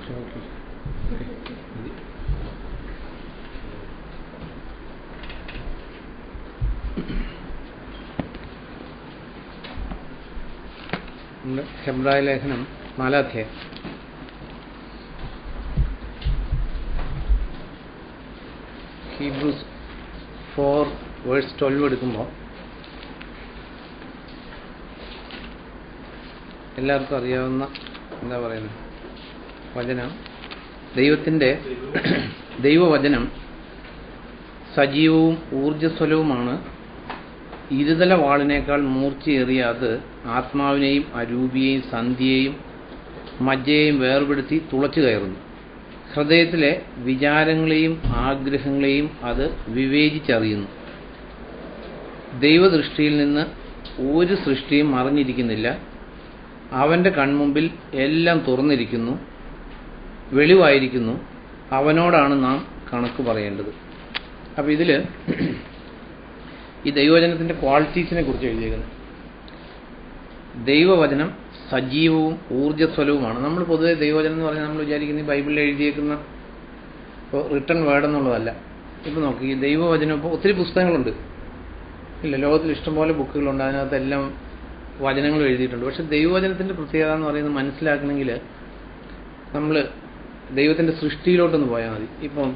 നമ്മുടെ ഹെബ്രായ ലേഖനം 4-ാം അധ്യായം. ഹീബ്രൂസ് 4:12 എടുക്കുമ്പോൾ എല്ലാവർക്കും അറിയാവുന്ന എന്താ പറയുന്നത് വചനം, ദൈവവചനം സജീവവും ഊർജ്ജസ്വലവുമാണ്, ഇരുതല വാളിനേക്കാൾ മൂർച്ചയേറിയ അത് ആത്മാവിനെയും അരൂപിയെയും സന്ധിയെയും മജ്ജയെയും വേർപെടുത്തി തുളച്ചു കയറുന്നു. ഹൃദയത്തിലെ വിചാരങ്ങളെയും ആഗ്രഹങ്ങളെയും അത് വിവേചിച്ചറിയുന്നു. ദൈവദൃഷ്ടിയിൽ നിന്ന് ഒരു സൃഷ്ടിയും മറഞ്ഞിരിക്കുന്നില്ല. അവൻ്റെ കൺമുമ്പിൽ എല്ലാം തുറന്നിരിക്കുന്നു, വെളിവായിരിക്കുന്നു. അവനോടാണ് നാം കണക്ക് പറയേണ്ടത്. അപ്പോൾ ഇതിൽ ഈ ദൈവവചനത്തിൻ്റെ ക്വാളിറ്റീസിനെ കുറിച്ച് എഴുതിയിരിക്കുന്നത്, ദൈവവചനം സജീവവും ഊർജ്ജസ്വലവുമാണ്. നമ്മൾ പൊതുവെ ദൈവവചനം എന്ന് പറഞ്ഞാൽ നമ്മൾ വിചാരിക്കുന്നത് ഈ ബൈബിളിൽ എഴുതിയേക്കുന്ന റിട്ടൺ വേർഡ് എന്നുള്ളതല്ല. ഇപ്പോൾ നോക്കി, ഈ ദൈവവചനം ഇപ്പോൾ ഒത്തിരി പുസ്തകങ്ങളുണ്ട്, ഇല്ല, ലോകത്തിൽ ഇഷ്ടംപോലെ ബുക്കുകളുണ്ട്, അതിനകത്തെല്ലാം വചനങ്ങൾ എഴുതിയിട്ടുണ്ട്. പക്ഷെ ദൈവവചനത്തിൻ്റെ പ്രത്യേകത എന്ന് പറയുന്നത് മനസ്സിലാക്കണമെങ്കിൽ നമ്മൾ ദൈവത്തിൻ്റെ സൃഷ്ടിയിലോട്ടൊന്ന് പോയാൽ മതി. ഇപ്പം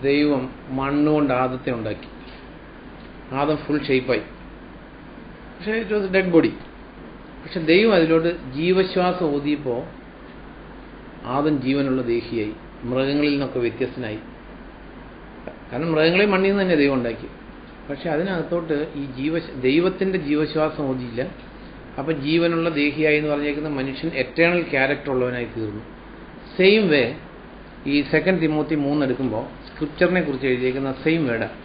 ദൈവം മണ്ണുകൊണ്ട് ആദത്തെ ഉണ്ടാക്കി, ആദം ഫുൾ ഷേപ്പായി, പക്ഷേ ഇറ്റ് വാസ് ഡെഡ് ബോഡി. പക്ഷെ ദൈവം അതിലോട്ട് ജീവശ്വാസം ഓതിയപ്പോൾ ആദം ജീവനുള്ള ദേഹിയായി, മൃഗങ്ങളിൽ നിന്നൊക്കെ വ്യത്യസ്തനായി. കാരണം മൃഗങ്ങളെ മണ്ണിൽ നിന്ന് തന്നെ ദൈവം ഉണ്ടാക്കി, പക്ഷെ അതിനകത്തോട്ട് ഈ ദൈവത്തിൻ്റെ ജീവശ്വാസം ഓതിയില്ല. അപ്പം ജീവനുള്ള ദേഹിയായി എന്ന് പറഞ്ഞേക്കുന്ന മനുഷ്യൻ എറ്റേണൽ ക്യാരക്ടർ ഉള്ളവനായി തീർന്നു. സെയിം വേ ഈ 2 തിമോത്തി 3 എടുക്കുമ്പോൾ സ്ക്രിപ്ചറിനെ കുറിച്ച് എഴുതിയേക്കുന്ന സെയിം വേർഡാണ്.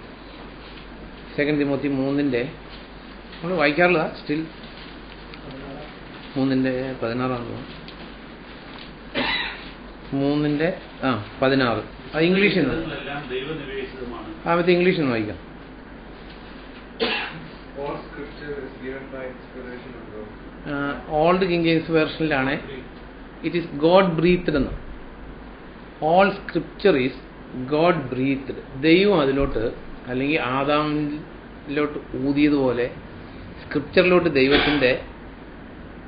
2 തിമോത്തി 3 നമ്മൾ വായിക്കാറില്ല, സ്റ്റിൽ 3:16 3:16 അത് ഇംഗ്ലീഷിൽ നിന്ന്, മറ്റേ ഇംഗ്ലീഷിൽ നിന്ന് വായിക്കാം. ഓൾഡ് കിങ് ജെയിംസ് വേർഷനിലാണ് ഇറ്റ് ഈസ് ഗോഡ് ബ്രീത്ത്ഡ് എന്ന്. All scripture is God breathed. ദൈവം അതിലോട്ട്, അല്ലെങ്കിൽ ആദാമിലോട്ട് ഊതിയതുപോലെ സ്ക്രിപ്ചറിലോട്ട് ദൈവത്തിൻ്റെ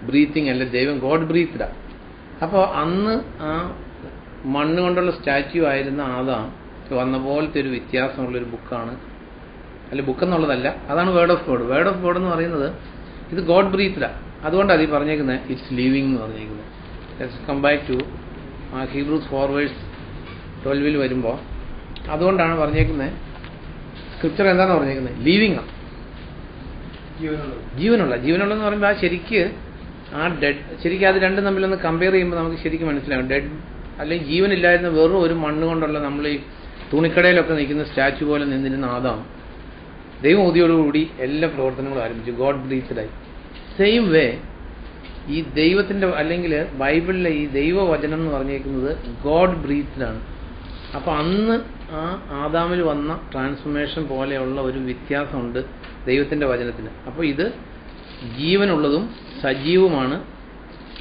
ബ്രീത്തിങ് അല്ല, ദൈവം ഗോഡ് ബ്രീത്ത്ഡാണ്. അപ്പോൾ അന്ന് ആ മണ്ണ് കൊണ്ടുള്ള സ്റ്റാച്യു ആയിരുന്ന ആദാം വന്ന പോലത്തെ ഒരു വ്യത്യാസമുള്ളൊരു ബുക്കാണ്, അല്ല ബുക്കെന്നുള്ളതല്ല, അതാണ് word of God. Word of God എന്ന് പറയുന്നത് ഇത് ഗോഡ് ബ്രീത്ത്ഡാണ്. അതുകൊണ്ടാണ് ഈ പറഞ്ഞേക്കുന്നത് ഇറ്റ്സ് ലിവിങ് എന്ന് പറഞ്ഞേക്കുന്നത്. Let's come back to Hebrews 4:12 വരുമ്പോൾ അതുകൊണ്ടാണ് പറഞ്ഞേക്കുന്നത്, സ്ക്രിപ്ചർ എന്താണെന്ന് പറഞ്ഞേക്കുന്നത് ലിവിങ് ആണ്, ജീവനുള്ളതെന്ന് പറയുമ്പോൾ ആ ശരിക്കും അത് രണ്ടും തമ്മിലൊന്ന് കമ്പയർ ചെയ്യുമ്പോൾ നമുക്ക് ശരിക്കും മനസ്സിലാകും. ഡെഡ് അല്ലെങ്കിൽ ജീവനില്ലായിരുന്ന വെറും ഒരു മണ്ണ് കൊണ്ടുള്ള നമ്മൾ ഈ തുണിക്കടയിലൊക്കെ നിൽക്കുന്ന സ്റ്റാച്യു പോലെ നിന്നിരുന്ന ആദാം ദൈവം ഊതിയോടുകൂടി എല്ലാ പ്രവർത്തനങ്ങളും ആരംഭിച്ചു, ഗോഡ് ബ്രീത്ത്ഡായി. സെയിം വേ ഈ ദൈവത്തിൻ്റെ അല്ലെങ്കിൽ ബൈബിളിലെ ഈ ദൈവവചനം എന്ന് പറഞ്ഞേക്കുന്നത് ഗോഡ് ബ്രീത്ത്ഡാണ്. അപ്പോൾ അന്ന് ആ ആദാമിൽ വന്ന ട്രാൻസ്ഫോർമേഷൻ പോലെയുള്ള ഒരു വ്യത്യാസമുണ്ട് ദൈവത്തിൻ്റെ വചനത്തിന്. അപ്പോൾ ഇത് ജീവനുള്ളതും സജീവവുമാണ്.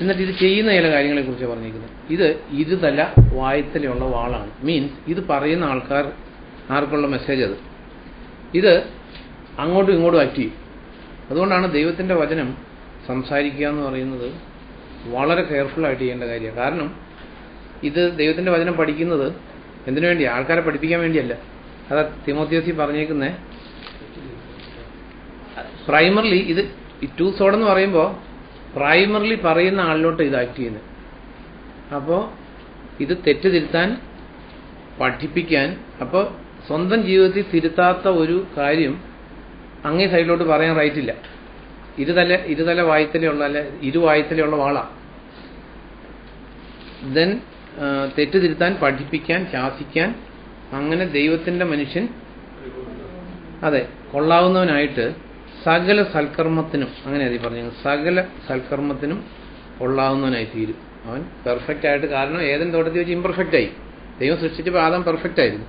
എന്നിട്ട് ഇത് ചെയ്യുന്ന ചില കാര്യങ്ങളെക്കുറിച്ച് പറഞ്ഞിരിക്കുന്നത്, ഇത് ഇരുതല വായ്ത്തലയുള്ള വാളാണ്. മീൻസ് ഇത് പറയുന്ന ആൾക്കാർ ആർക്കുള്ള മെസ്സേജ് അത്, ഇത് അങ്ങോട്ടും ഇങ്ങോട്ടും ആക്ട് ചെയ്യും. അതുകൊണ്ടാണ് ദൈവത്തിൻ്റെ വചനം സംസാരിക്കുക എന്ന് പറയുന്നത് വളരെ കെയർഫുള്ളായിട്ട് ചെയ്യേണ്ട കാര്യമാണ്. കാരണം ഇത് ദൈവത്തിൻ്റെ വചനം പഠിക്കുന്നത് എന്തിനു വേണ്ടിയാണ്? ആൾക്കാരെ പഠിപ്പിക്കാൻ വേണ്ടിയല്ല. അതാ തിമോത്തിയോസിൽ പറഞ്ഞേക്കുന്നത്. പ്രൈമർലി ഇത് ടു സോഡ് എന്ന് പറയുമ്പോൾ പ്രൈമർലി പറയുന്ന ആളിലോട്ട് ഇത് ആക്ട് ചെയ്യുന്നത്. അപ്പോൾ ഇത് തെറ്റ് തിരുത്താൻ, പഠിപ്പിക്കാൻ. അപ്പോൾ സ്വന്തം ജീവിതത്തിൽ തിരുത്താത്ത ഒരു കാര്യം അങ്ങേ സൈഡിലോട്ട് പറയാൻ റൈറ്റില്ല. ഇരുതല വായ്ത്തലയുള്ള, അല്ല ഇരുവായ്ത്തലയുള്ള വാളാണ്. ദെൻ തെറ്റ് തിരുത്താൻ, പഠിപ്പിക്കാൻ, ശാസിക്കാൻ, അങ്ങനെ ദൈവത്തിൻ്റെ മനുഷ്യൻ അതെ കൊള്ളാവുന്നവനായിട്ട് സകല സൽക്കർമ്മത്തിനും, അങ്ങനെ അതി പറഞ്ഞു, സകല സൽക്കർമ്മത്തിനും കൊള്ളാവുന്നവനായി തീരും. അവൻ പെർഫെക്റ്റ് ആയിട്ട്. കാരണം ഏതൻ തോട്ടത്തിൽ വെച്ച് ഇംപെർഫെക്റ്റായി. ദൈവം സൃഷ്ടിച്ചപ്പോൾ ആദം പെർഫെക്റ്റ് ആയിരുന്നു.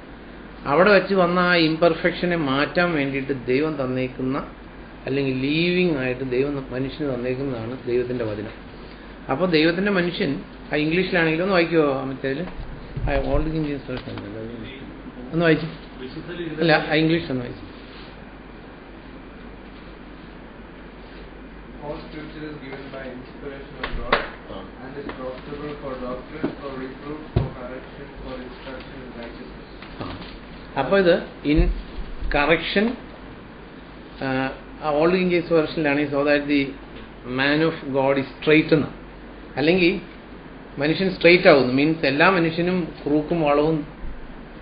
അവിടെ വെച്ച് വന്ന ആ ഇംപെർഫെക്ഷനെ മാറ്റാൻ വേണ്ടിയിട്ട് ദൈവം തന്നേക്കുന്ന, അല്ലെങ്കിൽ ലീവിങ് ആയിട്ട് ദൈവം മനുഷ്യന് തന്നേക്കുന്നതാണ് ദൈവത്തിൻ്റെ വചനം. അപ്പോൾ ദൈവത്തിൻ്റെ മനുഷ്യൻ ആ ഇംഗ്ലീഷിലാണെങ്കിലും ഒന്ന് വായിക്കുമോ മറ്റേതിൽ? ഓൾഡ് കിങ് ജെയിംസ് വേർഷൻ ഒന്ന് വായിച്ചു. അല്ല, ആ ഇംഗ്ലീഷ് ഒന്ന് വായിച്ചു. All scripture is given by inspiration of God and is profitable for doctrine, for reproof, for correction, for instruction in righteousness. അപ്പോൾ ഇത് in correction, old king James വേർഷനിലാണ് so that the man of God is straight എന്ന്. അല്ലെങ്കിൽ മനുഷ്യൻ straight ആവുന്നു, means എല്ലാ മനുഷ്യനും ക്രൂക്കും വളവും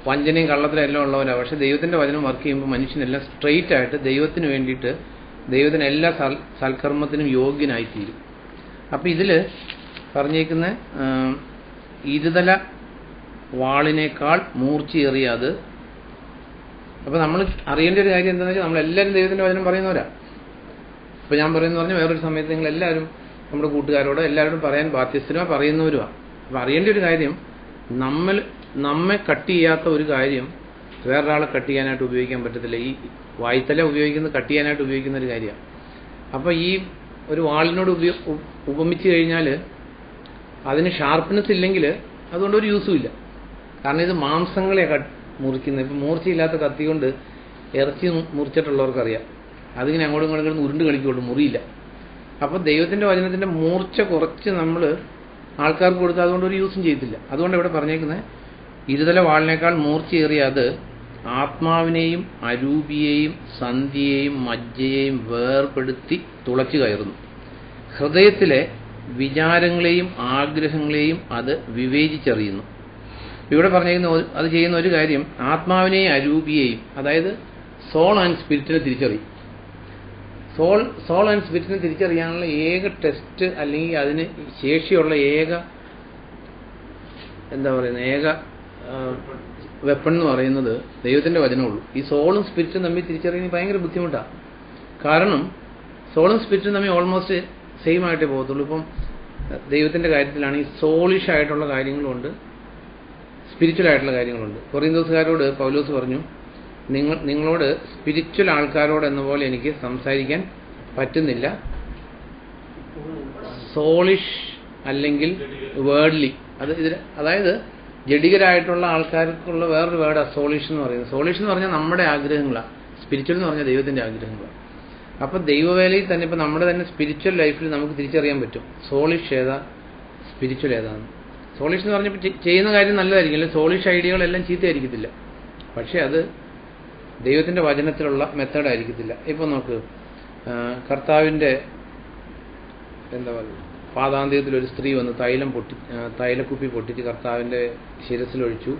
വഞ്ചനയും കള്ളത്തിലും എല്ലാം ഉള്ളവരാണ്. പക്ഷെ ദൈവത്തിൻ്റെ വചനം വർക്ക് ചെയ്യുമ്പോൾ മനുഷ്യനെല്ലാം സ്ട്രെയിറ്റ് ആയിട്ട് ദൈവത്തിന് വേണ്ടിയിട്ട് ദൈവത്തിന് എല്ലാ സൽക്കർമ്മത്തിനും യോഗ്യനായിത്തീരും. അപ്പം ഇതിൽ പറഞ്ഞേക്കുന്ന ഇരുതല വാളിനേക്കാൾ മൂർച്ചയേറിയ അത്. അപ്പോൾ നമ്മൾ അറിയേണ്ട ഒരു കാര്യം എന്താണെന്ന് വെച്ചാൽ നമ്മളെല്ലാവരും ദൈവത്തിൻ്റെ വചനം പറയുന്നവരാ. ഇപ്പോൾ ഞാൻ പറയുന്നത് പറഞ്ഞാൽ വേറൊരു സമയത്ത് നിങ്ങളെല്ലാവരും നമ്മുടെ കൂട്ടുകാരോട് എല്ലാവരോടും പറയാൻ ബാധ്യസ്ഥരുമാണ്, പറയുന്നവരുമാണ്. അപ്പോൾ അറിയേണ്ട ഒരു കാര്യം, നമ്മെ കട്ട് ചെയ്യാത്ത ഒരു കാര്യം വേറൊരാളെ കട്ട് ചെയ്യാനായിട്ട് ഉപയോഗിക്കാൻ പറ്റത്തില്ല. ഈ വായ്ത്തല ഉപയോഗിക്കുന്നത് കട്ട് ചെയ്യാനായിട്ട് ഉപയോഗിക്കുന്ന ഒരു കാര്യമാണ്. അപ്പോൾ ഈ ഒരു വാളിനോട് ഉപമിച്ച് കഴിഞ്ഞാൽ അതിന് ഷാർപ്പ്നെസ് ഇല്ലെങ്കിൽ അതുകൊണ്ടൊരു യൂസും ഇല്ല. കാരണം ഇത് മാംസങ്ങളെ മുറിക്കുന്നത്. ഇപ്പം മൂർച്ചയില്ലാത്ത കത്തി കൊണ്ട് ഇറച്ചി മുറിച്ചിട്ടുള്ളവർക്കറിയാം, അതിങ്ങനെ അങ്ങോട്ടും ഇങ്ങോട്ടും ഉരുണ്ട് കളിക്കുള്ളൂ, മുറിയില്ല. അപ്പോൾ ദൈവത്തിൻ്റെ വചനത്തിൻ്റെ മൂർച്ച കുറച്ച് നമ്മൾ ആൾക്കാർക്ക് കൊടുത്താൽ അതുകൊണ്ടൊരു യൂസും ചെയ്യത്തില്ല. അതുകൊണ്ട് ഇവിടെ പറഞ്ഞേക്കുന്നത് ഇരുതല വാളിനേക്കാൾ മൂർച്ചയേറിയ അത് ആത്മാവിനെയും അരൂപിയെയും സന്ധിയെയും മജ്ജയെയും വേർപെടുത്തി തുളച്ചു കയറുന്നു, ഹൃദയത്തിലെ വിചാരങ്ങളെയും ആഗ്രഹങ്ങളെയും അത് വിവേചിച്ചറിയുന്നു. ഇവിടെ പറഞ്ഞിരിക്കുന്ന അത് ചെയ്യുന്ന ഒരു കാര്യം, ആത്മാവിനെയും അരൂപിയെയും, അതായത് സോൾ ആൻഡ് സ്പിരിറ്റിനെ തിരിച്ചറിയും. സോൾ ആൻഡ് സ്പിരിറ്റിനെ തിരിച്ചറിയാനുള്ള ഏക ടെസ്റ്റ് അല്ലെങ്കിൽ അതിന് ശേഷിയുള്ള ഏക വെപ്പൺ എന്ന് പറയുന്നത് ദൈവത്തിൻ്റെ വചനമുള്ളൂ. ഈ സോളും സ്പിരിറ്റും തമ്മിൽ തിരിച്ചറിയുന്നത് ഭയങ്കര ബുദ്ധിമുട്ടാണ്. കാരണം സോളും സ്പിരിറ്റും തമ്മിൽ ഓൾമോസ്റ്റ് സെയിം ആയിട്ടേ പോകത്തുള്ളൂ. ഇപ്പം ദൈവത്തിൻ്റെ കാര്യത്തിലാണെങ്കിൽ സോളിഷ് ആയിട്ടുള്ള കാര്യങ്ങളുണ്ട്, സ്പിരിച്വൽ ആയിട്ടുള്ള കാര്യങ്ങളുണ്ട്. കൊറിന്തോസുകാരോട് പൗലോസ് പറഞ്ഞു, നിങ്ങളോട് സ്പിരിച്വൽ ആൾക്കാരോട് എന്ന പോലെ എനിക്ക് സംസാരിക്കാൻ പറ്റുന്നില്ല, സോളിഷ് അല്ലെങ്കിൽ വേർഡ്ലി, അതായത് ജഡികരായിട്ടുള്ള ആൾക്കാർക്കുള്ള വേറൊരു വേർഡാണ് സോളിഷ് എന്ന് പറയുന്നത്. സോളിഷ് എന്ന് പറഞ്ഞാൽ നമ്മുടെ ആഗ്രഹങ്ങളാണ്, സ്പിരിച്വൽ എന്ന് പറഞ്ഞാൽ ദൈവത്തിൻ്റെ ആഗ്രഹങ്ങളാണ്. അപ്പോൾ ദൈവവേലയിൽ തന്നെ ഇപ്പോൾ നമ്മുടെ തന്നെ സ്പിരിച്വൽ ലൈഫിൽ നമുക്ക് തിരിച്ചറിയാൻ പറ്റും സോളിഷ് ഏതാ, സ്പിരിച്വൽ ഏതാന്ന്. സോളിഷ് എന്ന് പറഞ്ഞപ്പോൾ ചെയ്യുന്ന കാര്യം നല്ലതായിരിക്കും, അല്ലെങ്കിൽ സോളിഷ് ഐഡിയകളെല്ലാം ചീത്തയായിരിക്കത്തില്ല, പക്ഷേ അത് ദൈവത്തിൻ്റെ വചനത്തിലുള്ള മെത്തേഡായിരിക്കത്തില്ല. ഇപ്പോൾ നോക്ക്, കർത്താവിൻ്റെ പാദാന്ത്യത്തിലൊരു സ്ത്രീ വന്ന് തൈലക്കുപ്പി പൊട്ടിച്ച് കർത്താവിൻ്റെ ശിരസിലൊഴിച്ചു,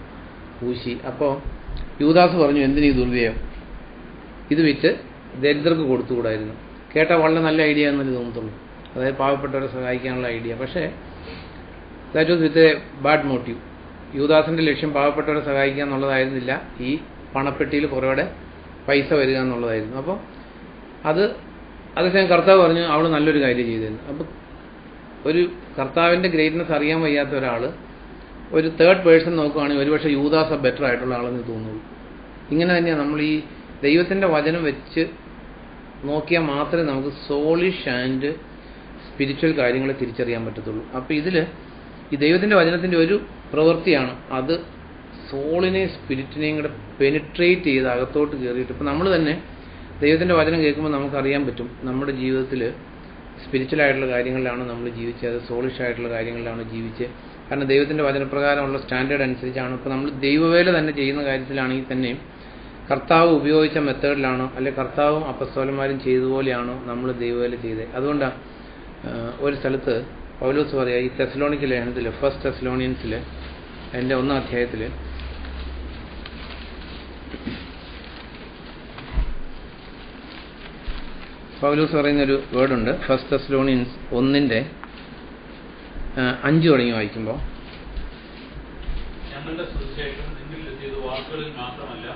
പൂശി. അപ്പോൾ യൂദാസ് പറഞ്ഞു, എന്തിനീ ദുർവ്യയം, ഇത് വിറ്റ് ദരിദ്രർക്ക് കൊടുത്തുകൂടായിരുന്നു. കേട്ടാൽ വളരെ നല്ല ഐഡിയ എന്നല്ലേ തോന്നത്തുള്ളൂ, അതായത് പാവപ്പെട്ടവരെ സഹായിക്കാനുള്ള ഐഡിയ. പക്ഷേ that was with a bad motive. യൂദാസിൻ്റെ ലക്ഷ്യം പാവപ്പെട്ടവരെ സഹായിക്കുക എന്നുള്ളതായിരുന്നില്ല, ഈ പണപ്പെട്ടിയിൽ കുറേയുടെ പൈസ വരിക എന്നുള്ളതായിരുന്നു. അപ്പോൾ അതൊക്കെ കർത്താവ് പറഞ്ഞു അവൾ നല്ലൊരു കാര്യം ചെയ്തിരുന്നു. അപ്പോൾ ഒരു കർത്താവിൻ്റെ ഗ്രേറ്റ്നെസ് അറിയാൻ വയ്യാത്ത ഒരാൾ ഒരു തേർഡ് പേഴ്സൺ നോക്കുകയാണെങ്കിൽ ഒരുപക്ഷെ യൂദാസ് ബെറ്റർ ആയിട്ടുള്ള ആളെന്ന് തോന്നുള്ളൂ. ഇങ്ങനെ തന്നെയാണ് നമ്മൾ ഈ ദൈവത്തിൻ്റെ വചനം വെച്ച് നോക്കിയാൽ മാത്രമേ നമുക്ക് സോളിഷ് ആൻഡ് സ്പിരിച്വൽ കാര്യങ്ങളെ തിരിച്ചറിയാൻ പറ്റത്തുള്ളൂ. അപ്പോൾ ഇതിൽ ഈ ദൈവത്തിൻ്റെ വചനത്തിൻ്റെ ഒരു പ്രവൃത്തിയാണ്, അത് സോളിനെയും സ്പിരിറ്റിനെയും കൂടെ പെനിട്രേറ്റ് ചെയ്ത് അകത്തോട്ട് കയറിയിട്ട്. ഇപ്പോൾ നമ്മൾ തന്നെ ദൈവത്തിൻ്റെ വചനം കേൾക്കുമ്പോൾ നമുക്കറിയാൻ പറ്റും നമ്മുടെ ജീവിതത്തിൽ സ്പിരിച്വൽ ആയിട്ടുള്ള കാര്യങ്ങളിലാണ് നമ്മൾ ജീവിച്ചത്, സോളിഷ് ആയിട്ടുള്ള കാര്യങ്ങളിലാണ് ജീവിച്ചത്. കാരണം ദൈവത്തിൻ്റെ വചനപ്രകാരമുള്ള സ്റ്റാൻഡേർഡ് അനുസരിച്ചാണ്. ഇപ്പോൾ നമ്മൾ ദൈവവേല തന്നെ ചെയ്യുന്ന കാര്യത്തിലാണെങ്കിൽ തന്നെയും കർത്താവ് ഉപയോഗിച്ച മെത്തേഡിലാണോ, അല്ലെങ്കിൽ കർത്താവും അപ്പസ്തോലന്മാരും ചെയ്തതുപോലെയാണോ നമ്മൾ ദൈവവേല ചെയ്തത്. അതുകൊണ്ടാണ് ഒരു സ്ഥലത്ത് പൗലോസ് പറയുക, ഈ തെസ്സലോണിക്ക ലേഖനത്തിൽ, ഫസ്റ്റ് തെസ്സലോണിയൻസിൽ അതിൻ്റെ 1-ാം അധ്യായത്തിൽ പൗലോസ് പറയുന്നൊരു വേർഡുണ്ട്. ഫസ്റ്റ് തെസ്സലോണിയൻസ് 1:5 തുടങ്ങി വായിക്കുമ്പോൾ, ഞങ്ങളുടെ സുവിശേഷം നിങ്ങളിലെത്തിയത് വാക്കുകളിൽ മാത്രമല്ല,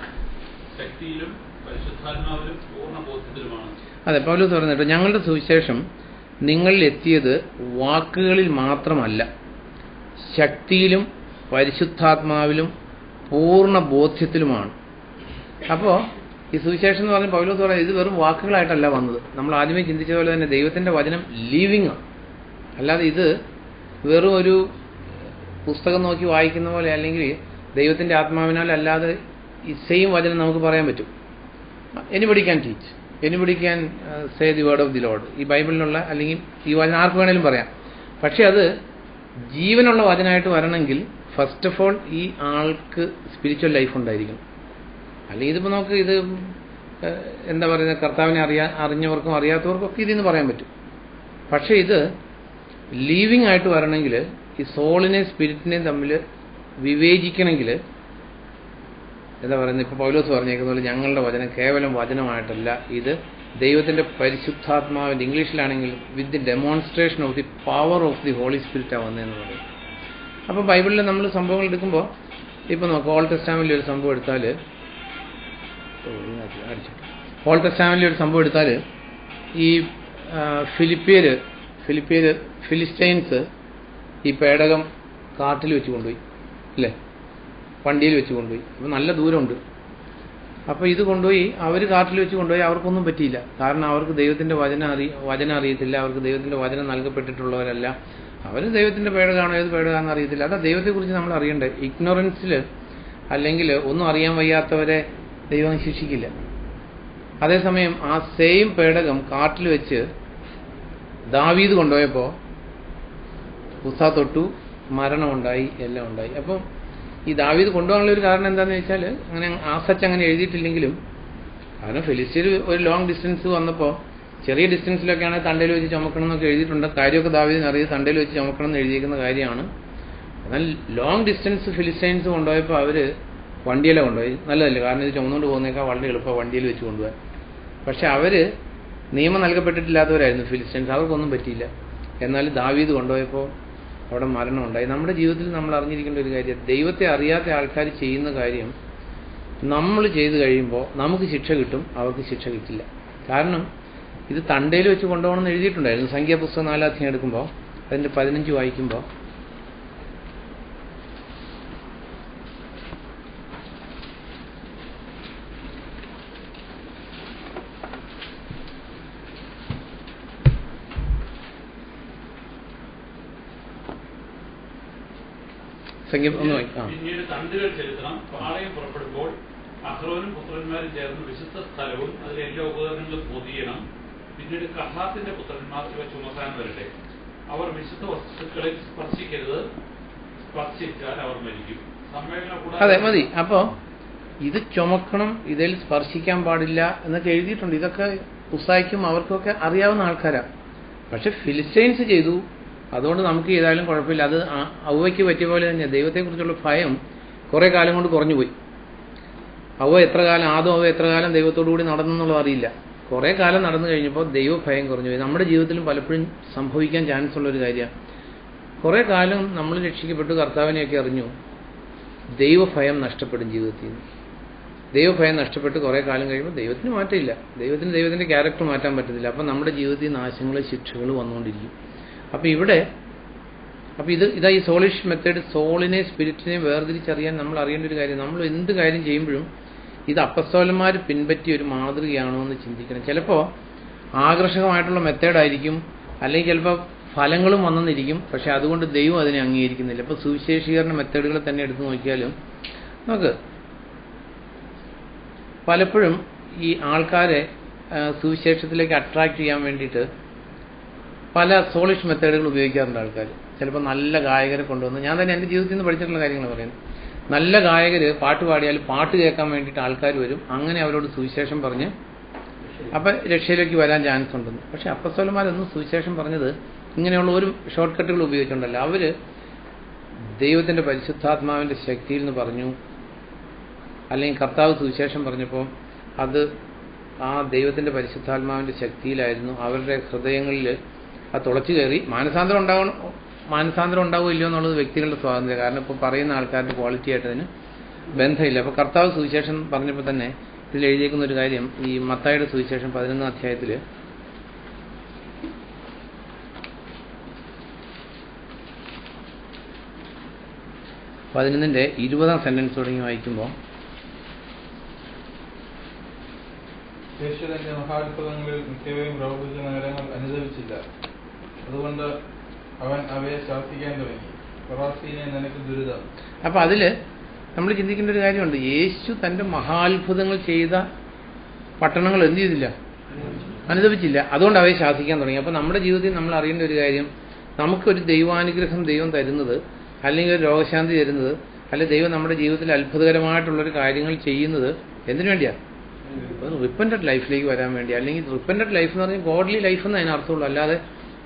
ശക്തിയിലും പരിശുദ്ധാത്മാവിലും പൂർണ്ണ ബോധ്യത്തിലുമാണ്. അതെ, പൗലോസ് പറയുന്നുണ്ട്, ഞങ്ങളുടെ സുവിശേഷം നിങ്ങളിലെത്തിയത് വാക്കുകളിൽ മാത്രമല്ല, ശക്തിയിലും പരിശുദ്ധാത്മാവിലും പൂർണ്ണ ബോധ്യത്തിലുമാണ്. അപ്പോൾ ഈ സുവിശേഷം എന്ന് പറഞ്ഞ പൗലോസ് പറയുന്നത് ഇത് വെറും വാക്കുകളായിട്ടല്ല വന്നത്. നമ്മൾ ആദ്യമേ ചിന്തിച്ച പോലെ തന്നെ ദൈവത്തിൻ്റെ വചനം ലീവിങ് ആണ്, അല്ലാതെ ഇത് വെറും ഒരു പുസ്തകം നോക്കി വായിക്കുന്ന പോലെ അല്ലെങ്കിൽ ദൈവത്തിൻ്റെ ആത്മാവിനാൽ അല്ലാതെ ഈ സെയിം വചനം നമുക്ക് പറയാൻ പറ്റും. Anybody can teach, anybody can say the word of the Lord. ഈ ബൈബിളിലുള്ള അല്ലെങ്കിൽ ഈ വചനം ആർക്ക് വേണേലും പറയാം. പക്ഷെ അത് ജീവനുള്ള വചനമായിട്ട് വരണമെങ്കിൽ ഫസ്റ്റ് ഓഫ് ഓൾ ഈ ആൾക്ക് സ്പിരിച്വൽ ലൈഫ് ഉണ്ടായിരിക്കണം. അല്ലെങ്കിൽ ഇതിപ്പോൾ നമുക്ക് ഇത് എന്താ പറയുന്നത്, കർത്താവിനെ അറിഞ്ഞവർക്കും അറിയാത്തവർക്കും ഒക്കെ ഇതിന്ന് പറയാൻ പറ്റും. പക്ഷേ ഇത് ലീവിങ് ആയിട്ട് വരണമെങ്കിൽ ഈ സോളിനെയും സ്പിരിറ്റിനെയും തമ്മിൽ വിവേചിക്കണമെങ്കിൽ എന്താ പറയുന്നത്, ഇപ്പോൾ പൗലോസ് പറഞ്ഞേക്കുന്ന പോലെ ഞങ്ങളുടെ വചനം കേവലം വചനമായിട്ടല്ല, ഇത് ദൈവത്തിൻ്റെ പരിശുദ്ധാത്മാവിൻ്റെ, ഇംഗ്ലീഷിലാണെങ്കിൽ with the demonstration of the power of the Holy Spirit ആവുന്നതെന്ന് പറയും. അപ്പോൾ ബൈബിളിൽ നമ്മൾ സംഭവങ്ങൾ എടുക്കുമ്പോൾ ഇപ്പോൾ നോക്കാം, ഓൾഡ് ടെസ്റ്റാമെന്റിൽ ഒരു സംഭവം എടുത്താൽ ഈ ഫിലിസ്റ്റൈൻസ് ഈ പേടകം കാട്ടിൽ വെച്ച് കൊണ്ടുപോയി, അല്ലേ, വണ്ടിയിൽ വെച്ച് കൊണ്ടുപോയി. അപ്പോൾ നല്ല ദൂരമുണ്ട്. അപ്പോൾ ഇത് കൊണ്ടുപോയി അവർ കാട്ടിൽ വെച്ച് കൊണ്ടുപോയി, അവർക്കൊന്നും പറ്റിയില്ല. കാരണം അവർക്ക് ദൈവത്തിൻ്റെ വചനം അറിയത്തില്ല, അവർക്ക് ദൈവത്തിൻ്റെ വചനം നൽകപ്പെട്ടിട്ടുള്ളവരല്ല. അവർ ദൈവത്തിൻ്റെ പേടകമാണോ ഏത് പേടകമാണെന്ന് അറിയത്തില്ല. അതാ ദൈവത്തെക്കുറിച്ച് നമ്മൾ അറിയേണ്ടത്. ഇഗ്നോറൻസിൽ അല്ലെങ്കിൽ ഒന്നും അറിയാൻ വയ്യാത്തവരെ ദൈവം ശിക്ഷിക്കില്ല. അതേസമയം ആ സെയിം പേടകം കാട്ടിൽ വെച്ച് ദാവീദ് കൊണ്ടുപോയപ്പോൾ ഉസ തൊട്ടു, മരണമുണ്ടായി, എല്ലാം ഉണ്ടായി. അപ്പം ഈ ദാവീദ് കൊണ്ടുപോകാനുള്ള ഒരു കാരണം എന്താണെന്ന് വെച്ചാൽ, അങ്ങനെ ആസച്ച് അങ്ങനെ എഴുതിയിട്ടില്ലെങ്കിലും, കാരണം ഫിലിസ്തീൻ ഒരു ലോങ് ഡിസ്റ്റൻസ് വന്നപ്പോൾ ചെറിയ ഡിസ്റ്റൻസിലൊക്കെയാണ് തണ്ടയിൽ വെച്ച് ചുമക്കണം എന്നൊക്കെ എഴുതിയിട്ടുണ്ട്. കാര്യമൊക്കെ ദാവീദിന് അറിയാം, തണ്ടയിൽ വെച്ച് ചുമക്കണം എന്ന് എഴുതിയിരിക്കുന്ന കാര്യമാണ്. എന്നാൽ ലോങ് ഡിസ്റ്റൻസ് ഫിലിസ്റ്റൈൻസ് കൊണ്ടുപോയപ്പോൾ അവർ വണ്ടിയിലെ കൊണ്ടുപോയി. നല്ലതല്ലേ, കാരണം ഇത് ചുമന്നുകൊണ്ട് പോകുന്നേക്കാൾ വളരെ എളുപ്പം വണ്ടിയിൽ വെച്ച് കൊണ്ടുപോകാൻ. പക്ഷെ അവർ നിയമം നൽകപ്പെട്ടിട്ടില്ലാത്തവരായിരുന്നു ഫിലിസ്റ്റൈൻസ്, അവർക്കൊന്നും പറ്റിയില്ല. എന്നാൽ ദാവീദ് കൊണ്ടുപോയപ്പോൾ അവിടെ മരണമുണ്ടായി. നമ്മുടെ ജീവിതത്തിൽ നമ്മൾ അറിഞ്ഞിരിക്കേണ്ട ഒരു കാര്യം, ദൈവത്തെ അറിയാത്ത ആൾക്കാർ ചെയ്യുന്ന കാര്യം നമ്മൾ ചെയ്തു കഴിയുമ്പോൾ നമുക്ക് ശിക്ഷ കിട്ടും, അവർക്ക് ശിക്ഷ കിട്ടില്ല. കാരണം ഇത് തണ്ടയിൽ വെച്ച് കൊണ്ടുപോകണമെന്ന് എഴുതിയിട്ടുണ്ടായിരുന്നു. സംഖ്യാപുസ്തകം 4 അധ്യായം എടുക്കുമ്പോൾ അതിൻ്റെ 15 വായിക്കുമ്പോൾ, പിന്നീട് തണ്ടുകൾ ചെലുത്തണം. പാളയം പുറപ്പെടുമ്പോൾ അഹ്റോനും പുത്രന്മാരും ചേർന്ന് വിശുദ്ധ സ്ഥലവും അതിലെ എല്ലാ ഉപകരണങ്ങളും പൊതിയണം. പിന്നീട് കഹാത്തിന്റെ പുത്രന്മാർ ഇവ ചുമക്കാൻ വരട്ടെ. അവർ വിശുദ്ധ വസ്തുക്കളിൽ സ്പർശിക്കരുത്, സ്പർശിച്ചാൽ അവർ മരിക്കും. അതെ, മതി. അപ്പോൾ ഇത് ചുമക്കണം, ഇതിൽ സ്പർശിക്കാൻ പാടില്ല എന്നൊക്കെ എഴുതിയിട്ടുണ്ട്. ഇതൊക്കെ ഉസായിക്കും അവർക്കൊക്കെ അറിയാവുന്ന ആൾക്കാരാണ്. പക്ഷെ ഫിലിസ്റ്റൈൻസ് ചെയ്തു, അതുകൊണ്ട് നമുക്ക് ചെയ്താലും കുഴപ്പമില്ല. അത് ഔവയ്ക്ക് പറ്റിയ പോലെ തന്നെ ദൈവത്തെക്കുറിച്ചുള്ള ഭയം കുറേ കാലം കൊണ്ട് കുറഞ്ഞുപോയി. ആദം എത്ര കാലം ദൈവത്തോടു കൂടി നടന്നെന്നുള്ളത് അറിയില്ല. കുറേ കാലം നടന്നു കഴിഞ്ഞപ്പോൾ ദൈവഭയം കുറഞ്ഞുപോയി. നമ്മുടെ ജീവിതത്തിലും പലപ്പോഴും സംഭവിക്കാൻ ചാൻസ് ഉള്ളൊരു കാര്യമാണ്. കുറേ കാലം നമ്മൾ രക്ഷിക്കപ്പെട്ടു, കർത്താവിനെയൊക്കെ അറിഞ്ഞു, ദൈവഭയം നഷ്ടപ്പെടും ജീവിതത്തിൽ നിന്ന്. ദൈവഭയം നഷ്ടപ്പെട്ട് കുറേ കാലം കഴിയുമ്പോൾ ദൈവത്തിന് മാറ്റമില്ല, ദൈവത്തിൻ്റെ ക്യാരക്ടർ മാറ്റാൻ പറ്റത്തില്ല. അപ്പം നമ്മുടെ ജീവിതത്തിൽ നാശങ്ങളും ശിക്ഷകളും വന്നുകൊണ്ടിരിക്കും. അപ്പോൾ ഇതാ ഈ സോളിഷ് മെത്തേഡ്, സോളിനെ സ്പിരിറ്റിനെ വേർതിരിച്ചറിയാൻ നമ്മൾ അറിയേണ്ട ഒരു കാര്യം. നമ്മൾ എന്ത് കാര്യം ചെയ്യുമ്പോഴും ഇത് അപ്പസ്തോലന്മാർ പിൻപറ്റിയ ഒരു മാതൃകയാണോ എന്ന് ചിന്തിക്കണം. ചിലപ്പോൾ ആകർഷകമായിട്ടുള്ള മെത്തേഡായിരിക്കും, അല്ലെങ്കിൽ ചിലപ്പോൾ ഫലങ്ങളും വന്നെന്നിരിക്കും. പക്ഷെ അതുകൊണ്ട് ദൈവം അതിനെ അംഗീകരിക്കുന്നില്ല. ഇപ്പോൾ സുവിശേഷീകരണ മെത്തേഡുകളെ തന്നെ എടുത്തു നോക്കിയാലും നമുക്ക് പലപ്പോഴും ഈ ആൾക്കാരെ സുവിശേഷത്തിലേക്ക് അട്രാക്ട് ചെയ്യാൻ വേണ്ടിയിട്ട് പല സോളിഷ് മെത്തേഡുകൾ ഉപയോഗിക്കാറുണ്ട് ആൾക്കാർ. ചിലപ്പോൾ നല്ല ഗായകരെ കൊണ്ടുവന്ന്, ഞാൻ തന്നെ എൻ്റെ ജീവിതത്തിൽ നിന്ന് പഠിച്ചിട്ടുള്ള കാര്യങ്ങൾ പറയുന്നത്, നല്ല ഗായകർ പാട്ട് പാടിയാൽ പാട്ട് കേൾക്കാൻ വേണ്ടിയിട്ട് ആൾക്കാർ വരും. അങ്ങനെ അവരോട് സുവിശേഷം പറഞ്ഞ് അപ്പം രക്ഷയിലേക്ക് വരാൻ ചാൻസ് ഉണ്ടെന്ന്. പക്ഷേ അപ്പസ്തോലന്മാരൊന്നും സുവിശേഷം പറഞ്ഞത് ഇങ്ങനെയുള്ള ഒരു ഷോർട്ട് കട്ടുകൾ ഉപയോഗിച്ചുകൊണ്ടല്ല. അവർ ദൈവത്തിൻ്റെ പരിശുദ്ധാത്മാവിൻ്റെ ശക്തിയിൽ നിന്ന് പറഞ്ഞു, അല്ലെങ്കിൽ കർത്താവ് സുവിശേഷം പറഞ്ഞപ്പോൾ അത് ആ ദൈവത്തിൻ്റെ പരിശുദ്ധാത്മാവിൻ്റെ ശക്തിയിലായിരുന്നു. അവരുടെ ഹൃദയങ്ങളിൽ അത് തുളച്ചു കയറി. മാനസാന്തരം ഉണ്ടാവുമോ ഇല്ലയോ എന്നുള്ളത് വ്യക്തികളുടെ സ്വാതന്ത്ര്യം. കാരണം ഇപ്പോൾ പറയുന്ന ആൾക്കാരുടെ ക്വാളിറ്റി ആയിട്ട് അതിന് ബന്ധമില്ല. അപ്പോൾ കർത്താവ് സുവിശേഷം പറഞ്ഞപ്പോൾ തന്നെ ഇതിൽ എഴുതിയേക്കുന്ന ഒരു കാര്യം, ഈ മത്തായിയുടെ സുവിശേഷം 11 അധ്യായത്തിൽ 11-ന്റെ 20-ാം സെന്റൻസ് തുടങ്ങി വായിക്കുമ്പോൾ, യേശു തന്റെ മഹാത്ഭുതങ്ങളിൽ മിക്കവയും പ്രവർത്തിച്ച നഗരങ്ങൾ അനുദവിച്ചില്ല. അതുകൊണ്ട് അവൻ അവയെ ശാസിക്കാൻ തുടങ്ങി. കൊറാസീനെ നിനക്ക് ദുരിതം. അപ്പം അതിൽ നമ്മൾ ചിന്തിക്കേണ്ട ഒരു കാര്യമുണ്ട്. യേശു തൻ്റെ മഹാത്ഭുതങ്ങൾ ചെയ്ത പട്ടണങ്ങൾ എന്ത് ചെയ്തില്ല? അനുദപിച്ചില്ല. അതുകൊണ്ട് അവയെ ശാസിക്കാൻ തുടങ്ങി. അപ്പോൾ നമ്മുടെ ജീവിതത്തിൽ നമ്മൾ അറിയേണ്ട ഒരു കാര്യം, നമുക്കൊരു ദൈവാനുഗ്രഹം ദൈവം തരുന്നത്, അല്ലെങ്കിൽ ഒരു രോഗശാന്തി തരുന്നത്, അല്ലെങ്കിൽ ദൈവം നമ്മുടെ ജീവിതത്തിൽ അത്ഭുതകരമായിട്ടുള്ളൊരു കാര്യങ്ങൾ ചെയ്യുന്നത് എന്തിനു വേണ്ടിയാണ്? ഒരു റിപ്പൻറ്റഡ് ലൈഫിലേക്ക് വരാൻ വേണ്ടി. അല്ലെങ്കിൽ റിപ്പൻറ്റഡ് ലൈഫ് എന്ന് പറഞ്ഞാൽ ഗോഡ്ലി ലൈഫ് എന്ന് അതിനർത്ഥമുള്ളൂ. അല്ലാതെ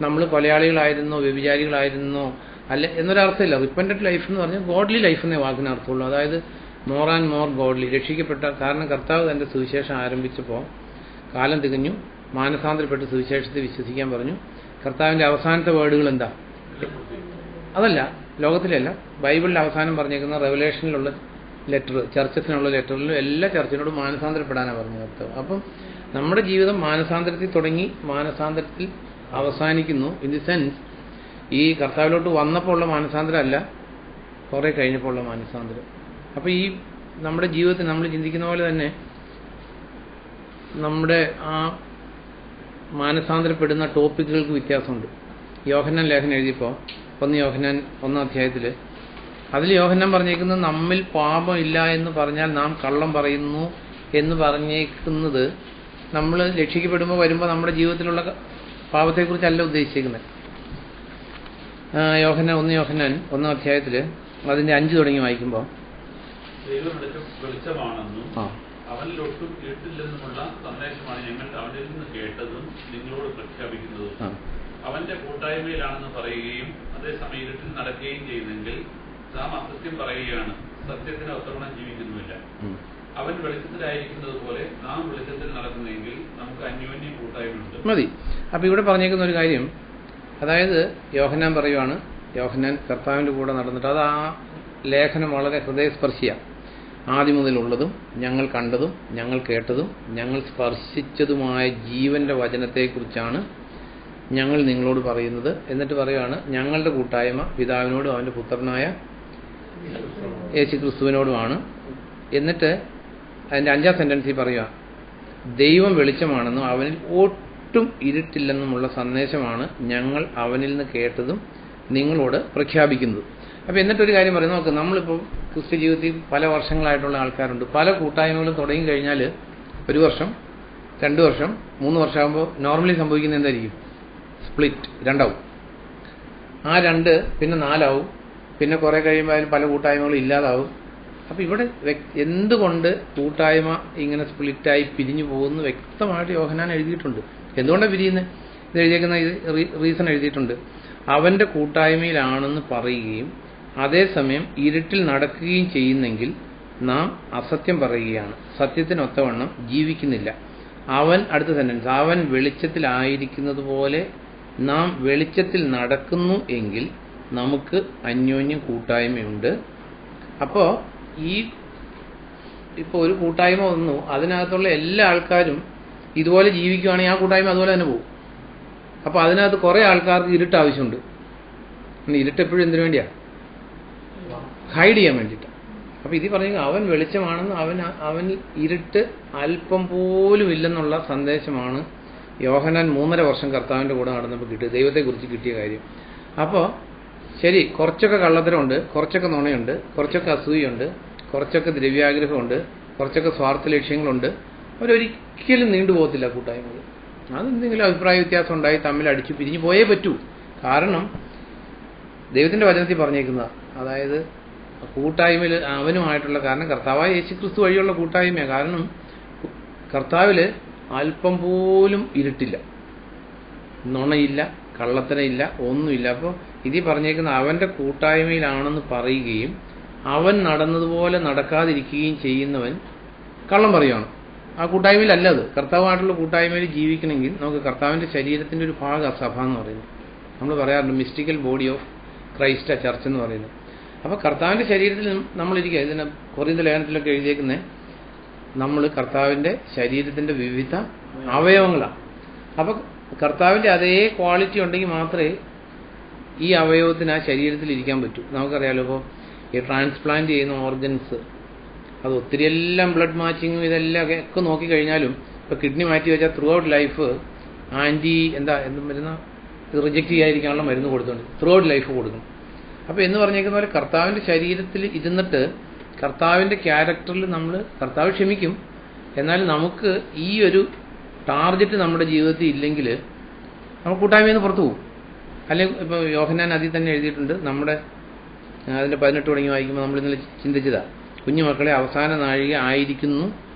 നമ്മൾ കൊലയാളികളായിരുന്നോ വ്യഭിചാരികളായിരുന്നോ അല്ല എന്നൊരർത്ഥമില്ല. റിപ്പൻറ്റഡ് ലൈഫ് എന്ന് പറഞ്ഞാൽ ഗോഡ്ലി ലൈഫ് എന്നേ വാക്കിന് അർത്ഥമുള്ളൂ. അതായത് മോർ ആൻഡ് മോർ ഗോഡ്ലി, രക്ഷിക്കപ്പെട്ട. കാരണം കർത്താവ് തൻ്റെ സുവിശേഷം ആരംഭിച്ചപ്പോൾ കാലം തികഞ്ഞു, മാനസാന്തരപ്പെട്ട് സുവിശേഷത്തെ വിശ്വസിക്കാൻ പറഞ്ഞു. കർത്താവിൻ്റെ അവസാനത്തെ വേർഡുകൾ എന്താ? അതല്ല, ലോകത്തിലല്ല, ബൈബിളിൽ അവസാനം പറഞ്ഞേക്കുന്ന റെവലേഷനിലുള്ള ലെറ്റർ, ചർച്ചസിനുള്ള ലെറ്ററിലും എല്ലാ ചർച്ചിനോടും മാനസാന്തരപ്പെടാനാണ് പറഞ്ഞത് കർത്താവ്. അപ്പം നമ്മുടെ ജീവിതം മാനസാന്തരത്തിൽ തുടങ്ങി മാനസാന്തരത്തിൽ അവസാനിക്കുന്നു. ഇൻ ദി സെൻസ് ഈ കർത്താവിലോട്ട് വന്നപ്പോൾ ഉള്ള മാനസാന്തരം അല്ല, കുറേ കഴിഞ്ഞപ്പോൾ ഉള്ള മാനസാന്തരം. അപ്പോൾ ഈ നമ്മുടെ ജീവിതത്തിൽ നമ്മൾ ചിന്തിക്കുന്ന പോലെ തന്നെ നമ്മുടെ ആ മാനസാന്തരപ്പെടുന്ന ടോപ്പിക്കുകൾക്ക് വ്യത്യാസമുണ്ട്. യോഹന്നാൻ ലേഖനം എഴുതിയപ്പോൾ 1 യോഹന്നാൻ 1 അധ്യായത്തിൽ അതിൽ യോഹന്നാൻ പറഞ്ഞേക്കുന്നത് നമ്മിൽ പാപമില്ല എന്ന് പറഞ്ഞാൽ നാം കള്ളം പറയുന്നു എന്ന് പറഞ്ഞേക്കുന്നത് നമ്മൾ രക്ഷിക്കപ്പെടുമ്പോൾ വരുമ്പോൾ നമ്മുടെ ജീവിതത്തിലുള്ള പാപത്തെക്കുറിച്ചല്ല ഉദ്ദേശിക്കുന്നത്. 1 യോഹന്നാൻ 1 അധ്യായത്തിൽ അതിൻ്റെ 5 തുടങ്ങി വായിക്കുമ്പോൾ ദൈവം വെളിച്ചമാണെന്നും അവനിലൊട്ടും ഇരുട്ടില്ലെന്നുമുള്ള സന്ദേശമാണ് ഞങ്ങൾ അവനിൽ നിന്ന് കേട്ടതും നിങ്ങളോട് പ്രഖ്യാപിക്കുന്നതും. അവന്റെ കൂട്ടായ്മയിലാണെന്ന് പറയുകയും അതേസമയം ഇരുട്ടിൽ നടക്കുകയും ചെയ്യുന്നെങ്കിൽ നാം അസത്യം പറയുകയാണ്, സത്യത്തിന് ഒത്തവണ്ണം ജീവിക്കുന്നുമില്ല. അവൻ വെളിച്ചത്തിലായിരിക്കുന്നത് പോലെ നാം വെളിച്ചത്തിൽ നടക്കുന്നെങ്കിൽ നമുക്ക് അന്യോന്യം കൂട്ടായ്മയുണ്ട്. മതി. അപ്പം ഇവിടെ പറഞ്ഞേക്കുന്ന ഒരു കാര്യം, അതായത് യോഹന്നാൻ പറയുവാണ്, യോഹന്നാൻ കർത്താവിൻ്റെ കൂടെ നടന്നിട്ട്, അത് ആ ലേഖനം വളരെ ഹൃദയസ്പർശിയാണ്. ആദ്യം മുതലുള്ളതും ഞങ്ങൾ കണ്ടതും ഞങ്ങൾ കേട്ടതും ഞങ്ങൾ സ്പർശിച്ചതുമായ ജീവന്റെ വചനത്തെക്കുറിച്ചാണ് ഞങ്ങൾ നിങ്ങളോട് പറയുന്നത്. എന്നിട്ട് പറയുകയാണ്, ഞങ്ങളുടെ കൂട്ടായ്മ പിതാവിനോടും അവൻ്റെ പുത്രനായ യേശുക്രിസ്തുവിനോടുമാണ്. എന്നിട്ട് അതിൻ്റെ 5ാം സെന്റൻസിൽ പറയുക, ദൈവം വെളിച്ചമാണെന്നും അവനിൽ ഒട്ടും ഇരുട്ടില്ലെന്നുമുള്ള സന്ദേശമാണ് ഞങ്ങൾ അവനിൽ നിന്ന് കേട്ടതും നിങ്ങളോട് പ്രഖ്യാപിക്കുന്നത്. അപ്പോൾ എന്നിട്ടൊരു കാര്യം പറയും, നോക്ക്, നമ്മളിപ്പോൾ ക്രിസ്ത്യ ജീവിതത്തിൽ പല വർഷങ്ങളായിട്ടുള്ള ആൾക്കാരുണ്ട്. പല കൂട്ടായ്മകളും തുടങ്ങി കഴിഞ്ഞാൽ 1 വർഷം 2 വർഷം 3 വർഷമാകുമ്പോൾ നോർമലി സംഭവിക്കുന്നത് എന്തായിരിക്കും? സ്പ്ലിറ്റ്, 2 ആവും. ആ 2 പിന്നെ 4 ആവും. പിന്നെ കുറേ കഴിയുമ്പോൾ അതിൽ പല കൂട്ടായ്മകളും ഇല്ലാതാവും. അപ്പോൾ ഇവിടെ എന്തുകൊണ്ട് കൂട്ടായ്മ ഇങ്ങനെ സ്പ്ലിറ്റായി പിരിഞ്ഞു പോകുന്നു വ്യക്തമായിട്ട് യോഹന്നാൻ എഴുതിയിട്ടുണ്ട്. എന്തുകൊണ്ടാണ് പിരിയുന്നത്? ഇത് എഴുതിയേക്കുന്ന റീസൺ എഴുതിയിട്ടുണ്ട്. അവൻ്റെ കൂട്ടായ്മയിലാണെന്ന് പറയുകയും അതേസമയം ഇരുട്ടിൽ നടക്കുകയും ചെയ്യുന്നെങ്കിൽ നാം അസത്യം പറയുകയാണ്, സത്യത്തിനൊത്തവണ്ണം ജീവിക്കുന്നില്ല. അവൻ, അടുത്ത സെന്റൻസ്, അവൻ വെളിച്ചത്തിലായിരിക്കുന്നത് പോലെ നാം വെളിച്ചത്തിൽ നടക്കുന്നു എങ്കിൽ നമുക്ക് അന്യോന്യം കൂട്ടായ്മയുണ്ട്. അപ്പോൾ ഇപ്പോൾ ഒരു കൂട്ടായ്മ വന്നു, അതിനകത്തുള്ള എല്ലാ ആൾക്കാരും ഇതുപോലെ ജീവിക്കുകയാണെങ്കിൽ ആ കൂട്ടായ്മ അതുപോലെ തന്നെ പോകും. അപ്പോൾ അതിനകത്ത് കുറേ ആൾക്കാർക്ക് ഇരുട്ട് ആവശ്യമുണ്ട്. ഇരുട്ട് എപ്പോഴും എന്തിനു വേണ്ടിയാണ്? ഹൈഡ് ചെയ്യാൻ വേണ്ടിയിട്ട്. അപ്പോൾ ഇത് പറഞ്ഞെങ്കിൽ അവൻ വെളിച്ചമാണെന്ന്, അവൻ ഇരുട്ട് അല്പം പോലും ഇല്ലെന്നുള്ള സന്ദേശമാണ് യോഹന്നാൻ 3.5 വർഷം കർത്താവിൻ്റെ കൂടെ നടന്നപ്പോൾ കിട്ടിയത്, ദൈവത്തെക്കുറിച്ച് കിട്ടിയ കാര്യം. അപ്പോൾ ശരി, കുറച്ചൊക്കെ കള്ളത്തരമുണ്ട്, കുറച്ചൊക്കെ നുണയുണ്ട്, കുറച്ചൊക്കെ അസൂയുണ്ട്, കുറച്ചൊക്കെ ദ്രവ്യാഗ്രഹമുണ്ട്, കുറച്ചൊക്കെ സ്വാർത്ഥ ലക്ഷ്യങ്ങളുണ്ട്. അവരൊരിക്കലും നീണ്ടുപോകത്തില്ല കൂട്ടായ്മകൾ. അതെന്തെങ്കിലും അഭിപ്രായ വ്യത്യാസം ഉണ്ടായി തമ്മിൽ അടിച്ചു പിരിഞ്ഞു പോയേ പറ്റൂ. കാരണം ദൈവത്തിൻ്റെ വചനത്തിൽ പറഞ്ഞേക്കുന്നതാണ്, അതായത് കൂട്ടായ്മയിൽ അവനുമായിട്ടുള്ള, കാരണം കർത്താവായ യേശുക്രിസ്തു വഴിയുള്ള കൂട്ടായ്മയാണ്. കാരണം കർത്താവിൽ അല്പം പോലും ഇരുട്ടില്ല, നുണയില്ല, കള്ളത്തരയില്ല, ഒന്നുമില്ല. അപ്പോൾ ഇതിൽ പറഞ്ഞേക്കുന്ന അവൻ്റെ കൂട്ടായ്മയിലാണെന്ന് പറയുകയും അവൻ നടന്നതുപോലെ നടക്കാതിരിക്കുകയും ചെയ്യുന്നവൻ കള്ളം പറയുകയാണ്. ആ കൂട്ടായ്മയിലല്ല. അത് കർത്താവായിട്ടുള്ള കൂട്ടായ്മയിൽ ജീവിക്കണമെങ്കിൽ നമുക്ക് കർത്താവിൻ്റെ ശരീരത്തിൻ്റെ ഒരു ഭാഗം സഭ എന്ന് പറയുന്നത്. നമ്മൾ പറയാറുണ്ട് mystical body of Christ church എന്ന് പറയുന്നത്. അപ്പോൾ കർത്താവിൻ്റെ ശരീരത്തിൽ നമ്മളിരിക്കുക. ഇതിന് കൊറിന്ത്യർ ലേഖനത്തിലൊക്കെ എഴുതിയേക്കുന്നത് നമ്മൾ കർത്താവിൻ്റെ ശരീരത്തിൻ്റെ വിവിധ അവയവങ്ങളാണ്. അപ്പോൾ കർത്താവിൻ്റെ അതേ ക്വാളിറ്റി ഉണ്ടെങ്കിൽ മാത്രമേ ഈ അവയവത്തിന് ആ ശരീരത്തിൽ ഇരിക്കാൻ പറ്റൂ. നമുക്കറിയാലോ, ഇപ്പോൾ ഈ ട്രാൻസ്പ്ലാന്റ് ചെയ്യുന്ന ഓർഗൻസ് അത് ഒത്തിരിയെല്ലാം ബ്ലഡ് മാച്ചിങ്ങും ഇതെല്ലാം ഒക്കെ നോക്കിക്കഴിഞ്ഞാലും ഇപ്പോൾ കിഡ്നി മാറ്റി വെച്ചാൽ ത്രൂ ഔട്ട് ലൈഫ് എന്തും മരുന്ന് റിജക്റ്റ് ചെയ്യാതിരിക്കാനുള്ള മരുന്ന് കൊടുത്തുകൊണ്ട് ത്രൂ ഔട്ട് ലൈഫ് കൊടുക്കും. അപ്പോൾ എന്ന് പറഞ്ഞേക്കുന്ന പോലെ കർത്താവിൻ്റെ ശരീരത്തിൽ ഇരുന്നിട്ട് കർത്താവിൻ്റെ ക്യാരക്ടറിൽ നമ്മൾ കർത്താവ് ക്ഷമിക്കും. എന്നാൽ നമുക്ക് ഈ ഒരു ടാർഗറ്റ് നമ്മുടെ ജീവിതത്തിൽ ഇല്ലെങ്കിൽ നമ്മൾ കൂട്ടായ്മയിൽ നിന്ന് പുറത്തു പോകും. അല്ലെങ്കിൽ ഇപ്പോൾ യോഹന്നാൻ അതിൽ തന്നെ എഴുതിയിട്ടുണ്ട്, നമ്മുടെ അതിൻ്റെ 18 തുടങ്ങി വായിക്കുമ്പോൾ നമ്മൾ ഇന്നലെ ചിന്തിച്ചതാണ്, കുഞ്ഞുമക്കളെ അവസാന നാഴിക ആയിരിക്കുന്നു,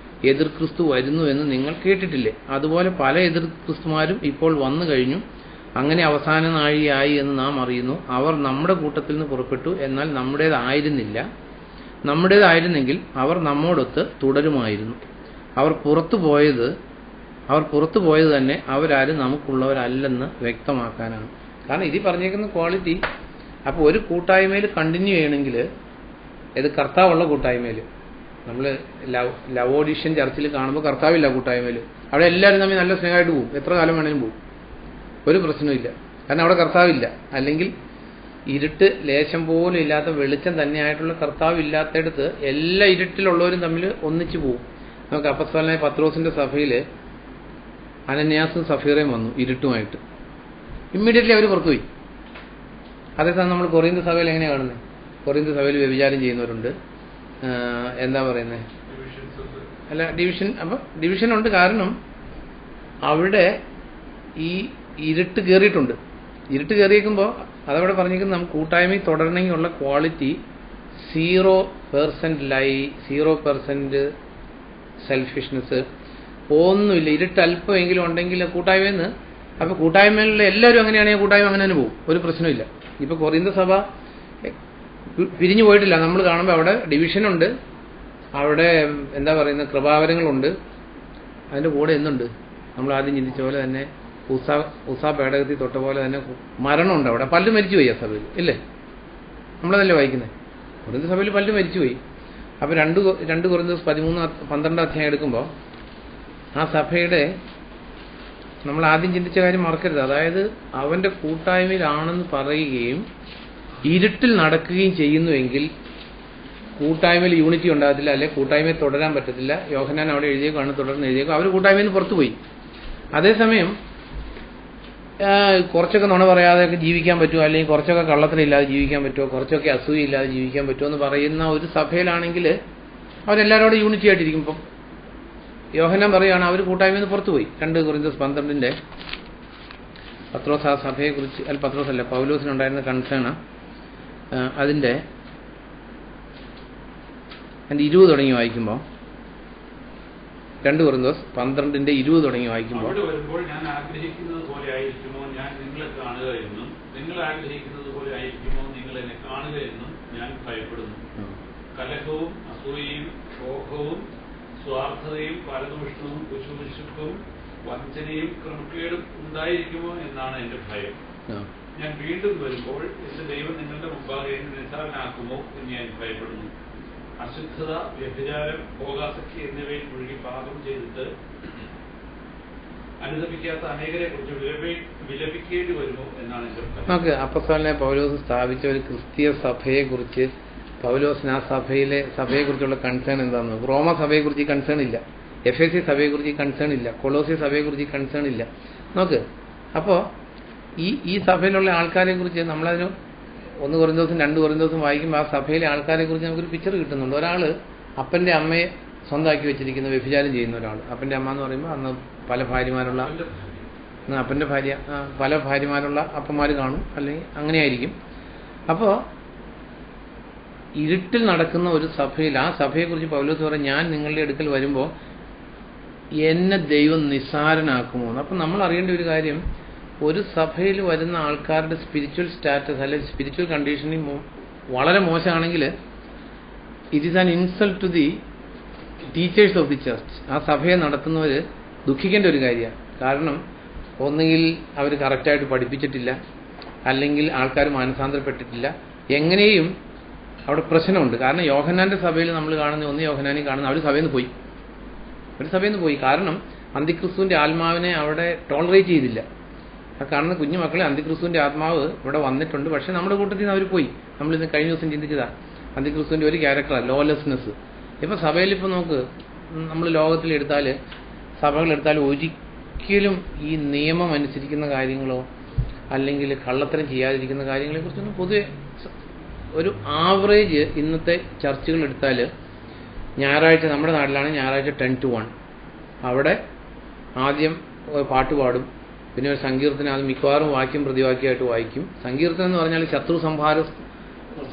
എതിർ ക്രിസ്തു വരുന്നു എന്ന് നിങ്ങൾ കേട്ടിട്ടില്ലേ? അതുപോലെ പല എതിർ ക്രിസ്തുമാരും ഇപ്പോൾ വന്നു കഴിഞ്ഞു, അങ്ങനെ അവസാന നാഴികയായി എന്ന് നാം അറിയുന്നു. അവർ നമ്മുടെ കൂട്ടത്തിൽ നിന്ന് പുറപ്പെട്ടു, എന്നാൽ നമ്മുടേതായിരുന്നില്ല. നമ്മുടേതായിരുന്നെങ്കിൽ അവർ നമ്മോടൊത്ത് തുടരുമായിരുന്നു. അവർ പുറത്തു പോയത് തന്നെ അവരാരും നമുക്കുള്ളവരല്ലെന്ന് വ്യക്തമാക്കാനാണ്. കാരണം ഇതിൽ പറഞ്ഞേക്കുന്ന ക്വാളിറ്റി, അപ്പോൾ ഒരു കൂട്ടായ്മയിൽ കണ്ടിന്യൂ ചെയ്യണമെങ്കിൽ ഇത് കർത്താവുള്ള കൂട്ടായ്മയിൽ, നമ്മൾ ലവോഡിഷ്യൻ ചർച്ചിൽ കാണുമ്പോൾ കർത്താവില്ല കൂട്ടായ്മയിൽ, അവിടെ എല്ലാവരും തമ്മിൽ നല്ല സ്നേഹമായിട്ട് പോകും, എത്ര കാലം വേണേലും പോകും, ഒരു പ്രശ്നമില്ല. കാരണം അവിടെ കർത്താവില്ല. അല്ലെങ്കിൽ ഇരുട്ട് ലേശം പോലും ഇല്ലാത്ത വെളിച്ചം തന്നെയായിട്ടുള്ള കർത്താവ് ഇല്ലാത്തടുത്ത് എല്ലാ ഇരുട്ടിലുള്ളവരും തമ്മിൽ ഒന്നിച്ചു പോകും. നമുക്ക് അപ്പസ്തലനായ പത്രോസിന്റെ സഭയിൽ അനന്യാസും സഫീറയും വന്നു ഇരുട്ടുമായിട്ട്, ഇമ്മീഡിയറ്റ്ലി അവർ പുറത്തുപോയി. അതേസമയം നമ്മൾ കൊറിന്ത് സഭയിൽ എങ്ങനെയാണ് കാണുന്നത്? കൊറിന്ത് സഭയിൽ വ്യഭിചാരം ചെയ്യുന്നവരുണ്ട്, എന്താ പറയുന്നത്, അല്ല ഡിവിഷൻ. അപ്പം ഡിവിഷനുണ്ട്, കാരണം അവിടെ ഈ ഇരുട്ട് കയറിയിട്ടുണ്ട്. ഇരുട്ട് കയറിയേക്കുമ്പോൾ അതവിടെ പറഞ്ഞിരിക്കുന്നത് നമുക്ക് കൂട്ടായ്മയിൽ തുടരണമെങ്കിലുള്ള ക്വാളിറ്റി 0% ലൈ, 0% സെൽഫിഷ്നെസ്, ഒന്നുമില്ല. ഇരുട്ട് അല്പമെങ്കിലും ഉണ്ടെങ്കിൽ കൂട്ടായ്മയിൽ നിന്ന്, അപ്പോൾ കൂട്ടായ്മയിലുള്ള എല്ലാവരും അങ്ങനെയാണെങ്കിൽ കൂട്ടായ്മ അങ്ങനെ തന്നെ പോകും, ഒരു പ്രശ്നമില്ല. ഇപ്പോൾ കൊറിന്ത് സഭ പിരിഞ്ഞു പോയിട്ടില്ല. നമ്മൾ കാണുമ്പോൾ അവിടെ ഡിവിഷനുണ്ട്, അവിടെ എന്താ പറയുന്നത്, കൃപാവരങ്ങളുണ്ട്. അതിൻ്റെ കൂടെ എന്തുണ്ട്? നമ്മൾ ആദ്യം ചിന്തിച്ച പോലെ തന്നെ ഉസാ പേടകത്തിൽ തൊട്ട പോലെ തന്നെ മരണമുണ്ട്. അവിടെ പലരും മരിച്ചുപോയി ആ സഭയിൽ, ഇല്ലേ? നമ്മളതല്ലേ വായിക്കുന്നത്? കൊറിന്ത് സഭയിൽ പലരും മരിച്ചുപോയി. അപ്പോൾ 2 കൊരിന്ത്യർ 13-12 അധ്യായം എടുക്കുമ്പോൾ ആ സഭയുടെ നമ്മൾ ആദ്യം ചിന്തിച്ച കാര്യം മറക്കരുത്. അതായത് അവൻ്റെ കൂട്ടായ്മയിലാണെന്ന് പറയുകയും ഇരുട്ടിൽ നടക്കുകയും ചെയ്യുന്നുവെങ്കിൽ കൂട്ടായ്മയിൽ യൂണിറ്റി ഉണ്ടാകത്തില്ല, അല്ലെ കൂട്ടായ്മയിൽ തുടരാൻ പറ്റത്തില്ല. യോഹന്നാൻ അവിടെ എഴുതിയേക്കാണ്, തുടർന്ന് എഴുതിയേക്കും. അവർ കൂട്ടായ്മയിൽ നിന്ന് പുറത്തുപോയി. അതേസമയം കുറച്ചൊക്കെ നുണ പറയാതെയൊക്കെ ജീവിക്കാൻ പറ്റുമോ, അല്ലെങ്കിൽ കുറച്ചൊക്കെ കള്ളത്തിലില്ലാതെ ജീവിക്കാൻ പറ്റുമോ, കുറച്ചൊക്കെ അസൂയില്ലാതെ ജീവിക്കാൻ പറ്റുമോ എന്ന് പറയുന്ന ഒരു സഭയിലാണെങ്കിൽ അവരെല്ലാവരോടും യൂണിറ്റി ആയിട്ടിരിക്കും. ഇപ്പം യോഹന്നാൻ പറയുകയാണ് അവർ കൂട്ടായ്മയിൽ നിന്ന് പുറത്തുപോയി. 2 കൊരിന്ത്യർ 12 പത്രോസ് ആ സഭയെക്കുറിച്ച്, പത്രോസ് അല്ല, പൗലോസിനുണ്ടായിരുന്ന കൺസേൺ അതിൻ്റെ 20 തുടങ്ങി വായിക്കുമ്പോൾ, 2 കൊരിന്ത്യർ 12:20 തുടങ്ങി വായിക്കുമ്പോൾ, അവിടെ വരുമ്പോൾ ഞാൻ ആഗ്രഹിക്കുന്നത് പോലെ ആയിരിക്കുമോ ഞാൻ നിങ്ങളെ കാണുക എന്നും, നിങ്ങൾ ആഗ്രഹിക്കുന്നത് പോലെ ആയിരിക്കുമോ നിങ്ങൾ എന്നെ കാണുക എന്നും ഞാൻ ഭയപ്പെടുന്നു. കലഹവും അസൂയയും ശോകവും സ്വാർത്ഥതയും പരദൂഷണവും കുശുകുശുക്കും വഞ്ചനയും ക്രമക്കേടും ഉണ്ടായിരിക്കുമോ എന്നാണ് എന്റെ ഭയം. ഞാൻ വീണ്ടും വരുമ്പോൾ എന്റെ ദൈവം നിങ്ങളുടെ മുമ്പാകെ എന്നെ നിസ്സാരനാക്കുമോ എന്ന് ഞാൻ ഭയപ്പെടുന്നു. അശുദ്ധത, വ്യഭിചാരം, ഭോഗാസക്തി എന്നിവയിൽ മുഴുകി പാപം ചെയ്തിട്ട് അനുദപിക്കാത്ത അനേകരെ കുറിച്ച് വിലപിക്കേണ്ടി വരുമോ എന്നാണ് എന്റെ ഭയം. നമുക്ക് അപ്പസ്തലനായ പൗലോസ് സ്ഥാപിച്ച ഒരു ക്രിസ്തീയ സഭയെക്കുറിച്ച് പൗലോസിന് ആ സഭയെക്കുറിച്ചുള്ള കൺസേൺ എന്താണെന്ന്, റോമ സഭയെക്കുറിച്ച് കൺസേൺ ഇല്ല, എഫേസി സഭയെക്കുറിച്ച് കൺസേൺ ഇല്ല, കൊളോസി സഭയെക്കുറിച്ച് കൺസേൺ ഇല്ല. നോക്ക്, അപ്പോൾ ഈ സഭയിലുള്ള ആൾക്കാരെ കുറിച്ച് നമ്മളതിന് 1 കൊരിന്ത്യർ 2 കൊരിന്ത്യർ വായിക്കുമ്പോൾ ആ സഭയിലെ ആൾക്കാരെ കുറിച്ച് നമുക്കൊരു പിക്ചർ കിട്ടുന്നുണ്ട്. ഒരാൾ അപ്പൻ്റെ അമ്മയെ സ്വന്തമാക്കി വെച്ചിരിക്കുന്ന വ്യഭിചാരം ചെയ്യുന്ന ഒരാൾ. അപ്പൻ്റെ അമ്മ എന്ന് പറയുമ്പോൾ അന്ന് പല ഭാര്യമാരുള്ള, അപ്പൻ്റെ ഭാര്യ, പല ഭാര്യമാരുള്ള അപ്പന്മാർ കാണും, അല്ലെങ്കിൽ അങ്ങനെയായിരിക്കും. അപ്പോൾ ഇരുട്ടിൽ നടക്കുന്ന ഒരു സഭയിൽ, ആ സഭയെക്കുറിച്ച് പൗലോസ് പറയും, ഞാൻ നിങ്ങളുടെ അടുക്കൽ വരുമ്പോൾ എന്നെ ദൈവം നിസ്സാരനാക്കുമോ. അപ്പം നമ്മൾ അറിയേണ്ട ഒരു കാര്യം, ഒരു സഭയിൽ വരുന്ന ആൾക്കാരുടെ സ്പിരിച്വൽ സ്റ്റാറ്റസ് അല്ലെങ്കിൽ സ്പിരിച്വൽ കണ്ടീഷനിങ് വളരെ മോശമാണെങ്കിൽ it is an insult to the teachers of the church. ആ സഭയെ നടത്തുന്നവർ ദുഃഖിക്കേണ്ട ഒരു കാര്യമാണ്. കാരണം ഒന്നുകിൽ അവർ കറക്റ്റായിട്ട് പഠിപ്പിച്ചിട്ടില്ല, അല്ലെങ്കിൽ ആൾക്കാർ മാനസാന്തരപ്പെട്ടിട്ടില്ല. എങ്ങനെയും അവിടെ പ്രശ്നമുണ്ട്. കാരണം യോഹന്നാന്റെ സഭയിൽ നമ്മൾ കാണുന്ന, 1 യോഹന്നാനിൽ കാണുന്ന, അവർ സഭയിൽ നിന്ന് പോയി. കാരണം അന്തിക്രിസ്തുവിന്റെ ആത്മാവിനെ അവിടെ ടോളറേറ്റ് ചെയ്തില്ല. കാരണം കുഞ്ഞുമക്കളെ, അന്തിക്രിസ്തുവിന്റെ ആത്മാവ് ഇവിടെ വന്നിട്ടുണ്ട്, പക്ഷെ നമ്മുടെ കൂട്ടത്തിൽ നിന്ന് അവർ പോയി. നമ്മളിന്ന് കഴിഞ്ഞ ദിവസം ചിന്തിച്ചതാണ് അന്തിക്രിസ്തുവിന്റെ ഒരു ക്യാരക്ടറാണ് ലോലെസ്നെസ്. ഇപ്പം സഭയിൽ ഇപ്പോൾ നോക്ക്, നമ്മൾ ലോകത്തിലെടുത്താൽ, സഭകളെടുത്താൽ ഒരിക്കലും ഈ നിയമം അനുസരിക്കുന്ന കാര്യങ്ങളോ അല്ലെങ്കിൽ കള്ളത്തരം ചെയ്യാതിരിക്കുന്ന കാര്യങ്ങളെക്കുറിച്ചൊന്നും പൊതുവെ ഒരു ആവറേജ് ഇന്നത്തെ ചർച്ചുകൾ എടുത്താൽ ഞായറാഴ്ച, നമ്മുടെ നാട്ടിലാണ് ഞായറാഴ്ച 10 to 1, അവിടെ ആദ്യം പാട്ട് പാടും, പിന്നെ ഒരു സങ്കീർത്തനം, അത് മിക്കവാറും വാക്യം പ്രതിവാക്യമായിട്ട് വായിക്കും. സങ്കീർത്തനം എന്ന് പറഞ്ഞാൽ ശത്രു സംഹാര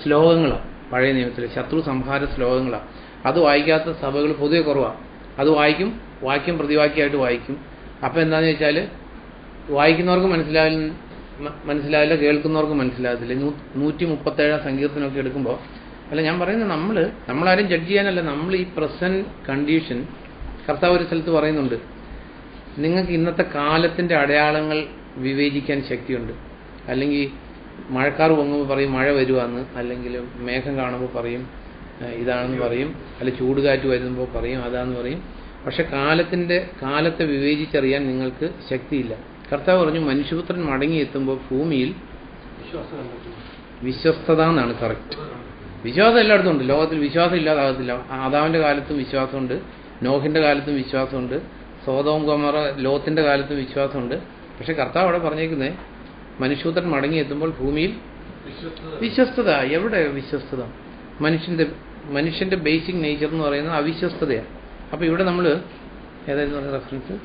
ശ്ലോകങ്ങളാണ്, പഴയ നിയമത്തിലെ ശത്രു സംഹാര ശ്ലോകങ്ങളാണ്. അത് വായിക്കാത്ത സഭകൾ പൊതുവെ കുറവാണ്. അത് വായിക്കും, വാക്യം പ്രതിവാക്യമായിട്ട് വായിക്കും. അപ്പോൾ എന്താണെന്ന് വെച്ചാൽ വായിക്കുന്നവർക്ക് മനസ്സിലാവില്ല, കേൾക്കുന്നവർക്ക് മനസ്സിലാകത്തില്ല. 137 സങ്കീർത്തനമൊക്കെ എടുക്കുമ്പോൾ, അല്ല ഞാൻ പറയുന്നത്, നമ്മളാരും ജഡ്ജ് ചെയ്യാനല്ല, നമ്മൾ ഈ പ്രസന്റ് കണ്ടീഷൻ, കർത്താവ് ഒരു സ്ഥലത്ത് പറയുന്നുണ്ട്, നിങ്ങൾക്ക് ഇന്നത്തെ കാലത്തിൻ്റെ അടയാളങ്ങൾ വിവേചിക്കാൻ ശക്തിയുണ്ട്. അല്ലെങ്കിൽ മഴക്കാർ പൊങ്ങുമ്പോൾ പറയും മഴ വരുവാന്ന്, അല്ലെങ്കിൽ മേഘം കാണുമ്പോൾ പറയും ഇതാണെന്ന് പറയും, അല്ലെങ്കിൽ ചൂടുകാറ്റ് വരുമ്പോൾ പറയും അതാന്ന് പറയും. പക്ഷെ കാലത്തെ വിവേചിച്ചറിയാൻ നിങ്ങൾക്ക് ശക്തിയില്ല. കർത്താവ് പറഞ്ഞു മനുഷ്യപുത്രൻ മടങ്ങിയെത്തുമ്പോൾ ഭൂമിയിൽ വിശ്വസ്തത എന്നാണ് കറക്റ്റ്. വിശ്വാസം എല്ലായിടത്തും ഉണ്ട്. ലോകത്തിൽ വിശ്വാസം ഇല്ലാതാകത്തില്ല. ആദാമിൻ്റെ കാലത്തും വിശ്വാസമുണ്ട്, നോഹിൻ്റെ കാലത്തും വിശ്വാസമുണ്ട്, സോദോം ഗൊമോറ ലോത്തിന്റെ കാലത്തും വിശ്വാസമുണ്ട്. പക്ഷെ കർത്താവ് അവിടെ പറഞ്ഞേക്കുന്നത് മനുഷ്യപുത്രൻ മടങ്ങിയെത്തുമ്പോൾ ഭൂമിയിൽ വിശ്വസ്തത. എവിടെ വിശ്വസ്തത? മനുഷ്യന്റെ ബേസിക് നേച്ചർ എന്ന് പറയുന്നത് അവിശ്വസ്തതയാണ്. അപ്പോൾ ഇവിടെ നമ്മൾ ഏതായിരുന്നു റെഫറൻസ്?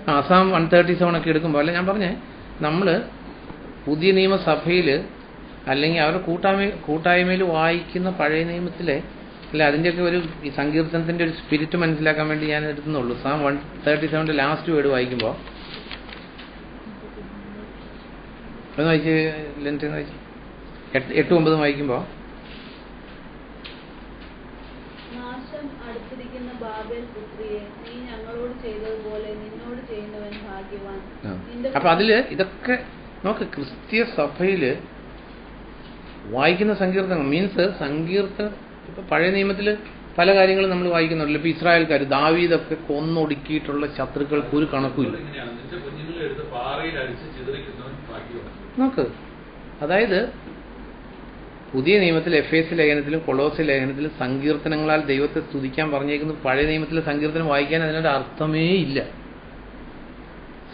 Psalm 137 ഒക്കെ എടുക്കുമ്പോൾ, അല്ല ഞാൻ പറഞ്ഞേ, നമ്മൾ പുതിയ നിയമസഭയിൽ അല്ലെങ്കിൽ അവരുടെ കൂട്ടായ്മയിൽ വായിക്കുന്ന പഴയ നിയമത്തിലെ അല്ല അതിൻ്റെയൊക്കെ ഒരു ഈ സങ്കീർത്തനത്തിൻ്റെ ഒരു സ്പിരിറ്റ് മനസ്സിലാക്കാൻ വേണ്ടി ഞാൻ എടുത്തുന്നുള്ളൂ. Psalm 137 ലാസ്റ്റ് വേർഡ് വായിക്കുമ്പോൾ ഒന്ന് വായിച്ച്, ലെൻറ്റെന്ന് വായിച്ച് 8-9 വായിക്കുമ്പോൾ, നാശം അടുത്തിരിക്കുന്ന ബാബേൽ പുത്രിയെ, നീ ഞങ്ങളോട് ചെയ്തതുപോലെ നിന്നോട് ചെയ്യുന്നവൻ ഭാഗ്യവാൻ. അപ്പൊ അതില് ഇതൊക്കെ നമുക്ക് ക്രിസ്തീയ സഭയിൽ വായിക്കുന്ന സങ്കീർത്തനം മീൻസ് സങ്കീർത്തനം. ഇപ്പൊ പഴയ നിയമത്തിൽ പല കാര്യങ്ങളും നമ്മൾ വായിക്കുന്നുണ്ടല്ലോ. ഇപ്പൊ ഇസ്രായേൽക്കാർ ദാവീദൊക്കെ കൊന്നൊടുക്കിയിട്ടുള്ള ശത്രുക്കൾക്ക് ഒരു കണക്കുമില്ല. നോക്ക്, അതായത് പുതിയ നിയമത്തിൽ എഫേസ്യ ലേഖനത്തിലും കൊളോസ്യ ലേഖനത്തിലും സങ്കീർത്തനങ്ങളാൽ ദൈവത്തെ സ്തുതിക്കാൻ പറഞ്ഞേക്കുന്നത്. പഴയ നിയമത്തിലെ സങ്കീർത്തനം വായിക്കാൻ അതിനൊരു അർത്ഥമേ ഇല്ല.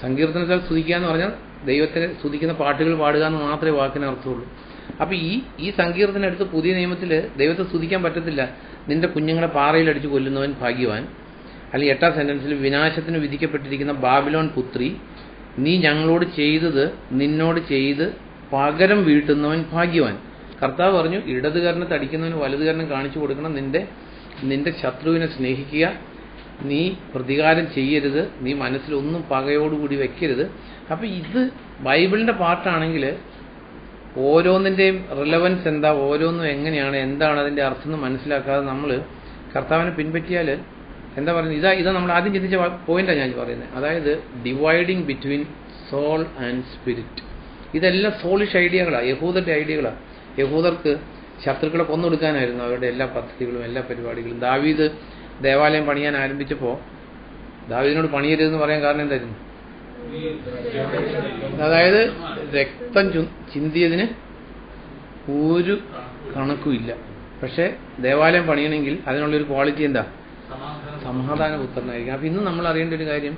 സങ്കീർത്തനത്താൽ സ്തുതിക്കുക എന്ന് പറഞ്ഞാൽ ദൈവത്തെ സ്തുതിക്കുന്ന പാട്ടുകൾ പാടുക എന്ന് മാത്രമേ വാക്കിന് അർത്ഥമുള്ളൂ. അപ്പൊ ഈ സങ്കീർത്തനം എടുത്ത് പുതിയ നിയമത്തിൽ ദൈവത്തെ സ്തുതിക്കാൻ പറ്റത്തില്ല. നിന്റെ കുഞ്ഞുങ്ങളെ പാറയിലടിച്ച് കൊല്ലുന്നവൻ ഭാഗ്യവാൻ. അല്ലെങ്കിൽ 8ാം സെന്റൻസിൽ വിനാശത്തിന് വിധിക്കപ്പെട്ടിരിക്കുന്ന ബാബിലോൺ പുത്രി, നീ ഞങ്ങളോട് ചെയ്തത് നിന്നോട് ചെയ്ത് പകരം വീട്ടുന്നവൻ ഭാഗ്യവാൻ. കർത്താവ് പറഞ്ഞു ഇടതുകരണത്ത് അടിക്കുന്നവന് വലതുകരണം കാണിച്ചു കൊടുക്കണം, നിന്റെ ശത്രുവിനെ സ്നേഹിക്കുക, നീ പ്രതികാരം ചെയ്യരുത്, നീ മനസ്സിലൊന്നും പകയോടുകൂടി വെക്കരുത്. അപ്പം ഇത് ബൈബിളിൻ്റെ പാർട്ടാണെങ്കിൽ ഓരോന്നിൻ്റെയും റിലവൻസ് എന്താ, ഓരോന്നും എങ്ങനെയാണ്, എന്താണ് അതിൻ്റെ അർത്ഥം എന്ന് മനസ്സിലാക്കാതെ നമ്മൾ കർത്താവിനെ പിൻപറ്റിയാൽ എന്താ പറയുന്നത്, ഇതാ നമ്മൾ ആദ്യം ചിന്തിച്ച പോയിന്റാണ് ഞാൻ പറയുന്നത്. അതായത് dividing between soul and spirit. ഇതെല്ലാം സോളിഷ് ഐഡിയകളാണ്, യഹൂദൻ്റെ ഐഡിയകളാണ്. യഹൂദർക്ക് ശത്രുക്കളെ കൊന്നൊടുക്കാനായിരുന്നു അവരുടെ എല്ലാ പദ്ധതികളും എല്ലാ പരിപാടികളും. ദാവീദ് ദേവാലയം പണിയാൻ ആരംഭിച്ചപ്പോൾ ദാവീദിനോട് പണിയരുതെന്ന് പറയാൻ കാരണം എന്തായിരുന്നു? അതായത് രക്തം ചിന്തിയതിന് ഒരു കണക്കുമില്ല. പക്ഷെ ദേവാലയം പണിയണമെങ്കിൽ അതിനുള്ളൊരു ക്വാളിറ്റി എന്താ? സമാധാന പുത്രനായിരിക്കും. അപ്പം ഇന്ന് നമ്മൾ അറിയേണ്ട ഒരു കാര്യം,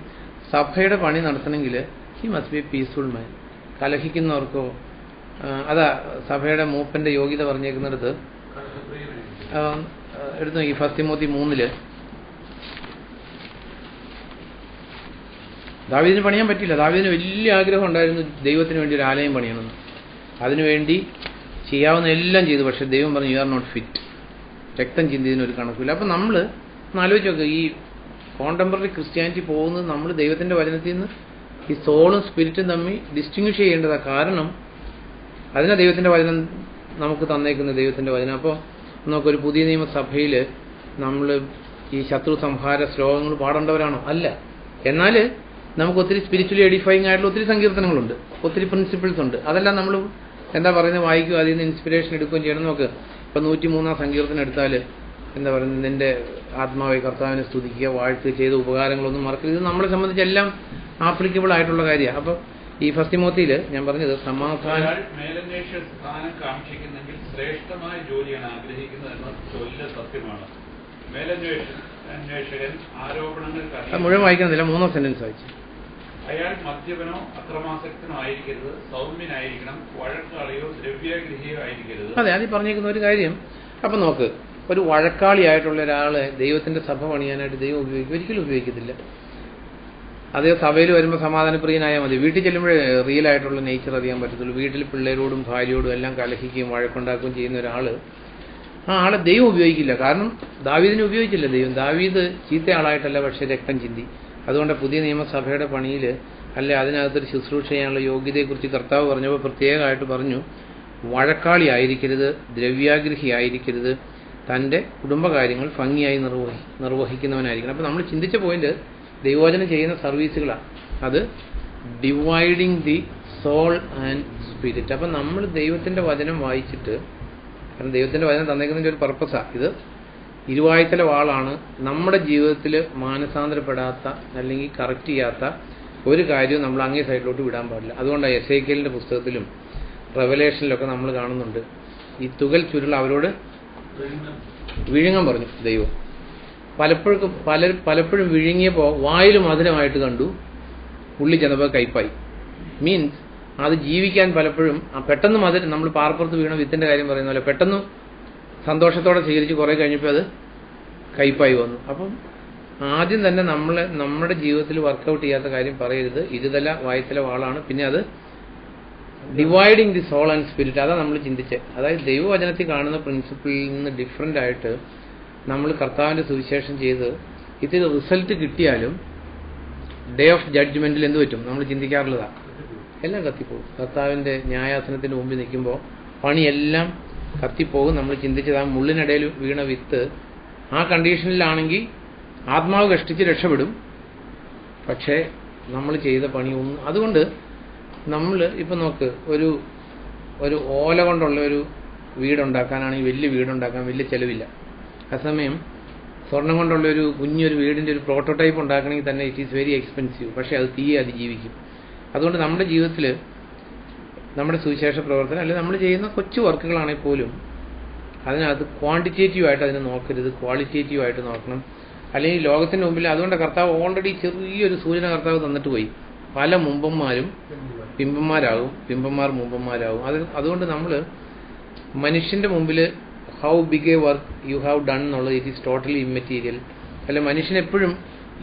സഭയുടെ പണി നടത്തണമെങ്കിൽ he must be a peaceful man. കലഹിക്കുന്നവർക്കോ, അതാ സഭയുടെ മൂപ്പന്റെ യോഗ്യത പറഞ്ഞേക്കുന്നിടത്ത് എടുത്തു നോക്കി. 1 തിമോത്തി 3 ദാവീദിന് പണിയാൻ പറ്റില്ല. ദാവീദിന് വലിയ ആഗ്രഹം ഉണ്ടായിരുന്നു ദൈവത്തിന് വേണ്ടി ഒരു ആലയം പണിയണമെന്ന്. അതിനുവേണ്ടി ചെയ്യാവുന്ന എല്ലാം ചെയ്തു. പക്ഷെ ദൈവം പറഞ്ഞു യു ആർ നോട്ട് ഫിറ്റ്. രക്തം ചിന്തിയതിനൊരു കണക്കില്ല. അപ്പം നമ്മൾ ആലോചിച്ച് നോക്കുക, ഈ കോണ്ടംപററി ക്രിസ്ത്യാനിറ്റി പോകുന്നത് നമ്മൾ ദൈവത്തിൻ്റെ വചനത്തിൽ നിന്ന് ഈ സോളും സ്പിരിറ്റും തമ്മിൽ ഡിസ്റ്റിങ്വിഷ് ചെയ്യേണ്ടതാണ്. കാരണം അതിനാണ് ദൈവത്തിൻ്റെ വചനം നമുക്ക് തന്നേക്കുന്നത്, ദൈവത്തിൻ്റെ വചനം. അപ്പോൾ നമുക്കൊരു പുതിയ നിയമസഭയിൽ നമ്മൾ ഈ ശത്രു സംഹാര ശ്ലോകങ്ങൾ പാടേണ്ടവരാണോ? അല്ല. എന്നാൽ നമുക്ക് ഒത്തിരി സ്പിരിച്വലി എഡിഫൈങ് ആയിട്ടുള്ള ഒത്തിരി സങ്കീർത്തനങ്ങളുണ്ട്, ഒത്തിരി പ്രിൻസിപ്പിൾസ് ഉണ്ട്. അതെല്ലാം നമ്മൾ എന്താ പറയുന്നത് വായിക്കും, അതിൽ നിന്ന് ഇൻസ്പിറേഷൻ എടുക്കുകയും ചെയ്യണം. നോക്ക്, ഇപ്പം 103 സങ്കീർത്തനം എടുത്താൽ എന്താ പറയുന്നത്, നിന്റെ ആത്മാവായി കർത്താവിനെ സ്തുതിക്കുക, വാഴ്ത്തുക, ചെയ്ത ഉപകാരങ്ങളൊന്നും മറക്കരുത്. ഇത് നമ്മളെ സംബന്ധിച്ച് എല്ലാം ആപ്ലിക്കബിൾ ആയിട്ടുള്ള കാര്യമാണ്. അപ്പം ഈ 1 തിമോത്തിയിൽ ഞാൻ പറഞ്ഞത് സമാധാനം സ്ഥാനം കാക്ഷിക്കുന്നെങ്കിൽ ശ്രേഷ്ഠമായ ജോലിയാണ് ആഗ്രഹിക്കുന്നതെന്ന് ചൊല്ല സത്യമാണ്. മേലന്വേഷകൻ ആരോപണങ്ങൾ മുഴുവൻ വായിക്കുന്നില്ല, 3 സെന്റൻസ് വായിച്ചു. അയാൾ മദ്യപനോ അക്രമാസക്തനോ ആയിരിക്കരുത്, സൗമ്യനായിരിക്കണം, വഴക്കാളിയോ ദ്രവ്യാഗ്രഹിയോ ആയിരിക്കരുത്. അതെ, അതിൽ പറഞ്ഞേക്കുന്ന ഒരു കാര്യം. അപ്പം നോക്ക്, ഒരു വഴക്കാളിയായിട്ടുള്ള ഒരാളെ ദൈവത്തിന്റെ സഭ പണിയാനായിട്ട് ദൈവം ഒരിക്കലും ഉപയോഗിക്കത്തില്ല. അതേ സഭയിൽ വരുമ്പോൾ സമാധാനപ്രിയനായാൽ മതി. വീട്ടിൽ ചെല്ലുമ്പോഴേ റിയൽ ആയിട്ടുള്ള നേച്ചർ അറിയാൻ പറ്റത്തുള്ളൂ. വീട്ടിൽ പിള്ളേരോടും ഭാര്യയോടും എല്ലാം കലഹിക്കുകയും വഴക്കുണ്ടാക്കുകയും ചെയ്യുന്ന ഒരാൾ, ആ ആളെ ദൈവം ഉപയോഗിക്കില്ല. കാരണം ദാവീദിനെ ഉപയോഗിച്ചില്ല ദൈവം. ദാവീദ് ചീത്ത ആളായിട്ടല്ല, പക്ഷേ രക്തം ചിന്തി. അതുകൊണ്ട് പുതിയ നിയമസഭയുടെ പണിയിൽ അല്ലെ അതിനകത്തൊരു ശുശ്രൂഷ ചെയ്യാനുള്ള യോഗ്യതയെക്കുറിച്ച് കർത്താവ് പറഞ്ഞപ്പോൾ പ്രത്യേകമായിട്ട് പറഞ്ഞു, വഴക്കാളി ആയിരിക്കരുത്, ദ്രവ്യാഗ്രഹി ആയിരിക്കരുത്, തൻ്റെ കുടുംബകാര്യങ്ങൾ ഭംഗിയായി നിർവഹിക്കുന്നവനായിരിക്കണം. അപ്പോൾ നമ്മൾ ചിന്തിച്ച പോയിന്റ് ദൈവവചനം ചെയ്യുന്ന സർവീസുകളാണ്. അത് dividing the soul and spirit. അപ്പം നമ്മൾ ദൈവത്തിൻ്റെ വചനം വായിച്ചിട്ട്, കാരണം ദൈവത്തിൻ്റെ വചനം തന്നേക്കുന്നതിൻ്റെ ഒരു പർപ്പസാണ് ഇത്. ഇരുവായ്ത്തല വാളാണ്. നമ്മുടെ ജീവിതത്തിൽ മാനസാന്തരപ്പെടാത്ത അല്ലെങ്കിൽ കറക്റ്റ് ചെയ്യാത്ത ഒരു കാര്യവും നമ്മൾ അങ്ങേ സൈഡിലോട്ട് വിടാൻ പാടില്ല. അതുകൊണ്ടാണ് എസേക്കിയലിൻ്റെ പുസ്തകത്തിലും റെവലേഷനിലൊക്കെ നമ്മൾ കാണുന്നുണ്ട്, ഈ തുകൽ ചുരുൾ അവരോട് വിഴുങ്ങാൻ പറഞ്ഞു ദൈവം. പലപ്പോഴും വിഴുങ്ങിയപ്പോൾ വായിൽ മധുരമായിട്ട് കണ്ടു, ഉള്ളി ചെന്നപ്പോൾ കയ്പായി. മീൻസ് അത് ജീവിക്കാൻ പലപ്പോഴും പെട്ടെന്ന് മധുരം, നമ്മൾ പാർപ്പുറത്ത് വീണ വിത്തിൻ്റെ കാര്യം പറയുന്ന പോലെ പെട്ടെന്ന് സന്തോഷത്തോടെ സ്വീകരിച്ച് കുറേ കഴിഞ്ഞപ്പോൾ അത് കയ്പായി വന്നു. അപ്പം ആദ്യം തന്നെ നമ്മുടെ ജീവിതത്തിൽ വർക്കൗട്ട് ചെയ്യാത്ത കാര്യം പറയരുത്. ഇരുതല വായ്ത്തല വാളാണ്. പിന്നെ അത് dividing the soul and spirit, അതാണ് നമ്മൾ ചിന്തിച്ചത്. അതായത് ദൈവവചനത്തിൽ കാണുന്ന പ്രിൻസിപ്പിളിൽ നിന്ന് ഡിഫറൻ്റ് ആയിട്ട് നമ്മൾ കർത്താവിൻ്റെ സുവിശേഷം ചെയ്ത് ഇതിൽ റിസൾട്ട് കിട്ടിയാലും ഡേ ഓഫ് ജഡ്ജ്മെൻറ്റിൽ എന്ത് പറ്റും നമ്മൾ ചിന്തിക്കാറുള്ളതാണ്, എല്ലാം കത്തിപ്പോകും. കർത്താവിൻ്റെ ന്യായാസനത്തിന് മുമ്പിൽ നിൽക്കുമ്പോൾ പണിയെല്ലാം കത്തിപ്പോകും. നമ്മൾ ചിന്തിച്ചത് ആ മുള്ളിനിടയിൽ വീണ വിത്ത് ആ കണ്ടീഷനിലാണെങ്കിൽ ആത്മാവ് കഷ്ടിച്ച് രക്ഷപ്പെടും. പക്ഷേ നമ്മൾ ചെയ്ത പണി ഒന്നും. അതുകൊണ്ട് നമ്മൾ ഇപ്പം നോക്ക്, ഒരു ഓല കൊണ്ടുള്ള ഒരു വീടുണ്ടാക്കാനാണെങ്കിൽ വലിയ വീടുണ്ടാക്കാൻ വലിയ ചിലവില്ല. അതേസമയം സ്വർണം കൊണ്ടുള്ള ഒരു കുഞ്ഞൊരു വീടിൻ്റെ ഒരു പ്രോട്ടോടൈപ്പ് ഉണ്ടാക്കണമെങ്കിൽ തന്നെ ഇറ്റ് ഈസ് വെരി എക്സ്പെൻസീവ്. പക്ഷേ അത് തീയെ അതിജീവിക്കും. അതുകൊണ്ട് നമ്മുടെ ജീവിതത്തിൽ നമ്മുടെ സുവിശേഷ പ്രവർത്തനം അല്ലെങ്കിൽ നമ്മൾ ചെയ്യുന്ന കൊച്ചു വർക്കുകളാണെങ്കിൽ പോലും അതിനകത്ത് ക്വാണ്ടിറ്റേറ്റീവായിട്ട് അതിനെ നോക്കരുത്, ക്വാളിറ്റേറ്റീവായിട്ട് നോക്കണം. അല്ലെങ്കിൽ ലോകത്തിൻ്റെ മുമ്പിൽ അതുകൊണ്ട് കർത്താവ് ഓൾറെഡി ചെറിയൊരു സൂചന കർത്താവ് തന്നിട്ട് പോയി. പല മുമ്പന്മാരും പിമ്പന്മാരാകും, പിമ്പന്മാർ മുമ്പന്മാരാകും. അതുകൊണ്ട് നമ്മൾ മനുഷ്യൻ്റെ മുമ്പിൽ how big a work you have done എന്നുള്ളത് ഇറ്റ് ഈസ് ടോട്ടലി ഇമ്മെറ്റീരിയൽ. അല്ല, മനുഷ്യനെപ്പോഴും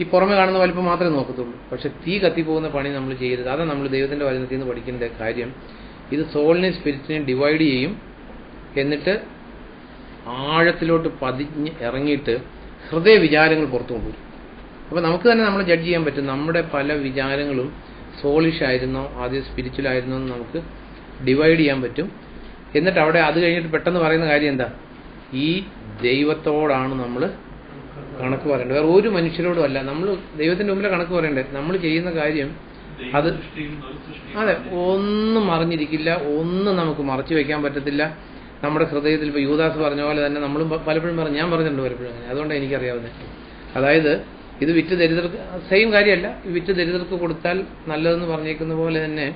ഈ പുറമെ കാണുന്ന വലിപ്പം മാത്രമേ നോക്കത്തുള്ളൂ. പക്ഷെ തീ കത്തിപ്പോകുന്ന പണി നമ്മൾ ചെയ്യരുത്. അതാണ് നമ്മൾ ദൈവത്തിൻ്റെ വചനത്തിൽ നിന്ന് പഠിക്കേണ്ട കാര്യം. ഇത് സോളിനെയും സ്പിരിറ്റിനെയും ഡിവൈഡ് ചെയ്യും. എന്നിട്ട് ആഴത്തിലോട്ട് പതിഞ്ഞ് ഇറങ്ങിയിട്ട് ഹൃദയ വിചാരങ്ങൾ പുറത്തു കൊണ്ടുവരും. അപ്പോൾ നമുക്ക് തന്നെ നമ്മളെ ജഡ്ജ് ചെയ്യാൻ പറ്റും. നമ്മുടെ പല വിചാരങ്ങളും സോളിഷ് ആയിരുന്നോ ആദ്യം സ്പിരിച്വൽ ആയിരുന്നോ എന്ന് നമുക്ക് ഡിവൈഡ് ചെയ്യാൻ പറ്റും. എന്നിട്ട് അവിടെ അത് കഴിഞ്ഞിട്ട് പെട്ടെന്ന് പറയുന്ന കാര്യം എന്താ, ഈ ദൈവത്തോടാണ് നമ്മൾ കണക്ക് പറയേണ്ടത്, വേറെ ഒരു മനുഷ്യരോടും അല്ല. നമ്മൾ ദൈവത്തിൻ്റെ മുമ്പിൽ കണക്ക് പറയേണ്ടത്. നമ്മൾ ചെയ്യുന്ന കാര്യം അത് അതെ, ഒന്നും മറിഞ്ഞിരിക്കില്ല, ഒന്നും നമുക്ക് മറച്ചു വയ്ക്കാൻ പറ്റത്തില്ല. നമ്മുടെ ഹൃദയത്തിൽ ഇപ്പോൾ യൂദാസ് പറഞ്ഞ പോലെ തന്നെ നമ്മളും പലപ്പോഴും ഞാൻ പറഞ്ഞിട്ടുണ്ട് പലപ്പോഴും അങ്ങനെ. അതുകൊണ്ടാണ് എനിക്കറിയാവുന്നത്. അതായത് ഇത് വിറ്റ് ദരിദ്രർക്ക് സെയിം കാര്യമല്ല, വിറ്റ് ദരിദ്രർക്ക് കൊടുത്താൽ നല്ലതെന്ന് പറഞ്ഞേക്കുന്ന പോലെ തന്നെ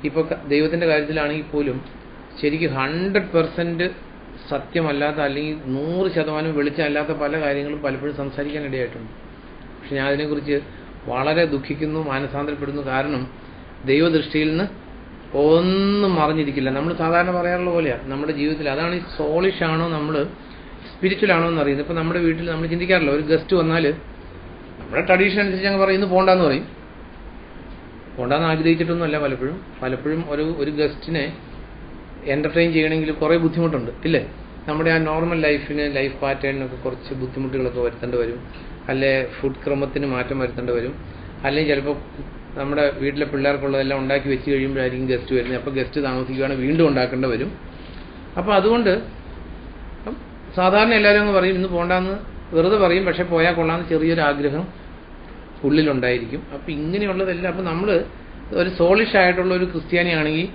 ഇപ്പോൾ ദൈവത്തിൻ്റെ കാര്യത്തിലാണെങ്കിൽ പോലും ശരിക്കും 100% സത്യമല്ലാത്ത അല്ലെങ്കിൽ 100% വെളിച്ചമല്ലാത്ത പല കാര്യങ്ങളും പലപ്പോഴും സംസാരിക്കാൻ ഇടയായിട്ടുണ്ട്. പക്ഷെ ഞാൻ അതിനെക്കുറിച്ച് വളരെ ദുഃഖിക്കുന്നു, മാനസാന്തരപ്പെടുന്നു. കാരണം ദൈവദൃഷ്ടിയിൽ നിന്ന് ഒന്നും മറിഞ്ഞിരിക്കില്ല. നമ്മൾ സാധാരണ പറയാറുള്ള പോലെയാണ് നമ്മുടെ ജീവിതത്തിൽ. അതാണ് ഈ സോളിഷ് ആണോ നമ്മൾ സ്പിരിച്വൽ ആണോ എന്ന് അറിയുന്നത്. ഇപ്പം നമ്മുടെ വീട്ടിൽ നമ്മൾ ചിന്തിക്കാറില്ല, ഒരു ഗസ്റ്റ് വന്നാൽ നമ്മുടെ ട്രഡീഷൻ അനുസരിച്ച് ഞങ്ങൾ പറയും ഇന്ന് പോകണ്ടെന്ന് പറയും. പോകണ്ടെന്ന് ആഗ്രഹിച്ചിട്ടൊന്നുമല്ല. പലപ്പോഴും ഒരു ഗസ്റ്റിനെ എൻ്റർടൈൻ ചെയ്യണമെങ്കിൽ കുറേ ബുദ്ധിമുട്ടുണ്ട് ഇല്ലേ. നമ്മുടെ ആ നോർമൽ ലൈഫ് പാറ്റേണിനൊക്കെ കുറച്ച് ബുദ്ധിമുട്ടുകളൊക്കെ വരുത്തേണ്ടി വരും. അല്ലെ ഫുഡ് ക്രമത്തിന് മാറ്റം വരുത്തേണ്ടി വരും. അല്ലെങ്കിൽ ചിലപ്പോൾ നമ്മുടെ വീട്ടിലെ പിള്ളേർക്കുള്ളതെല്ലാം ഉണ്ടാക്കി വെച്ച് കഴിയുമ്പോഴായിരിക്കും ഗസ്റ്റ് വരുന്നത്. അപ്പോൾ ഗസ്റ്റ് താമസിക്കുകയാണെങ്കിൽ വീണ്ടും ഉണ്ടാക്കേണ്ടി വരും. അപ്പോൾ അതുകൊണ്ട് സാധാരണ എല്ലാവരും അങ്ങ് പറയും ഇന്ന് പോകണ്ടെന്ന് വെറുതെ പറയും. പക്ഷേ പോയാൽ കൊള്ളാമെന്ന് ചെറിയൊരു ആഗ്രഹം ഉള്ളിലുണ്ടായിരിക്കും. അപ്പോൾ ഇങ്ങനെയുള്ളതെല്ലാം അപ്പോൾ നമ്മൾ ഒരു സോളിഷ് ആയിട്ടുള്ള ഒരു ക്രിസ്ത്യാനിയാണെങ്കിൽ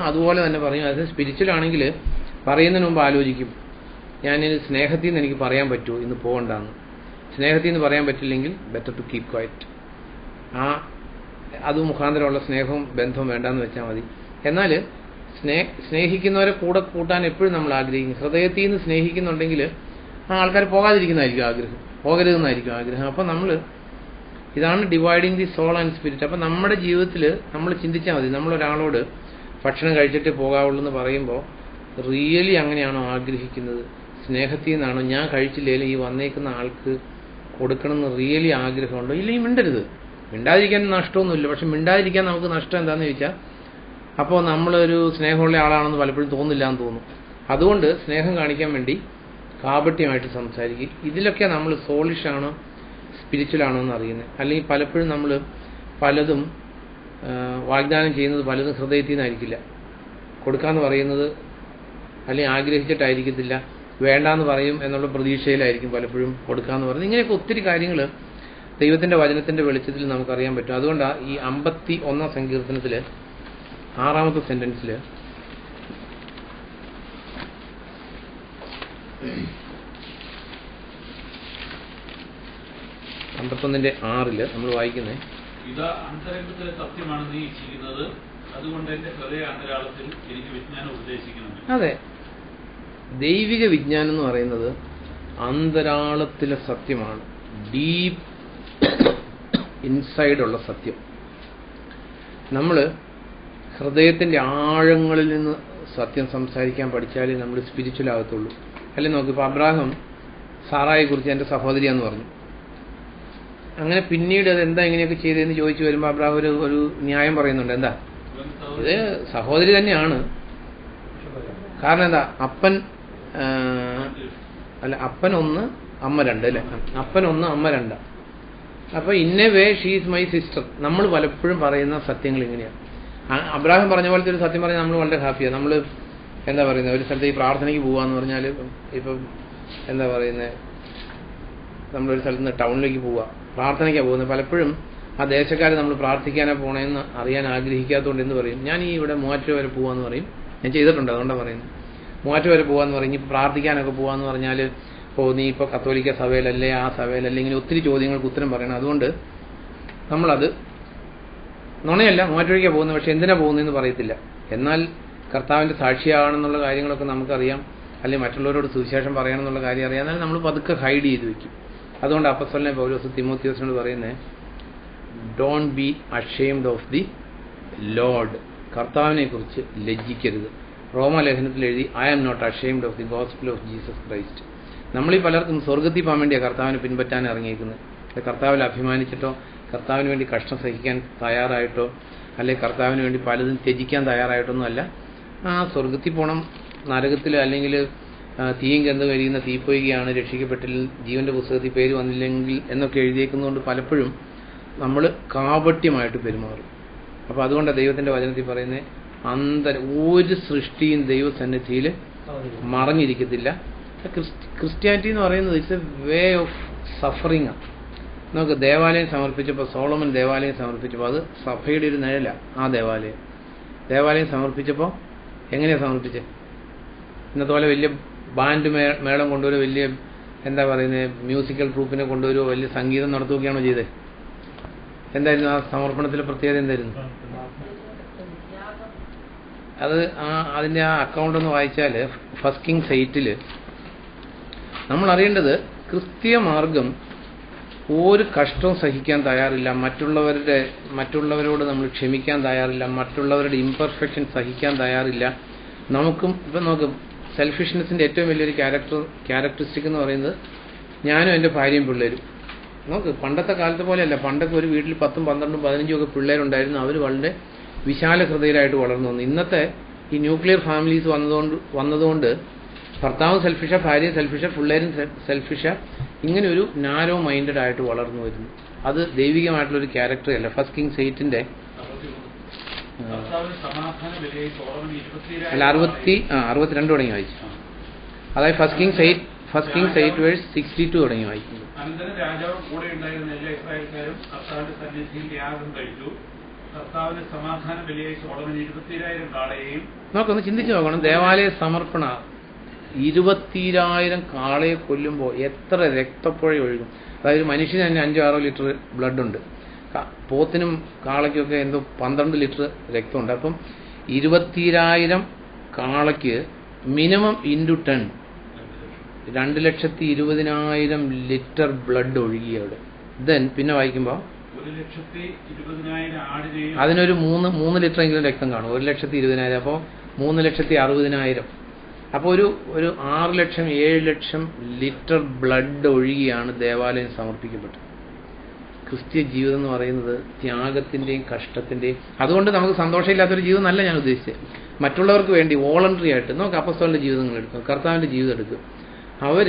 അതുപോലെ തന്നെ പറയും. അത് സ്പിരിച്വൽ ആണെങ്കിൽ പറയുന്നതിന് മുമ്പ് ആലോചിക്കും, ഞാനിത് സ്നേഹത്തിൽ നിന്ന് എനിക്ക് പറയാൻ പറ്റുമോ ഇന്ന് പോകണ്ടെന്ന്. സ്നേഹത്തിൽ നിന്ന് പറയാൻ പറ്റില്ലെങ്കിൽ ബെറ്റർ ടു കീപ് ക്വയറ്റ്. അത് മുഖാന്തരമുള്ള സ്നേഹവും ബന്ധവും വേണ്ടാന്ന് വെച്ചാൽ മതി. എന്നാൽ സ്നേഹിക്കുന്നവരെ കൂടെ കൂട്ടാൻ എപ്പോഴും നമ്മൾ ആഗ്രഹിക്കും. ഹൃദയത്തിൽ നിന്ന് സ്നേഹിക്കുന്നുണ്ടെങ്കിൽ ആ ആൾക്കാർ പോകാതിരിക്കുന്നതായിരിക്കും ആഗ്രഹം, പോകരുതെന്നായിരിക്കും ആഗ്രഹം. അപ്പം നമ്മൾ ഇതാണ് dividing the soul and spirit. അപ്പം നമ്മുടെ ജീവിതത്തിൽ നമ്മൾ ചിന്തിച്ചാൽ മതി, നമ്മളൊരാളോട് ഭക്ഷണം കഴിച്ചിട്ട് പോകാവുള്ളൂ എന്ന് പറയുമ്പോൾ റിയലി അങ്ങനെയാണോ ആഗ്രഹിക്കുന്നത്? സ്നേഹത്തിൽ നിന്നാണോ? ഞാൻ കഴിച്ചില്ലെങ്കിലും ഈ വന്നേക്കുന്ന ആൾക്ക് കൊടുക്കണമെന്ന് റിയലി ആഗ്രഹമുണ്ടോ? ഇല്ലെങ്കിൽ മിണ്ടരുത്. മിണ്ടാതിരിക്കാൻ നഷ്ടമൊന്നുമില്ല. പക്ഷെ മിണ്ടാതിരിക്കാൻ നമുക്ക് നഷ്ടം എന്താണെന്ന് ചോദിച്ചാൽ അപ്പോൾ നമ്മളൊരു സ്നേഹമുള്ള ആളാണെന്ന് പലപ്പോഴും തോന്നില്ല എന്ന് തോന്നും. അതുകൊണ്ട് സ്നേഹം കാണിക്കാൻ വേണ്ടി കാപട്യമായിട്ട് സംസാരിക്കും. ഇതിലൊക്കെ നമ്മൾ സോളിഷാണോ സ്പിരിച്വലാണോ എന്ന് അറിയുന്നത്. അല്ലെങ്കിൽ പലപ്പോഴും നമ്മൾ പലതും വാഗ്ദാനം ചെയ്യുന്നത് പലതും ഹൃദയത്തിൽ നിന്നായിരിക്കില്ല. കൊടുക്കാമെന്ന് പറയുന്നത് അല്ലെങ്കിൽ ആഗ്രഹിച്ചിട്ടായിരിക്കത്തില്ല, വേണ്ടാന്ന് പറയും എന്നുള്ള പ്രതീക്ഷയിലായിരിക്കും പലപ്പോഴും കൊടുക്കാമെന്ന് പറയുന്നത്. ഇങ്ങനെയൊക്കെ ഒത്തിരി കാര്യങ്ങൾ ദൈവത്തിൻ്റെ വചനത്തിൻ്റെ വെളിച്ചത്തിൽ നമുക്കറിയാൻ പറ്റും. അതുകൊണ്ടാണ് ഈ 51 സങ്കീർത്തനത്തിൽ 6ാമത്തെ സെന്റൻസിൽ ന്റെ 6 നമ്മൾ വായിക്കുന്നത്, ഇത് അന്തരംഗത്തിലെ സത്യമാണ് നീ ചെയ്യുന്നത്, അതുകൊണ്ട് എന്റെ ഹൃദയ അന്തരാളത്തിൽ എനിക്ക് വിജ്ഞാനം ഉപദേശിക്കണം. അതെ, ദൈവിക വിജ്ഞാനം എന്ന് പറയുന്നത് അന്തരാളത്തിലെ സത്യമാണ്, ഡീപ്പ് ഇൻസൈഡുള്ള സത്യം. നമ്മൾ ഹൃദയത്തിൻ്റെ ആഴങ്ങളിൽ നിന്ന് സത്യം സംസാരിക്കാൻ പഠിച്ചാലേ നമ്മൾ സ്പിരിച്വൽ ആകത്തുള്ളൂ. അല്ലെങ്കിൽ നോക്കിപ്പോൾ അബ്രാഹം സാറായെക്കുറിച്ച് എൻ്റെ സഹോദരിയാന്ന് പറഞ്ഞു. അങ്ങനെ പിന്നീട് അത് എന്താ ഇങ്ങനെയൊക്കെ ചെയ്തതെന്ന് ചോദിച്ചു വരുമ്പോൾ അബ്രാഹം ഒരു ന്യായം പറയുന്നുണ്ട്. എന്താ ഇത്? സഹോദരി തന്നെയാണ്. കാരണം എന്താ? അപ്പൻ 1 അമ്മ 2 അല്ലേ? അപ്പൻ 1 അമ്മ 2. അപ്പോൾ ഇന്ന വേ ഷീ ഈസ് മൈ സിസ്റ്റർ. നമ്മൾ പലപ്പോഴും പറയുന്ന സത്യങ്ങൾ ഇങ്ങനെയാണ്. അബ്രാഹം പറഞ്ഞ പോലത്തെ ഒരു സത്യം പറഞ്ഞാൽ നമ്മൾ വളരെ ഹാപ്പിയാണ്. നമ്മൾ എന്താ പറയുന്നത്, ഒരു സ്ഥലത്ത് ഈ പ്രാർത്ഥനയ്ക്ക് പോകാന്ന് പറഞ്ഞാൽ, ഇപ്പം എന്താ പറയുന്നത്, നമ്മളൊരു സ്ഥലത്ത് നിന്ന് ടൗണിലേക്ക് പോവുക, പ്രാർത്ഥനയ്ക്കാണ് പോകുന്നത്. പലപ്പോഴും ആ ദേശക്കാർ നമ്മൾ പ്രാർത്ഥിക്കാനാണ് പോകണമെന്ന് അറിയാൻ ആഗ്രഹിക്കാത്തതുകൊണ്ട് എന്ന് പറയും, ഞാൻ ഈ ഇവിടെ മൂവാറ്റുപുഴ വരെ പോകാമെന്ന് പറയും. ഞാൻ ചെയ്തിട്ടുണ്ട്, അതുകൊണ്ടാണ് പറയുന്നത്. മൂവാറ്റുപുഴ വരെ പോകാമെന്ന് പറയും. ഇനി പ്രാർത്ഥിക്കാനൊക്കെ പോകാമെന്ന് പറഞ്ഞാൽ, നീ ഇപ്പോൾ കത്തോലിക്ക സഭയിലല്ലേ, ആ സഭയിലല്ലേ, ഇങ്ങനെ ഒത്തിരി ചോദ്യങ്ങൾക്ക് ഉത്തരം പറയണം. അതുകൊണ്ട് നമ്മളത് നുണയല്ല, മൂവാറ്റുപുഴയ്ക്കാണ് പോകുന്നത്, പക്ഷെ എന്തിനാ പോകുന്നതെന്ന് പറയത്തില്ല. എന്നാൽ കർത്താവിൻ്റെ സാക്ഷിയാകണമെന്നുള്ള കാര്യങ്ങളൊക്കെ നമുക്കറിയാം, അല്ലെങ്കിൽ മറ്റുള്ളവരോട് സുവിശേഷം പറയണമെന്നുള്ള കാര്യം അറിയാം. എന്നാൽ നമ്മൾ പതുക്കെ ഹൈഡ് ചെയ്ത് വെക്കും. അതുകൊണ്ട് അപ്പസ്തലനായ പൗലോസ് തിമോത്തിയോസിനോട് പറയുന്നത്, don't be ashamed of the Lord, കർത്താവിനെ കുറിച്ച് ലജ്ജിക്കരുത്. റോമാലേഖനത്തിൽ എഴുതി, I am not ashamed of the gospel of Jesus Christ. നമ്മളീ പലർക്കും സ്വർഗ്ഗത്തിൽ പോകാൻ വേണ്ടിയാണ് കർത്താവിനെ പിൻപറ്റാൻ ഇറങ്ങിയിരിക്കുന്നത്. കർത്താവിൽ അഭിമാനിച്ചിട്ടോ, കർത്താവിന് വേണ്ടി കഷ്ടം സഹിക്കാൻ തയ്യാറായിട്ടോ, അല്ലെങ്കിൽ കർത്താവിന് വേണ്ടി പലതും ത്യജിക്കാൻ തയ്യാറായിട്ടൊന്നും അല്ല. ആ സ്വർഗ്ഗത്തിൽ പോകണം, നരകത്തിൽ അല്ലെങ്കിൽ തീയും ഗന്ധം കഴിയുന്ന തീപ്പൊയ്കയാണ്, രക്ഷിക്കപ്പെട്ടിൽ ജീവന്റെ പുസ്തകത്തിൽ പേര് വന്നില്ലെങ്കിൽ എന്നൊക്കെ എഴുതിയേക്കുന്നതുകൊണ്ട് പലപ്പോഴും നമ്മൾ കാപട്യമായിട്ട് പെരുമാറും. അപ്പോൾ അതുകൊണ്ടാണ് ദൈവത്തിൻ്റെ വചനത്തിൽ പറയുന്നത്, ഒരു സൃഷ്ടിയും ദൈവസന്നിധിയിൽ മറഞ്ഞിരിക്കത്തില്ല. ക്രിസ്ത്യാനിറ്റി എന്ന് പറയുന്നത് it's a way of suffering. നമുക്ക് ദേവാലയം സമർപ്പിച്ചപ്പോൾ, സോളമൻ ദേവാലയം സമർപ്പിച്ചപ്പോൾ അത് സഭയുടെ ഒരു നിഴല. ആ ദേവാലയം സമർപ്പിച്ചപ്പോൾ എങ്ങനെയാണ് സമർപ്പിച്ചത്? ഇന്നത്തെ പോലെ വലിയ ബാൻഡ് മേളം കൊണ്ടുവരുമോ, വലിയ എന്താ പറയുന്നത് മ്യൂസിക്കൽ ട്രൂപ്പിനെ കൊണ്ടുവരുമോ, വലിയ സംഗീതം നടത്തുകയാണോ ചെയ്തത്? എന്തായിരുന്നു ആ സമർപ്പണത്തിലെ പ്രത്യേകത? എന്തായിരുന്നു അത്? അതിൻ്റെ ആ അക്കൗണ്ട് ഒന്ന് വായിച്ചാൽ ഫസ്റ്റ് കിങ് സൈറ്റിൽ നമ്മൾ അറിയേണ്ടത്, ക്രിസ്തീയ മാർഗം ഒരു കഷ്ടവും സഹിക്കാൻ തയ്യാറില്ല, മറ്റുള്ളവരോട് നമ്മൾ ക്ഷമിക്കാൻ തയ്യാറില്ല, മറ്റുള്ളവരുടെ ഇംപെർഫെക്ഷൻ സഹിക്കാൻ തയ്യാറില്ല. നമുക്കും ഇപ്പം നോക്കും, സെൽഫിഷ്നെസ്സിൻ്റെ ഏറ്റവും വലിയൊരു ക്യാരക്ടറിസ്റ്റിക് എന്ന് പറയുന്നത് ഞാനും എൻ്റെ ഭാര്യയും പിള്ളേരും. നോക്ക്, പണ്ടത്തെ കാലത്തെ പോലെയല്ല. പണ്ടൊക്കെ ഒരു വീട്ടിൽ 10, 12, 15 ഒക്കെ പിള്ളേരുണ്ടായിരുന്നു. അവർ വളരെ വിശാല ഹൃദയരായിട്ട് വളർന്നു വന്നു. ഇന്നത്തെ ഈ ന്യൂക്ലിയർ ഫാമിലീസ് വന്നതുകൊണ്ട് ഭർത്താവും സെൽഫിഷ, ഭാര്യയും സെൽഫിഷ, പിള്ളേരും സെൽഫിഷ, ഇങ്ങനെ ഒരു നാരോ മൈൻഡഡ് ആയിട്ട് വളർന്നു വരുന്നു. അത് ദൈവികമായിട്ടുള്ളൊരു ക്യാരക്ടർ അല്ല. ഫസ്റ്റ് കിങ് സൈറ്റിൻ്റെ 62 തുടങ്ങി വായിച്ചു. അതായത് ഫസ്റ്റ് കിങ് സൈറ്റ് വേഴ്സ് 62 തുടങ്ങി വായിക്കുന്നു. അനന്തരം രാജാവ് കൂടെ ഉണ്ടായിരുന്ന എല്ലാ ഇസ്രായേൽക്കാരും കർത്താവിന്റെ സന്നിധിയിൽ യാഗം കഴിച്ചു. കർത്താവിന്റെ സമാധാന ബലിയായി സോളമൻ 20,000 കാളയെയും. നമുക്കൊന്ന് ചിന്തിച്ചു നോക്കണം, ദേവാലയ സമർപ്പണ 20,000 കാളയെ കൊല്ലുമ്പോൾ എത്ര രക്തപ്പുഴ ഒഴുകും. അതായത് മനുഷ്യന് തന്നെ 5-6 ലിറ്റർ ബ്ലഡ് ഉണ്ട്. പോത്തിനും കാളയ്ക്കൊക്കെ എന്തോ 12 ലിറ്റർ രക്തമുണ്ട്. അപ്പം 20,000 കാളയ്ക്ക് മിനിമം ഇൻറ്റു 10 2,20,000 ലിറ്റർ ബ്ലഡ് ഒഴുകി അവിടെ. ദെൻ പിന്നെ വായിക്കുമ്പോൾ 1,20,000 ആടിനെയും അതിനൊരു 3 ലിറ്ററെങ്കിലും രക്തം കാണും. 1,20,000. അപ്പോൾ 3,60,000. അപ്പോൾ ഒരു 6 ലക്ഷം 7 ലക്ഷം ലിറ്റർ ബ്ലഡ് ഒഴുകിയാണ് ദേവാലയം സമർപ്പിക്കപ്പെട്ടത്. ക്രിസ്ത്യ ജീവിതം എന്ന് പറയുന്നത് ത്യാഗത്തിൻ്റെയും കഷ്ടത്തിൻ്റെയും. അതുകൊണ്ട് നമുക്ക് സന്തോഷമില്ലാത്തൊരു ജീവിതം അല്ല ഞാൻ ഉദ്ദേശിച്ചത്. മറ്റുള്ളവർക്ക് വേണ്ടി വോളണ്ടറി ആയിട്ട് നമുക്ക് അപ്പസ്തോലന്റെ ജീവിതങ്ങൾ എടുക്കും, കർത്താവിൻ്റെ ജീവിതം എടുക്കും. അവർ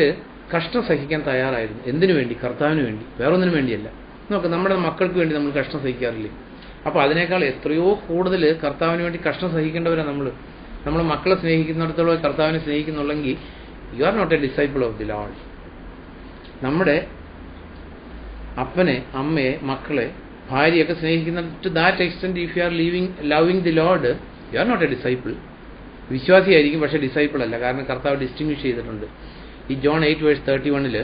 കഷ്ടം സഹിക്കാൻ തയ്യാറായിരുന്നു. എന്തിനു വേണ്ടി? കർത്താവിന് വേണ്ടി, വേറൊന്നിനു വേണ്ടിയല്ല. നോക്ക്, നമ്മുടെ മക്കൾക്ക് വേണ്ടി നമ്മൾ കഷ്ടം സഹിക്കാറില്ലേ? അപ്പോൾ അതിനേക്കാൾ എത്രയോ കൂടുതൽ കർത്താവിന് വേണ്ടി കഷ്ടം സഹിക്കേണ്ടവരാണ് നമ്മൾ മക്കളെ സ്നേഹിക്കുന്നിടത്തോളം കർത്താവിനെ സ്നേഹിക്കുന്നുള്ളെങ്കിൽ you are not a disciple of the Lord. നമ്മുടെ അപ്പനെ, അമ്മയെ, മക്കളെ, ഭാര്യയൊക്കെ സ്നേഹിക്കുന്ന to that extent if you are loving the Lord you are not a disciple. വിശ്വാസിയായിരിക്കും, പക്ഷേ ഡിസൈപ്പിൾ അല്ല. കാരണം കർത്താവ് ഡിസ്റ്റിങ്വിഷ് ചെയ്തിട്ടുണ്ട്. ഈ ജോൺ 8:31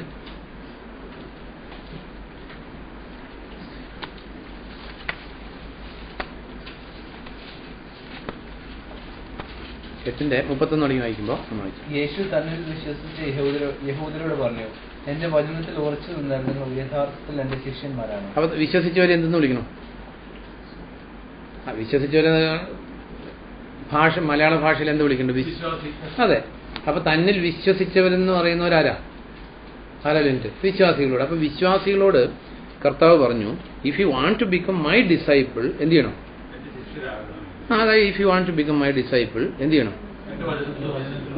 8:31 തുടങ്ങി വായിക്കുമ്പോൾ നമ്മൾ വായിച്ചു. യേശു തന്നിൽ വിശ്വസിച്ച് യഹൂദരോട് പറഞ്ഞു, എന്റെ വചനത്തിൽ ഉറച്ചു നിന്നാൽ നിങ്ങൾ യഥാർത്ഥത്തിൽ എന്റെ ശിഷ്യന്മാരാണ്. അപ്പൊ വിശ്വസിച്ചവരെ എന്തെന്ന് വിളിക്കണം? വിശ്വസിച്ചവരെ മലയാള ഭാഷയിൽ എന്ത് വിളിക്കേണ്ടത്? അതെ. അപ്പൊ തന്നിൽ വിശ്വസിച്ചവരെന്ന് പറയുന്നവരാരാ? വിശ്വാസികളോട്. അപ്പൊ വിശ്വാസികളോട് കർത്താവ് പറഞ്ഞു, if you want to become my disciple എന്ത് ചെയ്യണം? അതായത് if you want to become my disciple എന്ത് ചെയ്യണം?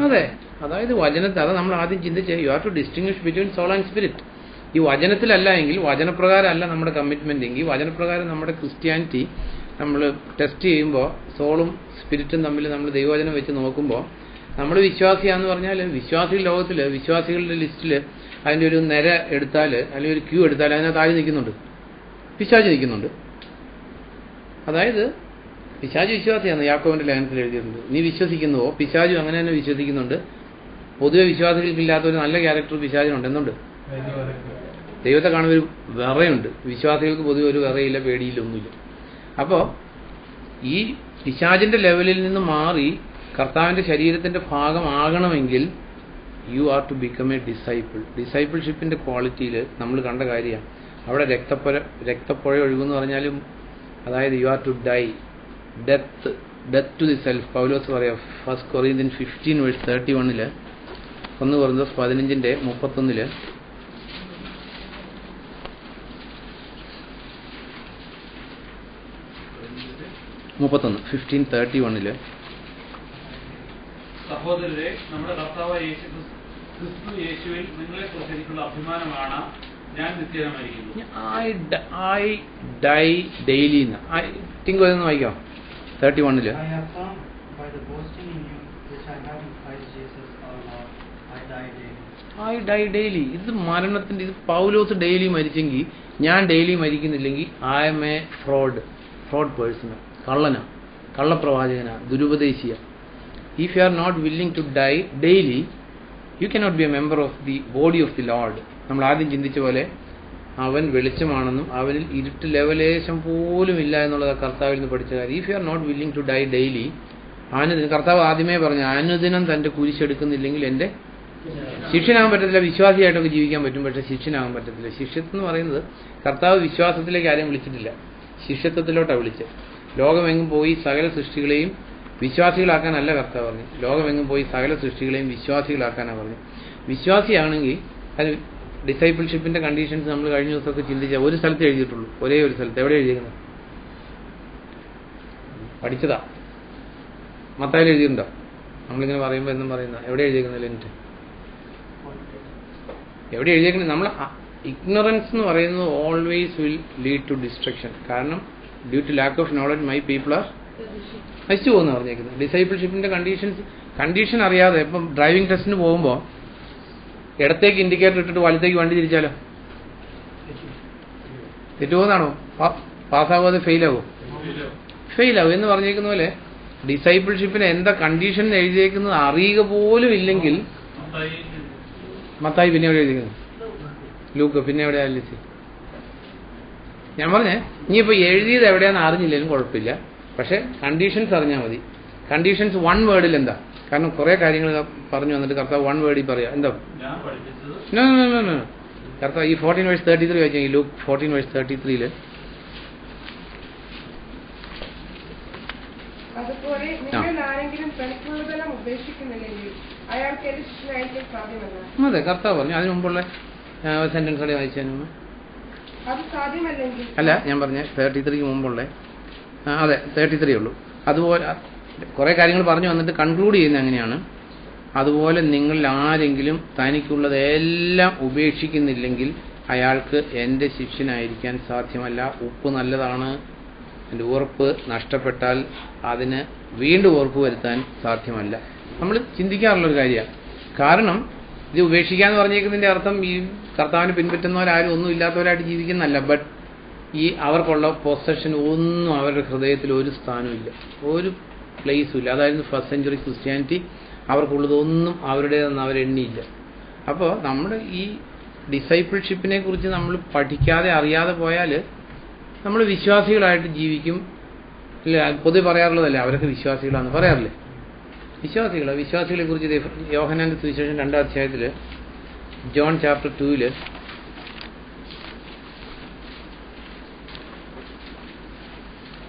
അതെ. അതായത് വചനത്തിൽ, അത് നമ്മൾ ആദ്യം ചിന്തിച്ച് you have to distinguish between soul and spirit. ഈ വചനത്തിലല്ല എങ്കിൽ, വചനപ്രകാരം അല്ല നമ്മുടെ കമ്മിറ്റ്മെന്റ് എങ്കിൽ, വചനപ്രകാരം നമ്മുടെ ക്രിസ്ത്യാനിറ്റി നമ്മൾ ടെസ്റ്റ് ചെയ്യുമ്പോൾ സോളും സ്പിരിറ്റും തമ്മിൽ നമ്മൾ ദൈവവചനം വെച്ച് നോക്കുമ്പോൾ നമ്മൾ വിശ്വാസിയാന്ന് പറഞ്ഞാൽ, വിശ്വാസികളുടെ ലോകത്തിൽ വിശ്വാസികളുടെ ലിസ്റ്റിൽ അതിൻ്റെ ഒരു നിര എടുത്താൽ, അല്ലെങ്കിൽ ഒരു ക്യൂ എടുത്താൽ അതിനകത്ത് ആര് നിൽക്കുന്നുണ്ട്? പിശാച് നിൽക്കുന്നുണ്ട്. അതായത് പിശാച് വിശ്വാസിയാണ്. യാക്കോബിന്റെ ലേഖനത്തിൽ എഴുതിയിട്ടുണ്ട്. നീ വിശ്വസിക്കുന്നുവോ? പിശാചും അങ്ങനെ തന്നെ വിശ്വസിക്കുന്നുണ്ട്. പൊതുവെ വിശ്വാസികൾക്കില്ലാത്ത ഒരു നല്ല ക്യാരക്ടർ പിശാചിനുണ്ട്. എന്തുണ്ട്? ദൈവത്തെ കാണുന്ന ഒരു വിറയുണ്ട്. വിശ്വാസികൾക്ക് പൊതുവെ ഒരു വിറയില്ല, പേടിയില്ല, ഒന്നുമില്ല. അപ്പോൾ ഈ പിശാചിന്റെ ലെവലിൽ നിന്ന് മാറി കർത്താവിന്റെ ശരീരത്തിന്റെ ഭാഗമാകണമെങ്കിൽ you are to become a disciple. ഡിസൈപ്പിൾഷിപ്പിന്റെ ക്വാളിറ്റിയിൽ നമ്മൾ കണ്ട കാര്യമാണ്. അവിടെ രക്തപ്പുഴ ഒഴുകുമെന്ന് പറഞ്ഞാലും, അതായത് you are to die death to the self. Paulose പറയാം 1 Corinthians 15:31 1 Corinthians 15:31 15:31 സഹോദരരെ, നമ്മുടെ കർത്താവായ ക്രിസ്തു യേശുവിൽ നിങ്ങളെ കുറിച്ചുള്ള അഭിമാനമാണ് ഞാൻ നിത്യമായിരിക്കുന്നു. I die daily. I think ഒന്ന് വായിക്കാം 31. I die daily. ഇത് മരണത്തിന്റെ, ഇത് പൗലോസ് ഡെയിലി മരിച്ചെങ്കിൽ ഞാൻ ഡെയിലി മരിക്കുന്നില്ലെങ്കിൽ I am a fraud person. കള്ളപ്രവാചകന, ദുരുപദേശിയ. If you are not willing to die daily you cannot be a member of the body of the Lord. നമ്മൾ ആദ്യം ചിന്തിച്ച പോലെ അവൻ വെളിച്ചമാണെന്നും അവനിൽ ഇരുട്ട് ലെവലേശം പോലും ഇല്ല എന്നുള്ളത് കർത്താവിൽ നിന്ന് പഠിച്ച കാര്യം. If you are not willing to die daily, അനുദിനം, കർത്താവ് ആദ്യമേ പറഞ്ഞു, അനുദിനം തന്റെ കുരിശെടുക്കുന്നില്ലെങ്കിൽ എൻ്റെ ശിഷ്യനാകാൻ പറ്റത്തില്ല. വിശ്വാസിയായിട്ടൊക്കെ ജീവിക്കാൻ പറ്റും, പക്ഷെ ശിഷ്യനാകാൻ പറ്റത്തില്ല. ശിഷ്യത്വം എന്ന് പറയുന്നത്, കർത്താവ് വിശ്വാസത്തിലേക്ക് ആരെയും വിളിച്ചിട്ടില്ല, ശിഷ്യത്വത്തിലോട്ടാണ് വിളിച്ചത്. ലോകമെങ്ങും പോയി സകല സൃഷ്ടികളെയും വിശ്വാസികളാക്കാനല്ല കർത്താവ് പറഞ്ഞു. ലോകമെങ്ങും പോയി സകല സൃഷ്ടികളെയും വിശ്വാസികളാക്കാനാണ് പറഞ്ഞു. വിശ്വാസിയാണെങ്കിൽ അത് ഡിസൈപ്പിൾഷിപ്പിന്റെ കണ്ടീഷൻസ് നമ്മൾ കഴിഞ്ഞ ദിവസമൊക്കെ ചിന്തിച്ചാൽ ഒരു സ്ഥലത്ത് എഴുതിയിട്ടുള്ളൂ, ഒരേ ഒരു സ്ഥലത്ത്. എവിടെ എഴുതിയിരിക്കുന്നത്? പഠിച്ചതാ, മത്തായിയിൽ എഴുതിയിട്ടുണ്ടോ? നമ്മളിങ്ങനെ പറയുമ്പോൾ എന്നും പറയുന്ന എവിടെ എഴുതിയിരിക്കുന്നത്? ലെൻറ്റ് എവിടെ എഴുതിയിരിക്കുന്നത്? നമ്മൾ ഇഗ്നറൻസ് എന്ന് പറയുന്നത് always will lead to destruction. കാരണം due to lack of knowledge my people are നശിച്ചു പോകുന്ന പറഞ്ഞേക്കുന്നത്. ഡിസൈപ്പിൾഷിപ്പിന്റെ കണ്ടീഷൻ അറിയാതെ ഇപ്പം ഡ്രൈവിംഗ് ടെസ്റ്റിന് പോകുമ്പോൾ ഇടത്തേക്ക് ഇൻഡിക്കേറ്റർ ഇട്ടിട്ട് വലത്തേക്ക് വണ്ടി തിരിച്ചാലോ തെറ്റുപോകുന്നതാണോ? പാസ്സാകാതെ ഫെയിലാവും എന്ന് പറഞ്ഞേക്കുന്ന പോലെ ഡിസൈപ്പിൾഷിപ്പിന് എന്താ കണ്ടീഷൻ എഴുതിയേക്കുന്നത് അറിയുക പോലും ഇല്ലെങ്കിൽ, മത്തായി പിന്നെ എവിടെ എഴുതിയിരിക്കുന്നത്? ലൂക്ക് പിന്നെ എവിടെ? ആലിസി. ഞാൻ പറഞ്ഞേ, ഇനിയിപ്പോൾ എഴുതിയത് എവിടെയാണെന്ന് അറിഞ്ഞില്ലെങ്കിലും കുഴപ്പമില്ല, പക്ഷെ കണ്ടീഷൻസ് അറിഞ്ഞാൽ മതി. കണ്ടീഷൻസ് 1 വേർഡിൽ എന്താ? കാരണം കുറെ കാര്യങ്ങൾ പറഞ്ഞു വന്നിട്ട് കർത്താവ് 1 വേർഡിൽ പറയാം. എന്താ കർത്താവ് ഈ 14:33 വായിച്ചെങ്കിൽ, ലൂക്ക് 14:33 അതുപോലെ നിങ്ങളിൽ ആരെങ്കിലും തനിക്കുള്ളതെല്ലാം ഉപേക്ഷിക്കുന്നില്ലെങ്കിൽ അയാൾക്ക് എന്റെ ശിഷ്യനായിരിക്കാൻ സാധ്യമല്ല. അതെ, കർത്താവ് പറഞ്ഞു. അതിന് മുമ്പുള്ള സെന്റൻസ് കൂടെ വായിച്ചതിന് മുമ്പ്. അത് സാധ്യമല്ലെങ്കിൽ അല്ല, ഞാൻ പറഞ്ഞ 33 മുമ്പുള്ള അതെ 33 ഉള്ളൂ. അതുപോലെ കുറേ കാര്യങ്ങൾ പറഞ്ഞു വന്നിട്ട് കൺക്ലൂഡ് ചെയ്യുന്നത് അങ്ങനെയാണ്. അതുപോലെ നിങ്ങൾ ആരെങ്കിലും തനിക്കുള്ളതെല്ലാം ഉപേക്ഷിക്കുന്നില്ലെങ്കിൽ അയാൾക്ക് എൻ്റെ ശിഷ്യനായിരിക്കാൻ സാധ്യമല്ല. ഉപ്പ് നല്ലതാണ്, എൻ്റെ ഉറപ്പ് നഷ്ടപ്പെട്ടാൽ അതിന് വീണ്ടും ഉറപ്പ് വരുത്താൻ സാധ്യമല്ല. നമ്മൾ ചിന്തിക്കാറുള്ളൊരു കാര്യമാണ്. കാരണം ഇത് ഉപേക്ഷിക്കാന്ന് പറഞ്ഞേക്കുന്നതിൻ്റെ അർത്ഥം ഈ കർത്താവിനെ പിൻപറ്റുന്നവരാരും ഒന്നും ഇല്ലാത്തവരായിട്ട് ജീവിക്കുന്നതല്ല. ബട്ട് ഈ അവർക്കുള്ള പൊസഷൻ ഒന്നും അവരുടെ ഹൃദയത്തിൽ ഒരു സ്ഥാനമില്ല, ഒരു പ്ലേസും ഇല്ല. അതായിരുന്നു ഫസ്റ്റ് സെഞ്ച്വറി ക്രിസ്ത്യാനിറ്റി. അവർക്കുള്ളതൊന്നും അവരുടേതെന്ന് അവരെണ്ണിയില്ല. അപ്പോൾ നമ്മുടെ ഈ ഡിസൈപ്പിൾഷിപ്പിനെ കുറിച്ച് നമ്മൾ പഠിക്കാതെ അറിയാതെ പോയാൽ നമ്മൾ വിശ്വാസികളായിട്ട് ജീവിക്കും. ഇല്ല, പൊതുവെ പറയാറുള്ളതല്ലേ അവരൊക്കെ വിശ്വാസികളാണെന്ന് പറയാറില്ലേ? വിശ്വാസികളെ കുറിച്ച് യോഹന്നാന്റെ സുവിശേഷം 2-ാം അധ്യായത്തിൽ ജോൺ ചാപ്റ്റർ 2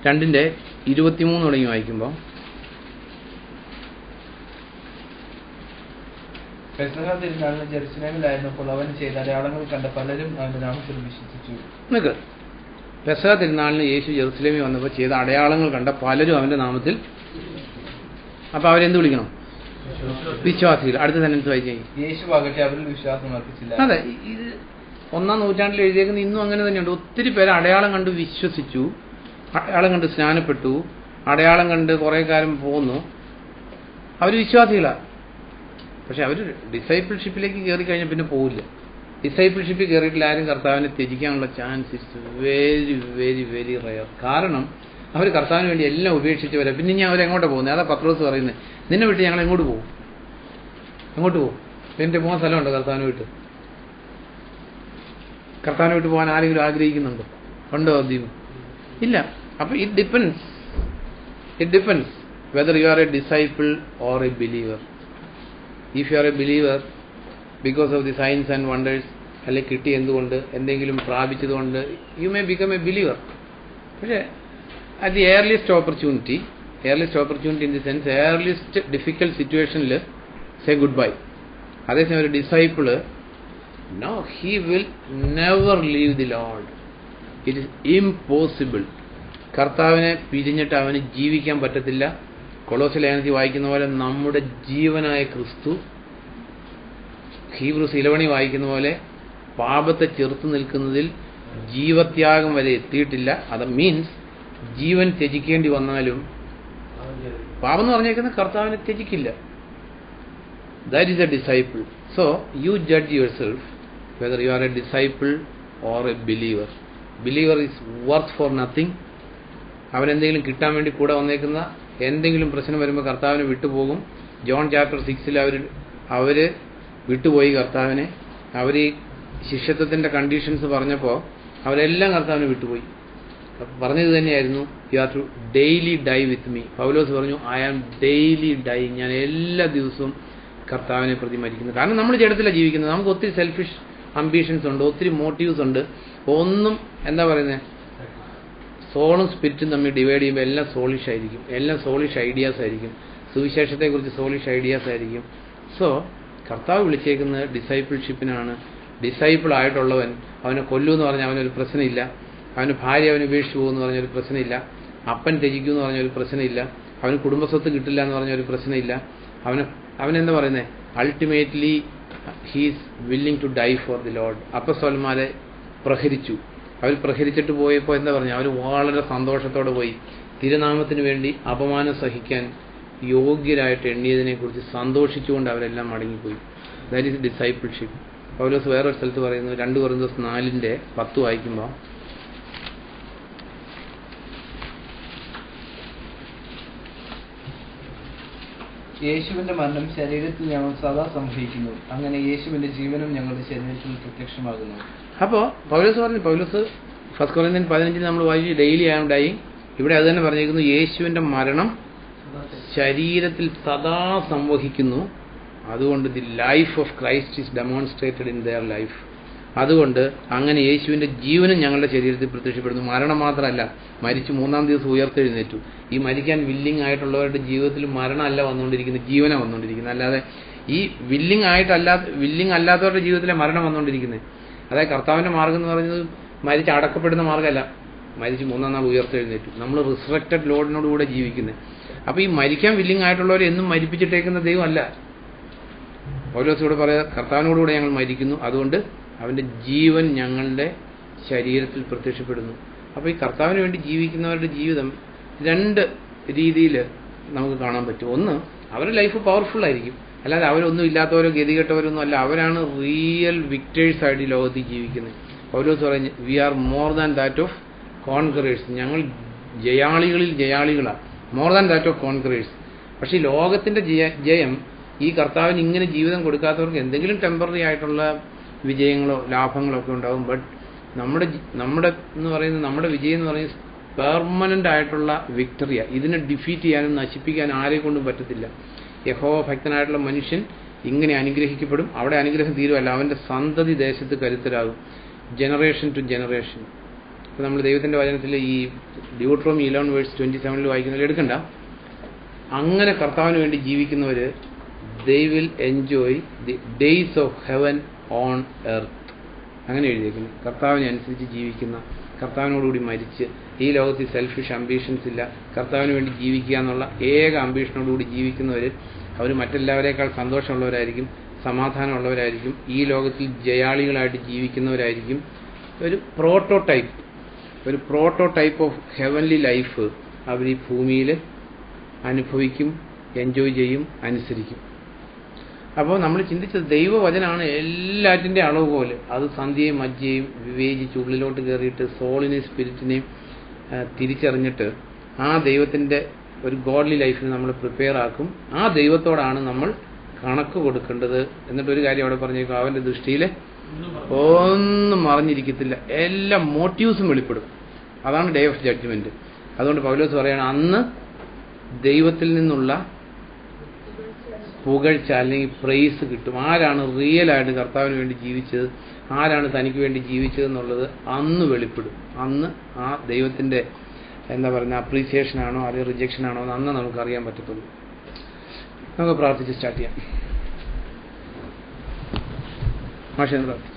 2:23 തുടങ്ങി വായിക്കുമ്പോൾ, പെസഹ തിരുനാളിന് ജെറുസലേമിലായിരുന്നപ്പോൾ അവൻ ചെയ്ത അടയാളങ്ങൾ കണ്ട പലരും അവന്റെ നാമത്തിൽ വിശ്വസിച്ചു. നിങ്ങൾക്ക് പെസഹ തിരുനാളിന് യേശു ജെറുസലേമിൽ വന്നപ്പോൾ ചെയ്ത അടയാളങ്ങൾ കണ്ട പലരും അവന്റെ നാമത്തിൽ. അപ്പൊ അവരെന്ത് വിളിക്കണം? വിശ്വാസികൾ. അടുത്ത സെന്റൻസ് വായിച്ചു. യേശു ആകട്ടെ അവരിൽ വിശ്വാസം അർപ്പിച്ചില്ല. അതെ, ഇത് 1-ാം നൂറ്റാണ്ടിൽ എഴുതിയേക്കുന്ന ഇന്നും അങ്ങനെ തന്നെയുണ്ട്. ഒത്തിരി പേര് അടയാളം കണ്ട് വിശ്വസിച്ചു, അടയാളം കണ്ട് സ്നാനപ്പെട്ടു, അടയാളം കണ്ട് കുറെ കാലം പോന്നു. അവർ വിശ്വാസികളാണ്. പക്ഷെ അവർ ഡിസൈപ്പിൾഷിപ്പിലേക്ക് കയറി കഴിഞ്ഞാൽ പിന്നെ പോവില്ല. ഡിസൈപ്പിൾഷിപ്പിൽ കയറിയിട്ടില്ല ആരും കർത്താവിനെ ത്യജിക്കാനുള്ള chance it's very very very rare. കാരണം അവർ കർത്താവിന് വേണ്ടി എല്ലാം ഉപേക്ഷിച്ച് വരാം. പിന്നെ ഞാൻ അവരെങ്ങോട്ടാണ് പോകുന്നത്? അതാ പത്രോസ് പറയുന്നത്, നിന്നെ വിട്ട് ഞങ്ങൾ എങ്ങോട്ട് പോകും? എൻ്റെ പോകാൻ സ്ഥലമുണ്ടോ കർത്താവിനെ വിട്ട്? കർത്താവിനെ വിട്ട് പോകാൻ ആരെങ്കിലും ആഗ്രഹിക്കുന്നുണ്ടോ? ഉണ്ടോ ദീപം? ഇല്ല. അപ്പൊ it depends whether you are a disciple or a believer. If you are a believer because of the signs and wonders, അല്ലെങ്കിൽ കിട്ടി എന്തുകൊണ്ട്, എന്തെങ്കിലും പ്രാപിച്ചതുകൊണ്ട്, you may become a believer. പക്ഷേ at the earliest opportunity in the sense earliest difficult situationil say goodbye. അതേസമയം ഒരു ഡിസൈപ്പിള് no, he will never leave the Lord. It is impossible. കർത്താവിനെ പിരിഞ്ഞിട്ട് അവന് ജീവിക്കാൻ പറ്റത്തില്ല. കൊളോസ്യ ലേഖനത്തിൽ വായിക്കുന്ന പോലെ നമ്മുടെ ജീവനായ ക്രിസ്തു, ഹീബ്രൂസ് 11 വായിക്കുന്ന പോലെ പാപത്തെ ചെറുത്തു നിൽക്കുന്നതിൽ ജീവത്യാഗം വരെ എത്തിയിട്ടില്ല. അത് മീൻസ് ജീവൻ ത്യജിക്കേണ്ടി വന്നാലും പാപം എന്ന് പറഞ്ഞേക്കുന്ന കർത്താവിനെ ത്യജിക്കില്ല. That is a disciple. So you judge your self whether you are a disciple or a believer. Believer is worth for nothing. അവനെന്തെങ്കിലും കിട്ടാൻ വേണ്ടി കൂടെ വന്നേക്കുന്ന എന്തെങ്കിലും പ്രശ്നം വരുമ്പോൾ കർത്താവിനെ വിട്ടുപോകും. ജോൺ ചാപ്റ്റർ 6 അവര് വിട്ടുപോയി കർത്താവിനെ. അവർ ഈ ശിഷ്യത്വത്തിന്റെ കണ്ടീഷൻസ് പറഞ്ഞപ്പോൾ അവരെല്ലാം കർത്താവിനെ വിട്ടുപോയി. പറഞ്ഞത് തന്നെയായിരുന്നു, you are to daily die with me. Paulose പറഞ്ഞു, ഐ ആം ഡെയിലി ഡൈ. ഞാൻ എല്ലാ ദിവസവും കർത്താവിനെ പ്രതി മരിക്കുന്നു. കാരണം നമ്മൾ ജഡത്തിലാണ് ജീവിക്കുന്നത്. നമുക്ക് ഒത്തിരി സെൽഫിഷ് അംബീഷൻസ് ഉണ്ട്, ഒത്തിരി മോട്ടീവ്സ് ഉണ്ട്. ഒന്നും എന്താ പറയുന്നത്, സോളും സ്പിരിറ്റും തമ്മിൽ ഡിവൈഡ് ചെയ്യുമ്പോൾ എല്ലാം സോളിഷ് ആയിരിക്കും, എല്ലാം സോളിഷ് ഐഡിയാസ് ആയിരിക്കും, സുവിശേഷത്തെക്കുറിച്ച് സോളിഷ് ഐഡിയാസ് ആയിരിക്കും. സോ കർത്താവ് വിളിച്ചേക്കുന്നത് ഡിസൈപ്പിൾഷിപ്പിനാണ്. ഡിസൈപ്പിൾ ആയിട്ടുള്ളവൻ അവനെ കൊല്ലൂ എന്ന് പറഞ്ഞാൽ അവനൊരു പ്രശ്നമില്ല. അവന് ഭാര്യ അവന് ഉപേക്ഷിച്ചു പോകുമെന്ന് പറഞ്ഞൊരു പ്രശ്നമില്ല. അപ്പൻ ത്യജിക്കൂ എന്ന് പറഞ്ഞൊരു പ്രശ്നമില്ല. അവന് കുടുംബസ്വത്ത് കിട്ടില്ല എന്ന് പറഞ്ഞൊരു പ്രശ്നമില്ല. അവനെന്താ പറയുന്നത്, ultimately he's willing to die for the Lord. അപ്പസ്തോലന്മാരെ പ്രഹരിച്ചു. അവർ പ്രഹരിച്ചിട്ട് പോയപ്പോൾ എന്താ പറഞ്ഞത്, അവർ വളരെ സന്തോഷത്തോടെ പോയി തിരുനാമത്തിന് വേണ്ടി അപമാനം സഹിക്കാൻ യോഗ്യരായിട്ട് എണ്ണിയതിനെക്കുറിച്ച് സന്തോഷിച്ചുകൊണ്ട് അവരെല്ലാം മടങ്ങിപ്പോയി. That is discipleship. പൗലോസ് വേറൊരു സ്ഥലത്ത് പറയുന്നു, 2 കൊരിന്ത്യർ 4:10 വായിക്കുമ്പോൾ, യേശുവിന്റെ മരണം ശരീരത്തിൽ ഞങ്ങൾ സദാ സംഭവിക്കുന്നു, അങ്ങനെ യേശുവിന്റെ ജീവനും ഞങ്ങളുടെ ശരീരത്തിൽ പ്രത്യക്ഷമാകുന്നു. അപ്പോൾ പൗലോസ് 1 കൊരിന്ത്യർ 15 നമ്മൾ വായിച്ചു, ഡെയിലി ഐ ആം ഡൈയിങ്. ഇവിടെ അത് തന്നെ പറഞ്ഞിരിക്കുന്നു, യേശുവിന്റെ മരണം ശരീരത്തിൽ സദാ സംവഹിക്കുന്നു. അതുകൊണ്ട് the life of Christ is demonstrated in their life. അതുകൊണ്ട് അങ്ങനെ യേശുവിൻ്റെ ജീവനും ഞങ്ങളുടെ ശരീരത്തിൽ പ്രത്യക്ഷപ്പെടുന്നു. മരണം മാത്രമല്ല, മരിച്ച് 3-ാം ദിവസം ഉയർത്തെഴുന്നേറ്റു. ഈ മരിക്കാൻ വില്ലിംഗ് ആയിട്ടുള്ളവരുടെ ജീവിതത്തിൽ മരണമല്ല വന്നുകൊണ്ടിരിക്കുന്നത്, ജീവനാണ് വന്നുകൊണ്ടിരിക്കുന്നത്. അല്ലാതെ ഈ വില്ലിംഗ് അല്ലാത്തവരുടെ ജീവിതത്തിലെ മരണം വന്നുകൊണ്ടിരിക്കുന്നത്. അതായത് കർത്താവിൻ്റെ മാർഗ്ഗം എന്ന് പറയുന്നത് മരിച്ച് അടക്കപ്പെടുന്ന മാർഗ്ഗമല്ല, മരിച്ച് 3-ാം നാൾ ഉയർത്തെഴുന്നേറ്റു. നമ്മൾ റിസറക്റ്റഡ് ലോഡിനോടുകൂടെ ജീവിക്കുന്നത്. അപ്പോൾ ഈ മരിക്കാൻ വില്ലിംഗ് ആയിട്ടുള്ളവരെ എന്നും മരിപ്പിച്ചിട്ടേക്കുന്ന ദൈവമല്ല. പൗലോസ് ഇവിടെ പറയാം, കർത്താവിനോടുകൂടെ ഞങ്ങൾ മരിക്കുന്നു, അതുകൊണ്ട് അവൻ്റെ ജീവൻ ഞങ്ങളുടെ ശരീരത്തിൽ പ്രത്യക്ഷപ്പെടുന്നു. അപ്പോൾ ഈ കർത്താവിന് വേണ്ടി ജീവിക്കുന്നവരുടെ ജീവിതം 2 രീതിയിൽ നമുക്ക് കാണാൻ പറ്റും. ഒന്ന്, അവരുടെ ലൈഫ് പവർഫുള്ളായിരിക്കും, അല്ലാതെ അവരൊന്നും ഇല്ലാത്തവരോ ഗതികെട്ടവരൊന്നും അല്ല. അവരാണ് റിയൽ വിക്ടേഴ്സ് ആയിട്ട് ഈ ലോകത്തിൽ ജീവിക്കുന്നത്. പൗലോസ് പറഞ്ഞു, we are more than that of conquerors. ഞങ്ങൾ ജയാളികളിൽ ജയാളികളാണ്, more than that of conquerors. പക്ഷേ ഈ ലോകത്തിൻ്റെ ജയം ഈ കർത്താവിന് ഇങ്ങനെ ജീവിതം കൊടുക്കാത്തവർക്ക് എന്തെങ്കിലും ടെമ്പററി ആയിട്ടുള്ള വിജയങ്ങളോ ലാഭങ്ങളോ ഒക്കെ ഉണ്ടാകും. ബട്ട് നമ്മുടെ വിജയം എന്ന് പറയുന്നത് പെർമനൻ്റ് ആയിട്ടുള്ള വിക്ടറിയാണ്. ഇതിനെ ഡിഫീറ്റ് ചെയ്യാനും നശിപ്പിക്കാനും ആരെ കൊണ്ടും പറ്റത്തില്ല. യഹോവ ഭക്തനായിട്ടുള്ള മനുഷ്യൻ ഇങ്ങനെ അനുഗ്രഹിക്കപ്പെടും. അവിടെ അനുഗ്രഹം തീരുമല്ല, അവൻ്റെ സന്തതി ദേശത്ത് കരുത്തരാകും, ജനറേഷൻ ടു ജനറേഷൻ. അപ്പോൾ നമ്മൾ ദൈവത്തിൻ്റെ വചനത്തിൽ ഈ ഡ്യൂട്രോമി 11:27 വായിക്കുന്നതിൽ എടുക്കണ്ട. അങ്ങനെ കർത്താവിന് വേണ്ടി ജീവിക്കുന്നവർ they will enjoy the days of heaven on earth. അങ്ങനെ എഴുതിയിരിക്കുന്നു. കർത്താവിനെ അനുസരിച്ച് ജീവിക്കുന്ന, കർത്താവിനോടുകൂടി മരിച്ച് ഈ ലോകത്തിൽ സെൽഫിഷ് അംബീഷൻസ് ഇല്ല, കർത്താവിന് വേണ്ടി ജീവിക്കുക എന്നുള്ള ഏക അംബീഷനോടുകൂടി ജീവിക്കുന്നവർ അവർ മറ്റെല്ലാവരേക്കാൾ സന്തോഷമുള്ളവരായിരിക്കും, സമാധാനമുള്ളവരായിരിക്കും, ഈ ലോകത്തിൽ ജയാളികളായിട്ട് ജീവിക്കുന്നവരായിരിക്കും. ഒരു പ്രോട്ടോടൈപ്പ് ഓഫ് ഹെവൻലി ലൈഫ് അവർ ഈ ഭൂമിയിൽ അനുഭവിക്കും, എൻജോയ് ചെയ്യും, അനുസരിക്കും. അപ്പോൾ നമ്മൾ ചിന്തിച്ചത് ദൈവവചനമാണ് എല്ലാറ്റിൻ്റെ അളവുപോലെ. അത് സന്ധ്യയും മജ്ജയും വിവേചിച്ച് ഉള്ളിലോട്ട് കയറിയിട്ട് സോളിനെയും സ്പിരിറ്റിനെയും തിരിച്ചറിഞ്ഞിട്ട് ആ ദൈവത്തിൻ്റെ ഒരു ഗോഡ്ലി ലൈഫിന് നമ്മൾ പ്രിപ്പയർ ആക്കും. ആ ദൈവത്തോടാണ് നമ്മൾ കണക്ക് കൊടുക്കേണ്ടത്. എന്നിട്ടൊരു കാര്യം അവിടെ പറഞ്ഞേക്കും, അവൻ്റെ ദൃഷ്ടിയിൽ ഒന്നും മറഞ്ഞിരിക്കത്തില്ല, എല്ലാ മോട്ടീവ്സും വെളിപ്പെടും. അതാണ് ഡേ ഓഫ് ജഡ്ജ്മെൻറ്റ്. അതുകൊണ്ട് പൗലോസ് പറയാണ്, അന്ന് ദൈവത്തിൽ നിന്നുള്ള പുകഴ്ച അല്ലെങ്കിൽ പ്രൈസ് കിട്ടും. ആരാണ് റിയലായിട്ട് കർത്താവിന് വേണ്ടി ജീവിച്ചത്, ആരാണ് തനിക്ക് വേണ്ടി ജീവിച്ചതെന്നുള്ളത് അന്ന് വെളിപ്പെടും. അന്ന് ആ ദൈവത്തിൻ്റെ അപ്രീസിയേഷനാണോ അല്ലെങ്കിൽ റിജക്ഷനാണോ എന്ന് അന്ന് നമുക്കറിയാൻ പറ്റത്തുള്ളൂ. നമുക്ക് പ്രാർത്ഥിച്ച് സ്റ്റാർട്ട് ചെയ്യാം. മാഷെ പ്രാർത്ഥിച്ചു.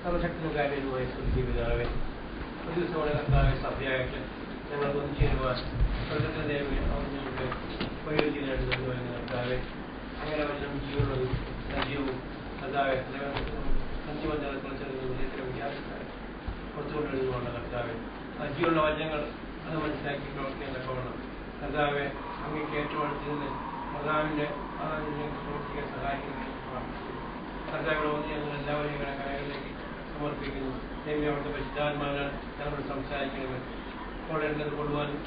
സർവശക്തനുകാര്യനുമായ പിതാവേ, ഒരു ദിവസം കൂടെ കർത്താവെ സഭയായിട്ട് ഞങ്ങൾ ഒന്നിച്ചേരുവാൻ സ്വർഗത്തിലെ ദൈവമേ ഞങ്ങൾക്ക് പ്രയോജനമായിട്ട് കൊണ്ടുവരുന്ന കർത്താവെ, അങ്ങനെ വചനം ജീവനുള്ളതും സജീവവും കർത്താവെ പുറത്തുകൊണ്ടെഴുതുകൊണ്ട കർത്താവെ, സജീവമുള്ള വചനങ്ങൾ അത് മനസ്സിലാക്കി പ്രവർത്തിക്കാൻ തക്കവണ്ണം കർത്താവെ അങ്ങേക്ക് ഏറ്റവും അടുത്തിരുന്ന് കർത്താവിൻ്റെ പ്രവർത്തിക്കാൻ സഹായിക്കുന്നതിന് കർത്താവിടെ വന്ന് ഞങ്ങൾ എല്ലാവരെയും ഇങ്ങനെ കരകളിലേക്ക് സമർപ്പിക്കുന്നു. ദൈവം അവിടുത്തെ പരിശുദ്ധാത്മാവിനാൽ ഞങ്ങളോട് സംസാരിക്കുന്നത് കൊള്ളേണ്ടത് കൊള്ളുവാനും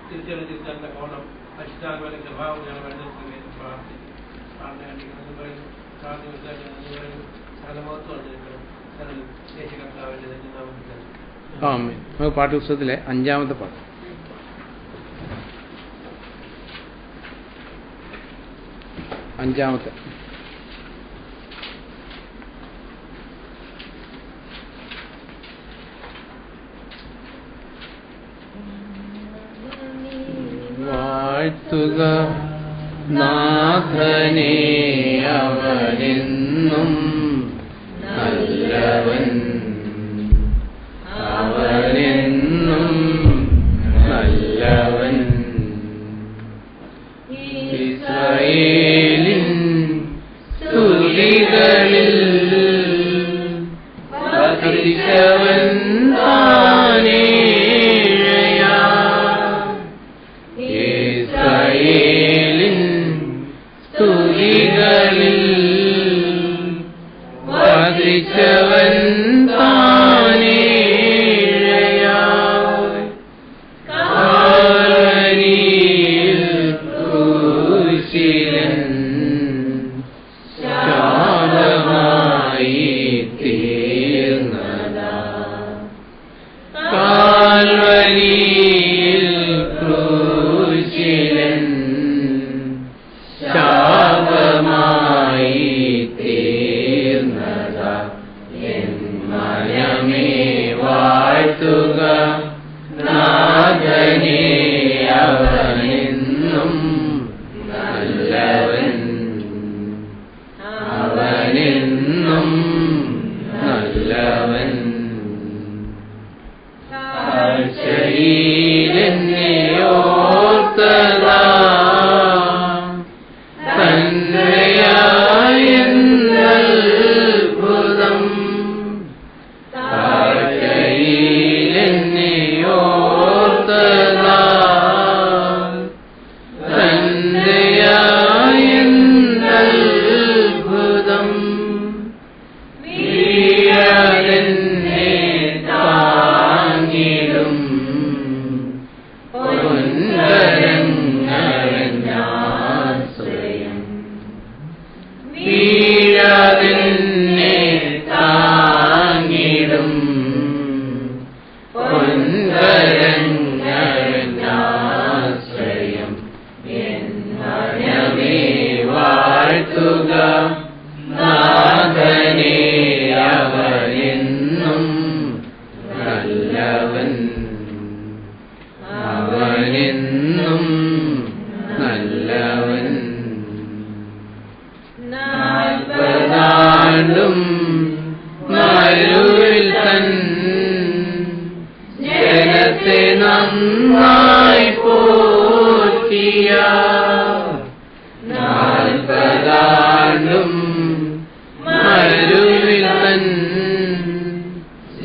തിരിച്ചറിഞ്ഞിരുത്താൻ തക്കവണ്ണം പരിശുദ്ധാത്മാവിന്റെ സ്വഭാവം ഞങ്ങൾ വെള്ളത്തിൽ പ്രാർത്ഥിക്കുന്നു. പ്രാർത്ഥന കണ്ടിരിക്കുന്നു പറയുന്നു, പ്രാർത്ഥന പറയുന്നു, സകലമഹത്വം അറിഞ്ഞിരിക്കണം. സകലം ദേശീയ കർത്താവിന്റെ തന്നെ നാമത്തിൽ. നമുക്ക് പാഠ്യപുസ്തകത്തിലെ 5-ാമത്തെ പാഠം. അഞ്ചാമത്തെ വാഴ്ത്തുക നാഥനെ, അവനെന്നും നല്ലവൻ, അവനെന്നും നല്ലവൻ. ഇസ്രായേലിൻ സ്തുതികളിൽ വസിച്ചവൻ താനേഴയാ. ഇസ്രായേലിൻ സ്തുതികളിൽ വസിച്ചവൻ താനേഴയാ. കാൽവരിയിൽ ക്രൂശിലൻ ശാപമായി തീർന്നതാ. കാൽവരിയിൽ ക്രൂശിലൻ ശാപമായി തീർന്നതാ. വാഴ്ത്തുക നാഥനെ അവനെന്നും നല്ലവൻ അവനെന്നും നല്ലവൻ 40 ആണ്ടും മരുവിൽ തൻ ജനത്തെ നന്നായി പോറ്റിയ 40 ആണ്ടും മരുവിൽ തൻ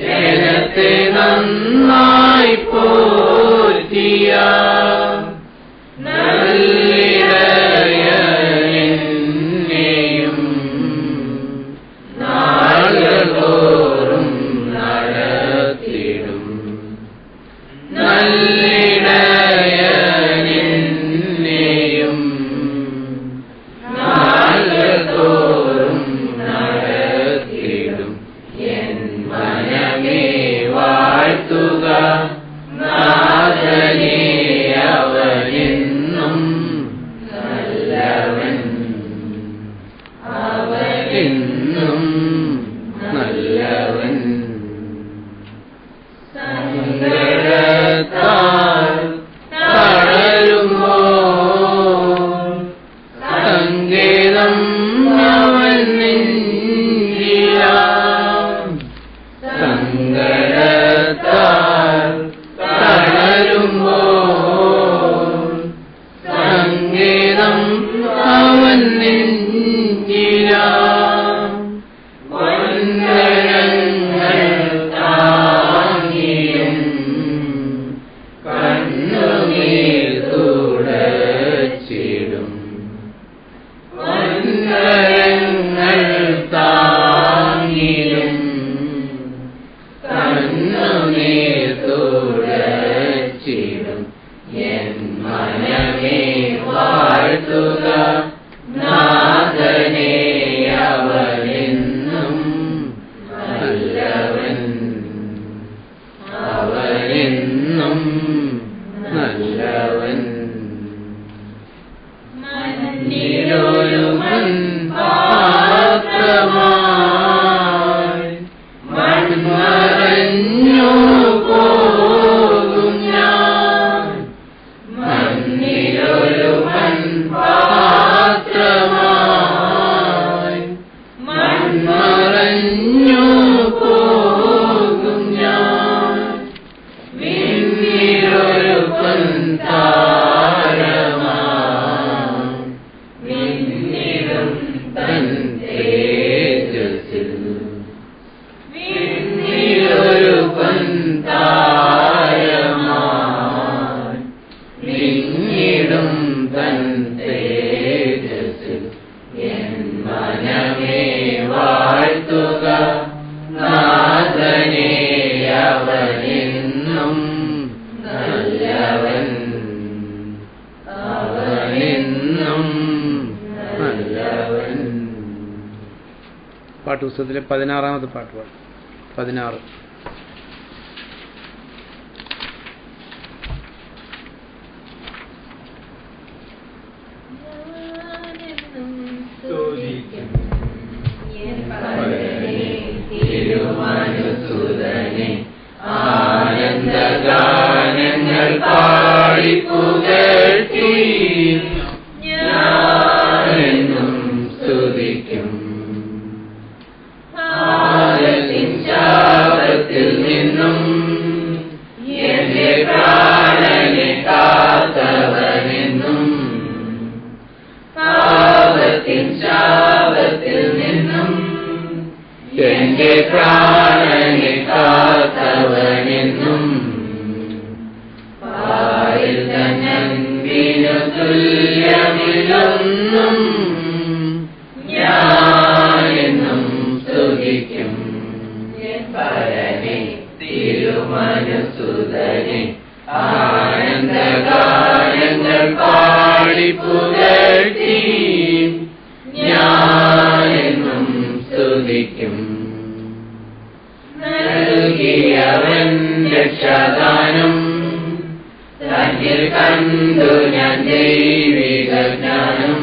ജനത്തെ നന്നായി പോറ്റിയ നല്ലിടയനെയും നാളുതോറും നടത്തിടും നല്ലിടയനെയും നാളുതോറും നടത്തിടും എൻ മനമേ വാഴ്ത്തുക നാഥനെ അവനെന്നും നല്ലവൻ അവനെന്നും നല്ലവൻ സങ്കടത്താൽ തളരുമ്പോൾ സങ്കേതം അവൻ നെഞ്ചിലാം സങ്കടത്താൽ തളരുമ്പോൾ സങ്കേതം അവൻ നെഞ്ചിലാം വന്ദനങ്ങൾ താങ്ങിയും കണ്ണുനീർ തുടച്ചിടും വന്ദനങ്ങൾ താങ്ങിയും കണ്ണുനീർ തുടച്ചിടും എൻ മനമേ വാഴ്ത്തുക നാഥനെ അവനെന്നും നല്ലവൻ അവനെന്നും നല്ലവൻ മണ്ണിലൊരുവൻ പാത്രമായി മൺമറഞ്ഞു പോകും ഞാൻ മണ്ണിലൊരുവൻ പാത്രമായി മൺമറഞ്ഞു പോകും ഞാൻ വിണ്ണിലൊരുവൻ താരമായി വിണ്ണിടും തൻ തേജസ്സിൽ വിണ്ണിലൊരുവൻ താരമായി വിണ്ണിടും തൻ തേജസ്സിൽ എൻ മനമേ വാഴ്ത്തുക നാഥനെ അവനെന്നും നല്ലവൻ അവനെന്നും നല്ലവൻ. പാട്ടുപുസ്തകത്തിലെ 16-ാമത്തെ പാട്ട് പാടും. 16. തിരുമനുസുതനെ ആനന്ദഗാനങ്ങൾ പാടിപ്പുകഴ്ത്തി ഞാനെന്നും സ്തുതിക്കും. പാപത്തിൻ ശാപത്തിൽ നിന്നും എന്റെ പ്രാണനെ കാത്തവനെന്നും പാപത്തിൻ ശാപത്തിൽ നിന്നും എന്റെ പ്രാണനെ കാത്തവനെന്നും പാരിൽ തന്നൻപിനു തുല്യമില്ലൊന്നും ഞാനെന്നും സ്തുതിക്കും. പരനെ തിരുമനുസുതനെ ആനന്ദഗാനങ്ങൾ പാടിപ്പുകഴ്ത്തി ഞാനെന്നും സ്തുതിക്കും. നൽകിയവൻ രക്ഷാദാനം തന്നിൽ കണ്ടു ഞാൻ ദൈവിക ജ്ഞാനം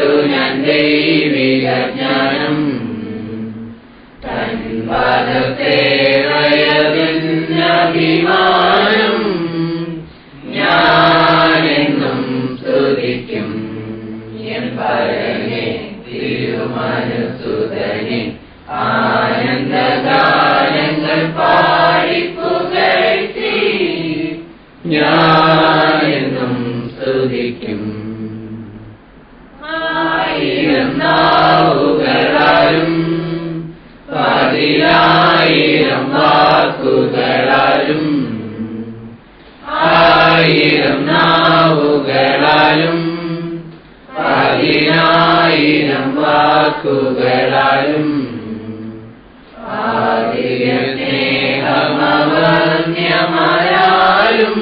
കേട്ടു ഞാൻ ദൈവിക ജ്ഞാനം തൻ പദത്തേറയതിന്നഭിമാനം ഞാനെന്നും സ്തുതിക്കും എൻ പരനെ തിരുമനുസുതനെ ആനന്ദഗാനങ്ങൾ പാടിപ്പുകഴ്ത്തി ഞാനെന്നും സ്തുതിക്കും. ആയിരം നാവുകളാലും 10,000 വാക്കുകളാലും 1000 നാവുകളാലും 10,000 വാക്കുകളാലും ആദിയ സ്നേഹമവന്യമായാലും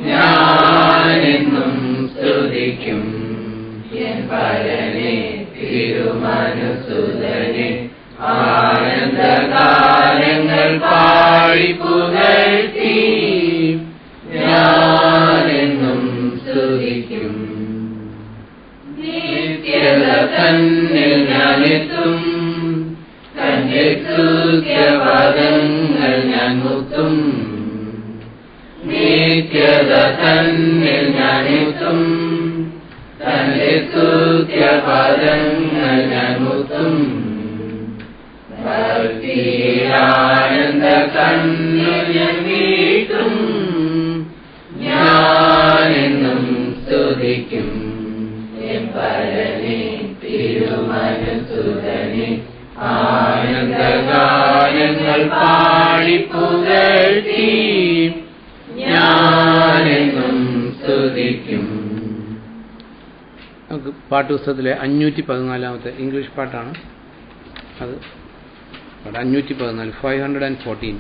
ഞാനെന്നും സ്തുതിക്കും എൻ പരനെ തിരുമനുസുതനെ ആനന്ദഗാനങ്ങൾ പാടിപ്പുകഴ്ത്തി ഞാനെന്നും സ്തുതിക്കും. നിത്യത തന്നിൽ ഞാനെത്തും തന്റെ സ്തുത്യപദങ്ങൾ ഞാൻ മുത്തും. നിത്യത തന്നിൽ ഞാനെത്തും തന്റെ സ്തുത്യപദങ്ങൾ ഞാൻ മുത്തും. ഭക്തിയിലാനന്ദ കണ്ണുകൾ ഞാൻ വീട്ടും ഞാനെന്നും സ്തുതിക്കും എൻ പരനെ തിരുമനുസുതനെ ആനന്ദഗാനങ്ങൾ പാടിപ്പുകഴ്ത്തി ഞാനെന്നും സ്തുതിക്കും. നമുക്ക് പാട്ടുപുസ്തകത്തിലെ 514 ഇംഗ്ലീഷ് പാട്ടാണ്. അത് 514 514.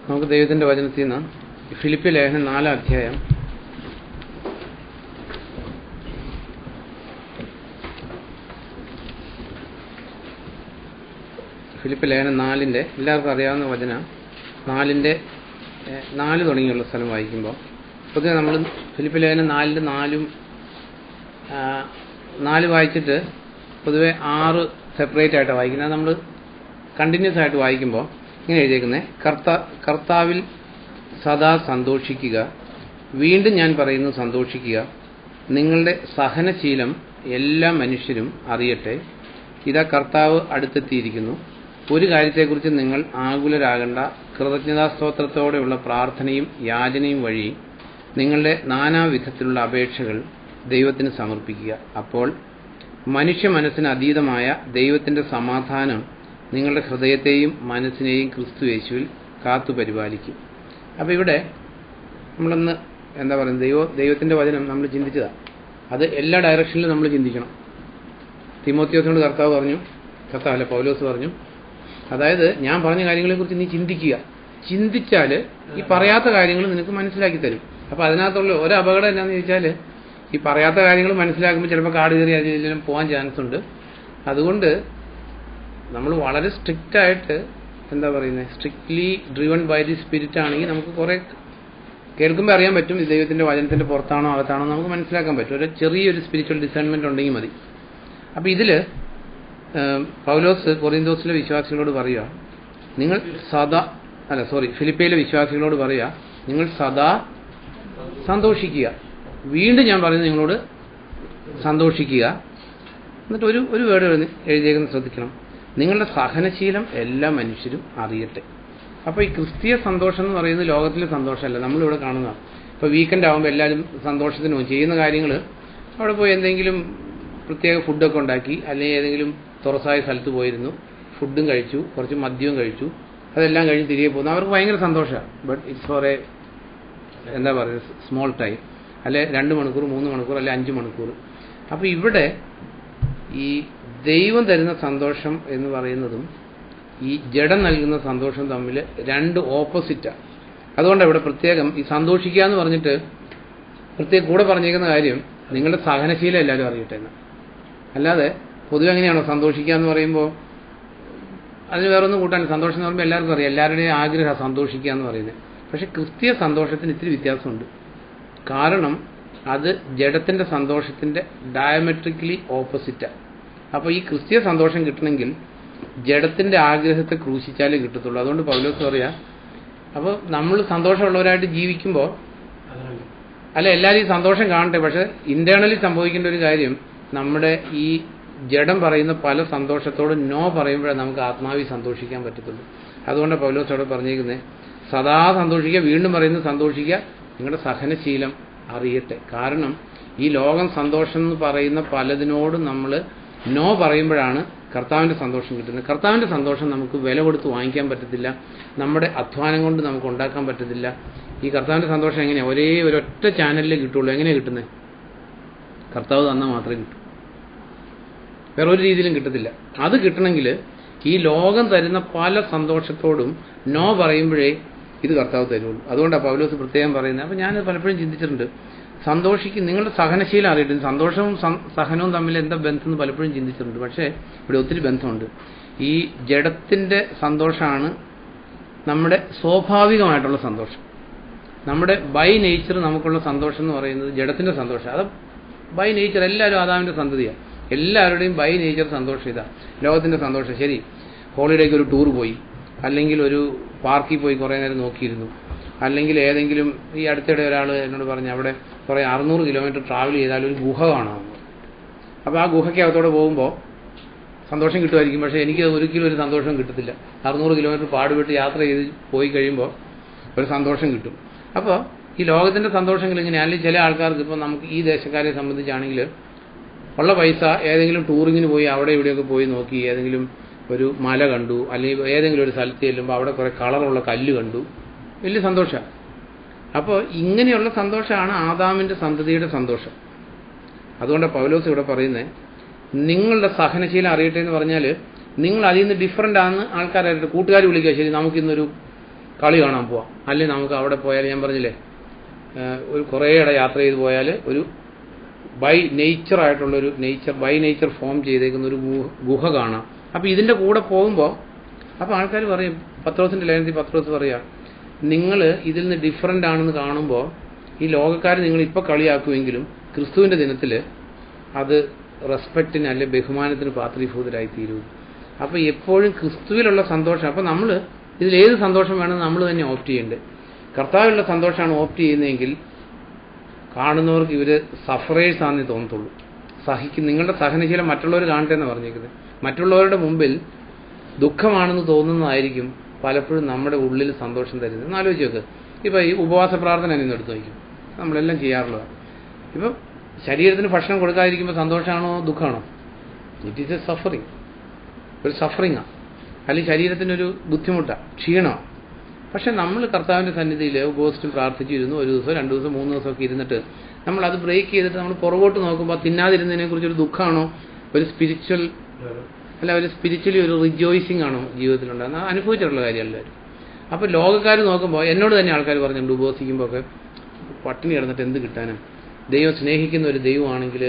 നമുക്ക് ദൈവത്തിൻ്റെ വചനത്തിൽ നിന്ന് ഫിലിപ്പി ലേഖനം 4 അധ്യായം ഫിലിപ്പി ലേഖനം 4 എല്ലാവർക്കും അറിയാവുന്ന വചന 4 തുടങ്ങിയുള്ള സ്ഥലം വായിക്കുമ്പോൾ പൊതുവെ നമ്മൾ ഫിലിപ്പി ലേഖനം 4 വായിച്ചിട്ട് പൊതുവെ 6 സെപ്പറേറ്റ് ആയിട്ടാണ് വായിക്കുന്നത്. നമ്മൾ കണ്ടിന്യൂസ് ആയിട്ട് വായിക്കുമ്പോൾ ഇങ്ങനെ എഴുതിയേക്കുന്നത്, കർത്താവിൽ സദാ സന്തോഷിക്കുക. വീണ്ടും ഞാൻ പറയുന്നു, സന്തോഷിക്കുക. നിങ്ങളുടെ സഹനശീലം എല്ലാ മനുഷ്യരും അറിയട്ടെ. ഇതാ കർത്താവ് അടുത്തെത്തിയിരിക്കുന്നു. ഒരു കാര്യത്തെക്കുറിച്ച് നിങ്ങൾ ആകുലരാകേണ്ട. കൃതജ്ഞതാസ്തോത്രത്തോടെയുള്ള പ്രാർത്ഥനയും യാചനയും വഴി നിങ്ങളുടെ നാനാവിധത്തിലുള്ള അപേക്ഷകൾ ദൈവത്തിന് സമർപ്പിക്കുക. അപ്പോൾ മനുഷ്യ മനസ്സിന് അതീതമായ ദൈവത്തിൻ്റെ സമാധാനം നിങ്ങളുടെ ഹൃദയത്തെയും മനസ്സിനെയും ക്രിസ്തു യേശുവിൽ കാത്തുപരിപാലിക്കും. അപ്പോൾ ഇവിടെ നമ്മളൊന്ന് എന്താ പറയുന്നത്, ദൈവത്തിൻ്റെ വചനം നമ്മൾ ചിന്തിച്ചതാണ്. അത് എല്ലാ ഡയറക്ഷനിലും നമ്മൾ ചിന്തിക്കണം. തിമോത്തിയോസിനോട് പൗലോസ് പറഞ്ഞു, അതായത് ഞാൻ പറഞ്ഞ കാര്യങ്ങളെക്കുറിച്ച് നീ ചിന്തിക്കുക. ചിന്തിച്ചാൽ ഈ പറയാത്ത കാര്യങ്ങൾ നിനക്ക് മനസ്സിലാക്കി തരും. അപ്പോൾ അതിനകത്തുള്ള ഒരു അപകടം എന്താണെന്ന് ചോദിച്ചാൽ, ഈ പറയാത്ത കാര്യങ്ങൾ മനസ്സിലാക്കുമ്പോൾ ചിലപ്പോൾ കാട് കയറി അതിലെല്ലാം പോകാൻ ചാൻസ് ഉണ്ട്. അതുകൊണ്ട് നമ്മൾ വളരെ സ്ട്രിക്റ്റായിട്ട് strictly driven by the spirit ആണെങ്കിൽ നമുക്ക് കുറേ കേൾക്കുമ്പോൾ അറിയാൻ പറ്റും ഇത് ദൈവത്തിൻ്റെ വചനത്തിൻ്റെ പുറത്താണോ അകത്താണോ നമുക്ക് മനസ്സിലാക്കാൻ പറ്റും. ഒരു ചെറിയൊരു സ്പിരിച്വൽ ഡിസേൺമെൻറ്റ് ഉണ്ടെങ്കിൽ മതി. അപ്പോൾ ഇതിൽ പൗലോസ് കൊറിന്തോസിലെ വിശ്വാസികളോട് പറയുക, നിങ്ങൾ ഫിലിപ്പിയിലെ വിശ്വാസികളോട് പറയുക, നിങ്ങൾ സദാ സന്തോഷിക്കുക. വീണ്ടും ഞാൻ പറയുന്നത് നിങ്ങളോട് സന്തോഷിക്കുക. എന്നിട്ട് ഒരു വേർഡ് എഴുതിയേക്കുന്നത് ശ്രദ്ധിക്കണം, നിങ്ങളുടെ സഹനശീലം എല്ലാ മനുഷ്യരും അറിയട്ടെ. അപ്പോൾ ഈ ക്രിസ്തീയ സന്തോഷം എന്ന് പറയുന്നത് ലോകത്തിലെ സന്തോഷമല്ല, നമ്മളിവിടെ കാണുന്നതാണ്. ഇപ്പോൾ വീക്കെൻഡ് ആകുമ്പോൾ എല്ലാവരും സന്തോഷത്തിന് ചെയ്യുന്ന കാര്യങ്ങൾ അവിടെ പോയി എന്തെങ്കിലും പ്രത്യേക ഫുഡൊക്കെ ഉണ്ടാക്കി, അല്ലെങ്കിൽ ഏതെങ്കിലും തുറസായ സ്ഥലത്ത് പോയിരുന്നു, ഫുഡും കഴിച്ചു, കുറച്ച് മദ്യവും കഴിച്ചു, അതെല്ലാം കഴിഞ്ഞ് തിരികെ പോകുന്നു. അവർക്ക് ഭയങ്കര സന്തോഷമാണ്. But it's for a small time, അല്ലെ 2 മണിക്കൂർ 3 മണിക്കൂർ അല്ലെ 5 മണിക്കൂർ. അപ്പോൾ ഇവിടെ ഈ ദൈവം തരുന്ന സന്തോഷം എന്ന് പറയുന്നതും ഈ ജഡം നൽകുന്ന സന്തോഷം തമ്മിൽ 2 ഓപ്പോസിറ്റാണ്. അതുകൊണ്ടാണ് ഇവിടെ പ്രത്യേകം ഈ സന്തോഷിക്കുക എന്ന് പറഞ്ഞിട്ട് പ്രത്യേകം കൂടെ പറഞ്ഞേക്കുന്ന കാര്യം നിങ്ങളുടെ സഹനശീലം എല്ലാവരും അറിയട്ടെ എന്ന്. അല്ലാതെ പൊതുവെ എങ്ങനെയാണോ സന്തോഷിക്കുക എന്ന് പറയുമ്പോൾ അതിന് വേറൊന്നും കൂട്ടാൻ, സന്തോഷം എന്ന് പറയുമ്പോൾ എല്ലാവർക്കും അറിയാം, എല്ലാവരുടെയും ആഗ്രഹം സന്തോഷിക്കുക എന്ന് പറയുന്നത്. പക്ഷേ ക്രിസ്തീയ സന്തോഷത്തിന് ഇത്തിരി വ്യത്യാസമുണ്ട്. കാരണം അത് ജഡത്തിൻ്റെ സന്തോഷത്തിൻ്റെ ഡയമെട്രിക്കലി ഓപ്പോസിറ്റാണ്. അപ്പോൾ ഈ ക്രിസ്തീയ സന്തോഷം കിട്ടണമെങ്കിൽ ജഡത്തിൻ്റെ ആഗ്രഹത്തെ ക്രൂശിച്ചാലേ കിട്ടത്തുള്ളൂ. അതുകൊണ്ട് പൗലോസ് പറയാ, അപ്പോൾ നമ്മൾ സന്തോഷമുള്ളവരായിട്ട് ജീവിക്കുമ്പോൾ എല്ലാവരും ഈ സന്തോഷം കാണട്ടെ, പക്ഷെ ഇന്റേണലി സംഭവിക്കേണ്ട ഒരു കാര്യം, നമ്മുടെ ഈ ജഡം പറയുന്ന പല സന്തോഷത്തോട് നോ പറയുമ്പോഴേ നമുക്ക് ആത്മാവിൽ സന്തോഷിക്കാൻ പറ്റത്തുള്ളൂ. അതുകൊണ്ട് പൗലോസ് അവിടെ പറഞ്ഞേക്കുന്നത് സദാ സന്തോഷിക്കുക. വീണ്ടും പറയുന്നത് സന്തോഷിക്കുക, നിങ്ങളുടെ സഹനശീലം അറിയട്ടെ. കാരണം ഈ ലോകം സന്തോഷം എന്ന് പറയുന്ന പലതിനോടും നമ്മൾ നോ പറയുമ്പോഴാണ് കർത്താവിൻ്റെ സന്തോഷം കിട്ടുന്നത്. കർത്താവിൻ്റെ സന്തോഷം നമുക്ക് വില കൊടുത്ത് വാങ്ങിക്കാൻ പറ്റത്തില്ല, നമ്മുടെ അധ്വാനം കൊണ്ട് നമുക്ക് ഉണ്ടാക്കാൻ പറ്റത്തില്ല. ഈ കർത്താവിൻ്റെ സന്തോഷം എങ്ങനെയാണ്? ഒരൊറ്റ ചാനലിലേ കിട്ടുള്ളൂ. എങ്ങനെയാണ് കിട്ടുന്നത്? കർത്താവ് തന്നാൽ മാത്രമേ കിട്ടൂ, വേറെ ഒരു രീതിയിലും കിട്ടത്തില്ല. അത് കിട്ടണമെങ്കിൽ ഈ ലോകം തരുന്ന പല സന്തോഷത്തോടും നോ പറയുമ്പോഴേ ഇത് കർത്താവ് തരുള്ളൂ. അതുകൊണ്ടാണ് പൗലോസ് പ്രത്യേകം പറയുന്നത്. അപ്പോൾ ഞാനത് പലപ്പോഴും ചിന്തിച്ചിട്ടുണ്ട്, നിങ്ങളുടെ സഹനശീലം അറിയട്ടെ. സന്തോഷവും സഹനവും തമ്മിൽ എന്താ ബന്ധം എന്ന് പലപ്പോഴും ചിന്തിച്ചിട്ടുണ്ട്. പക്ഷേ ഇവിടെ ഒത്തിരി ബന്ധമുണ്ട്. ഈ ജഡത്തിൻ്റെ സന്തോഷമാണ് നമ്മുടെ സ്വാഭാവികമായിട്ടുള്ള സന്തോഷം. നമ്മുടെ ബൈ നേച്ചർ നമുക്കുള്ള സന്തോഷം എന്ന് പറയുന്നത് ജഡത്തിൻ്റെ സന്തോഷം. അത് ബൈ നേച്ചർ എല്ലാവരും ആദാമിൻ്റെ സന്തതിയാണ്. എല്ലാവരുടെയും ബൈ നേച്ചർ സന്തോഷം ഇതാണ്, ലോകത്തിൻ്റെ സന്തോഷം. ശരി, ഹോളിഡേക്ക് ഒരു ടൂർ പോയി, അല്ലെങ്കിൽ ഒരു പാർക്കിൽ പോയി കുറേ നേരം നോക്കിയിരുന്നു, അല്ലെങ്കിൽ ഏതെങ്കിലും ഈ അടുത്തിടെ ഒരാൾ എന്നോട് പറഞ്ഞു അവിടെ കുറേ 600 കിലോമീറ്റർ ട്രാവൽ ചെയ്താൽ ഒരു ഗുഹ കാണാമെന്ന്. അപ്പോൾ ആ ഗുഹയ്ക്കകത്തോടെ പോകുമ്പോൾ സന്തോഷം കിട്ടുമായിരിക്കും, പക്ഷേ എനിക്ക് ഒരിക്കലും ഒരു സന്തോഷം കിട്ടത്തില്ല. 600 കിലോമീറ്റർ പാടുപെട്ട് യാത്ര ചെയ്ത് പോയി കഴിയുമ്പോൾ ഒരു സന്തോഷം കിട്ടും. അപ്പോൾ ഈ ലോകത്തിൻ്റെ സന്തോഷങ്ങൾ ഇങ്ങനെ, അല്ലെങ്കിൽ ചില ആൾക്കാർക്ക്, ഇപ്പോൾ നമുക്ക് ഈ ദേശക്കാരെ സംബന്ധിച്ചാണെങ്കിൽ ഉള്ള പൈസ ഏതെങ്കിലും ടൂറിങ്ങിന് പോയി അവിടെ ഇവിടെയൊക്കെ പോയി നോക്കി, ഏതെങ്കിലും ഒരു മല കണ്ടു, അല്ലെങ്കിൽ ഏതെങ്കിലും ഒരു സ്ഥലത്ത് ചെല്ലുമ്പോൾ അവിടെ കുറേ കളറുള്ള കല്ല് കണ്ടു, വലിയ സന്തോഷമാണ്. അപ്പോൾ ഇങ്ങനെയുള്ള സന്തോഷമാണ് ആദാമിൻ്റെ സന്തതിയുടെ സന്തോഷം. അതുകൊണ്ട് പൗലോസ് ഇവിടെ പറയുന്നത്, നിങ്ങളുടെ സഹനശീലം അറിയട്ടെ എന്ന് പറഞ്ഞാൽ നിങ്ങൾ അതിൽ നിന്ന് ഡിഫറൻ്റ് ആണെന്ന് ആൾക്കാരായിട്ട് കൂട്ടുകാർ വിളിക്കുക. ശരി, നമുക്കിന്നൊരു കളി കാണാൻ പോവാം, അല്ലെങ്കിൽ നമുക്ക് അവിടെ പോയാൽ ഞാൻ പറഞ്ഞില്ലേ ഒരു കുറേയിടെ യാത്ര ചെയ്ത് പോയാൽ ഒരു ബൈ നേച്ചറായിട്ടുള്ളൊരു ബൈ നേച്ചർ ഫോം ചെയ്തേക്കുന്ന ഒരു ഗുഹ കാണാം. അപ്പോൾ ഇതിൻ്റെ കൂടെ പോകുമ്പോൾ അപ്പോൾ ആൾക്കാർ പറയും, പത്രോസിൻ്റെ ലേഖനത്തിൽ പത്രോസ് പറയുക, നിങ്ങൾ ഇതിൽ നിന്ന് ഡിഫറൻ്റ് ആണെന്ന് കാണുമ്പോൾ ഈ ലോകക്കാർ നിങ്ങൾ ഇപ്പോൾ കളിയാക്കുമെങ്കിലും ക്രിസ്തുവിൻ്റെ ദിനത്തിൽ അത് റെസ്പെക്റ്റിന് അല്ലെ ബഹുമാനത്തിന് പാത്രീഭൂതരായി തീരൂ. അപ്പോൾ എപ്പോഴും ക്രിസ്തുവിലുള്ള സന്തോഷം, അപ്പോൾ നമ്മൾ ഇതിലേത് സന്തോഷം വേണമെന്ന് നമ്മൾ തന്നെ ഓപ്റ്റ് ചെയ്യേണ്ടത്. കർത്താവിലുള്ള സന്തോഷമാണ് ഓപ്റ്റ് ചെയ്യുന്നതെങ്കിൽ കാണുന്നവർക്ക് ഇവർ സഫറേഴ്സ് ആണെന്നേ തോന്നത്തുള്ളൂ. നിങ്ങളുടെ സഹനശീലം മറ്റുള്ളവർ കാണട്ടെ എന്ന് പറഞ്ഞേക്കുന്നത്. മറ്റുള്ളവരുടെ മുമ്പിൽ ദുഃഖമാണെന്ന് തോന്നുന്നതായിരിക്കും പലപ്പോഴും നമ്മുടെ ഉള്ളിൽ സന്തോഷം തരുന്നത്. ഒന്ന് ആലോചിച്ച് നോക്ക്. ഇപ്പോൾ ഈ ഉപവാസ പ്രാർത്ഥന നിന്ന് എടുത്തു നോക്കും, നമ്മളെല്ലാം ചെയ്യാറുള്ളതാണ്. ഇപ്പം ശരീരത്തിന് ഭക്ഷണം കൊടുക്കാതിരിക്കുമ്പോൾ സന്തോഷമാണോ ദുഃഖമാണോ? ഇറ്റ് ഈസ് എ സഫറിങ്, ഒരു സഫറിങ്ങാണ്, അല്ലെങ്കിൽ ശരീരത്തിനൊരു ബുദ്ധിമുട്ടാണ്, ക്ഷീണമാണ്. പക്ഷെ നമ്മൾ കർത്താവിൻ്റെ സന്നിധിയിൽ ഉപവസിച്ചും പ്രാർത്ഥിച്ചിരുന്നു, ഒരു ദിവസം 2 ദിവസം 3 ദിവസമൊക്കെ ഇരുന്നിട്ട് നമ്മളത് ബ്രേക്ക് ചെയ്തിട്ട് നമ്മൾ പുറകോട്ട് നോക്കുമ്പോൾ തിന്നാതിരുന്നതിനെക്കുറിച്ചൊരു ദുഃഖമാണോ, ഒരു സ്പിരിച്വലി ഒരു റിജോയ്സിങ് ആണോ ജീവിതത്തിലുണ്ടാകുന്നത്? അനുഭവിച്ചിട്ടുള്ള കാര്യമല്ലായിരുന്നു. അപ്പോൾ ലോകക്കാർ നോക്കുമ്പോൾ എന്നോട് തന്നെ ആൾക്കാർ പറഞ്ഞിട്ടുണ്ട്, ഉപവസിക്കുമ്പോൾ ഒക്കെ പട്ടിണി കിടന്നിട്ട് എന്ത് കിട്ടാനും, ദൈവം സ്നേഹിക്കുന്ന ഒരു ദൈവമാണെങ്കിൽ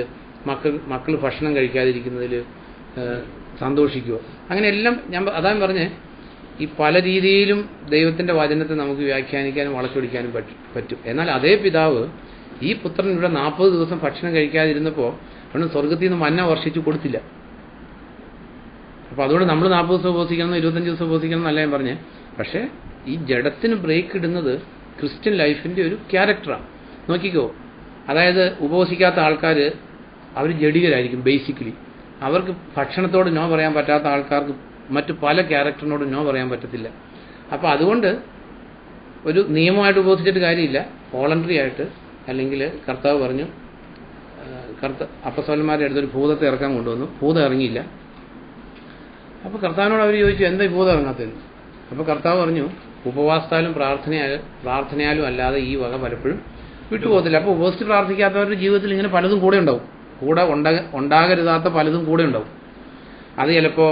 മക്കൾ ഭക്ഷണം കഴിക്കാതിരിക്കുന്നതിൽ സന്തോഷിക്കുമോ? അങ്ങനെയെല്ലാം അതാ പറഞ്ഞേ, ഈ പല രീതിയിലും ദൈവത്തിൻ്റെ വചനത്തെ നമുക്ക് വ്യാഖ്യാനിക്കാനും വളച്ചൊടിക്കാനും പറ്റും. എന്നാൽ അതേ പിതാവ് ഈ പുത്രൻ ഇവിടെ 40 ദിവസം ഭക്ഷണം കഴിക്കാതിരുന്നപ്പോൾ അവന് സ്വർഗത്തിൽ നിന്ന് മന്ന വർഷിച്ചു കൊടുത്തില്ല. അപ്പോൾ അതുകൊണ്ട് നമ്മൾ 40 ദിവസം ഉപവസിക്കണം, 25 ദിവസം ഉപവസിക്കണം എന്നല്ല ഞാൻ പറഞ്ഞേ. പക്ഷേ ഈ ജഡത്തിന് ബ്രേക്ക് ഇടുന്നത് ക്രിസ്ത്യൻ ലൈഫിൻ്റെ ഒരു ക്യാരക്ടറാണ്. നോക്കിക്കോ, അതായത് ഉപവസിക്കാത്ത ആൾക്കാർ അവർ ജഡികരായിരിക്കും ബേസിക്കലി. അവർക്ക് ഭക്ഷണത്തോട് നോ പറയാൻ പറ്റാത്ത ആൾക്കാർക്ക് മറ്റു പല ക്യാരക്ടറിനോട് നോ പറയാൻ പറ്റത്തില്ല. അപ്പോൾ അതുകൊണ്ട് ഒരു നിയമമായിട്ട് ഉപവസിച്ചിട്ട് കാര്യമില്ല, വോളണ്ടറി ആയിട്ട്. അല്ലെങ്കിൽ കർത്താവ് പറഞ്ഞു, അപ്പസ്തലന്മാരുടെ അടുത്തൊരു ഭൂതത്തെ ഇറക്കാൻ കൊണ്ടുവന്നു, ഭൂതം ഇറങ്ങിയില്ല. അപ്പോൾ കർത്താവിനോട് അവർ ചോദിച്ചു, എന്താ ഈ ഭൂതം ഇറങ്ങാത്തതെന്ന്? അപ്പോൾ കർത്താവ് പറഞ്ഞു, ഉപവാസത്താലും പ്രാർത്ഥനയാലും അല്ലാതെ ഈ വക പലപ്പോഴും വിട്ടുപോകത്തില്ല. അപ്പോൾ ഉപവസിച്ച് പ്രാർത്ഥിക്കാത്തവരുടെ ജീവിതത്തിൽ ഇങ്ങനെ പലതും കൂടെ ഉണ്ടാവും, കൂടെ ഉണ്ടാകരുതാത്ത പലതും കൂടെ ഉണ്ടാവും. അത് ചിലപ്പോൾ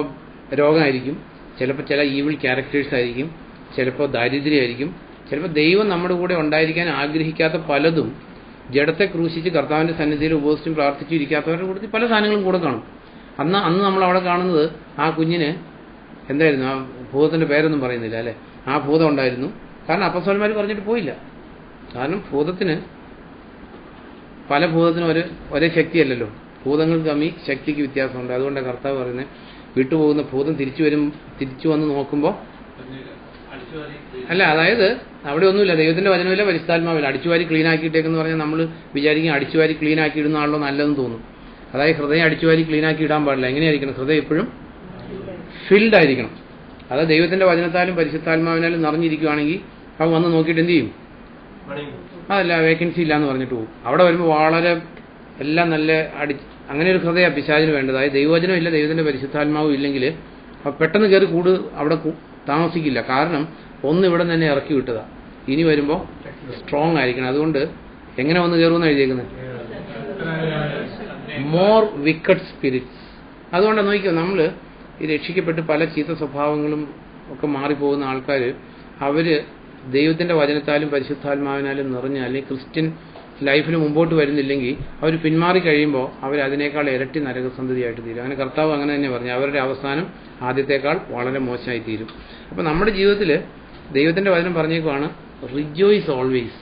രോഗമായിരിക്കും, ചിലപ്പോൾ ചില ഈവിൾ ക്യാരക്ടേഴ്സ് ആയിരിക്കും, ചിലപ്പോൾ ദാരിദ്ര്യമായിരിക്കും, ചിലപ്പോൾ ദൈവം നമ്മുടെ കൂടെ ഉണ്ടായിരിക്കാൻ ആഗ്രഹിക്കാത്ത പലതും ജഡത്തെ ക്രൂശിച്ച് കർത്താവിൻ്റെ സന്നിധിയിൽ ഉപവസിച്ചും പ്രാർത്ഥിച്ചും ഇരിക്കാത്തവരുടെ കൂട്ടത്തിൽ പല സാധനങ്ങളും കൂടെ കാണും. അന്ന് നമ്മൾ അവിടെ കാണുന്നത് ആ കുഞ്ഞിന് എന്തായിരുന്നു, ആ ഭൂതത്തിൻ്റെ പേരൊന്നും പറയുന്നില്ല അല്ലേ, ആ ഭൂതം ഉണ്ടായിരുന്നു. കാരണം അപ്പസ്തലന്മാർ പറഞ്ഞിട്ട് പോയില്ല. കാരണം പല ഭൂതത്തിനും ഒരേ ശക്തിയല്ലല്ലോ, ഭൂതങ്ങൾക്ക് തമ്മിൽ ശക്തിക്ക് വ്യത്യാസമുണ്ട്. അതുകൊണ്ടാണ് കർത്താവ് പറയുന്നത്, വിട്ടുപോകുന്ന ഭൂതം തിരിച്ചു വന്ന് നോക്കുമ്പോൾ അല്ല, അതായത് അവിടെ ഒന്നുമില്ല, ദൈവത്തിൻ്റെ വചനമില്ല, പരിശുദ്ധാത്മാവില്ല. അടിച്ചുവാരി ക്ലീൻ ആക്കിയിട്ടേക്കെന്ന് പറഞ്ഞാൽ നമ്മൾ വിചാരിക്കും അടിച്ചുവാരി ക്ലീൻ ആക്കി ഇടുന്ന ആളോ നല്ലതെന്ന് തോന്നും. അതായത് ഹൃദയം അടിച്ചുവാരി ക്ലീൻ ആക്കി ഇടാൻ പാടില്ല. എങ്ങനെയായിരിക്കണം? ഹൃദയം എപ്പോഴും ഫിൽഡ് ആയിരിക്കണം. അതായത് ദൈവത്തിൻ്റെ വചനത്താലും പരിശുദ്ധാത്മാവിനാലും നിറഞ്ഞിരിക്കുകയാണെങ്കിൽ അവൻ വന്ന് നോക്കിയിട്ട് എന്ത് ചെയ്യും? അതല്ല, വേക്കൻസി ഇല്ലയെന്ന് പറഞ്ഞിട്ട് പോകും. അവിടെ വരുമ്പോൾ വളരെ എല്ലാം നല്ല അങ്ങനെ ഒരു ഹൃദയമാണ് പിശാചിന് വേണ്ടത്. അതായത് ദൈവവചനം ഇല്ല, ദൈവത്തിൻ്റെ പരിശുദ്ധാത്മാവും ഇല്ലെങ്കിൽ പെട്ടെന്ന് കയറി അവിടെ താമസിക്കില്ല. കാരണം ഒന്ന് ഇവിടെ തന്നെ ഇറക്കി വിട്ടതാണ്, ഇനി വരുമ്പോൾ സ്ട്രോങ് ആയിരിക്കണം. അതുകൊണ്ട് എങ്ങനെ വന്ന് കയറുമെന്ന് എഴുതിയേക്കുന്നത്? More wicked spirits. അതുകൊണ്ടാണ് നോക്കിയോ, നമ്മൾ ഈ രക്ഷിക്കപ്പെട്ട് പല ചീത്ത സ്വഭാവങ്ങളും ഒക്കെ മാറിപ്പോകുന്ന ആൾക്കാർ അവർ ദൈവത്തിൻ്റെ വചനത്താലും പരിശുദ്ധാത്മാവിനാലും നിറഞ്ഞ അല്ലെങ്കിൽ ക്രിസ്ത്യൻ ലൈഫിൽ മുമ്പോട്ട് വരുന്നില്ലെങ്കിൽ അവർ പിന്മാറി കഴിയുമ്പോൾ അവരതിനേക്കാൾ ഇരട്ടി നരകസന്ധതിയായിട്ട് തീരും. അങ്ങനെ കർത്താവ് അങ്ങനെ തന്നെ പറഞ്ഞു, അവരുടെ അവസാനം ആദ്യത്തേക്കാൾ വളരെ മോശമായി തീരും. അപ്പോൾ നമ്മുടെ ജീവിതത്തിൽ ദൈവത്തിൻ്റെ വചനം പറഞ്ഞേക്കുവാണ്, റിജോയ്സ് ഓൾവേസ്.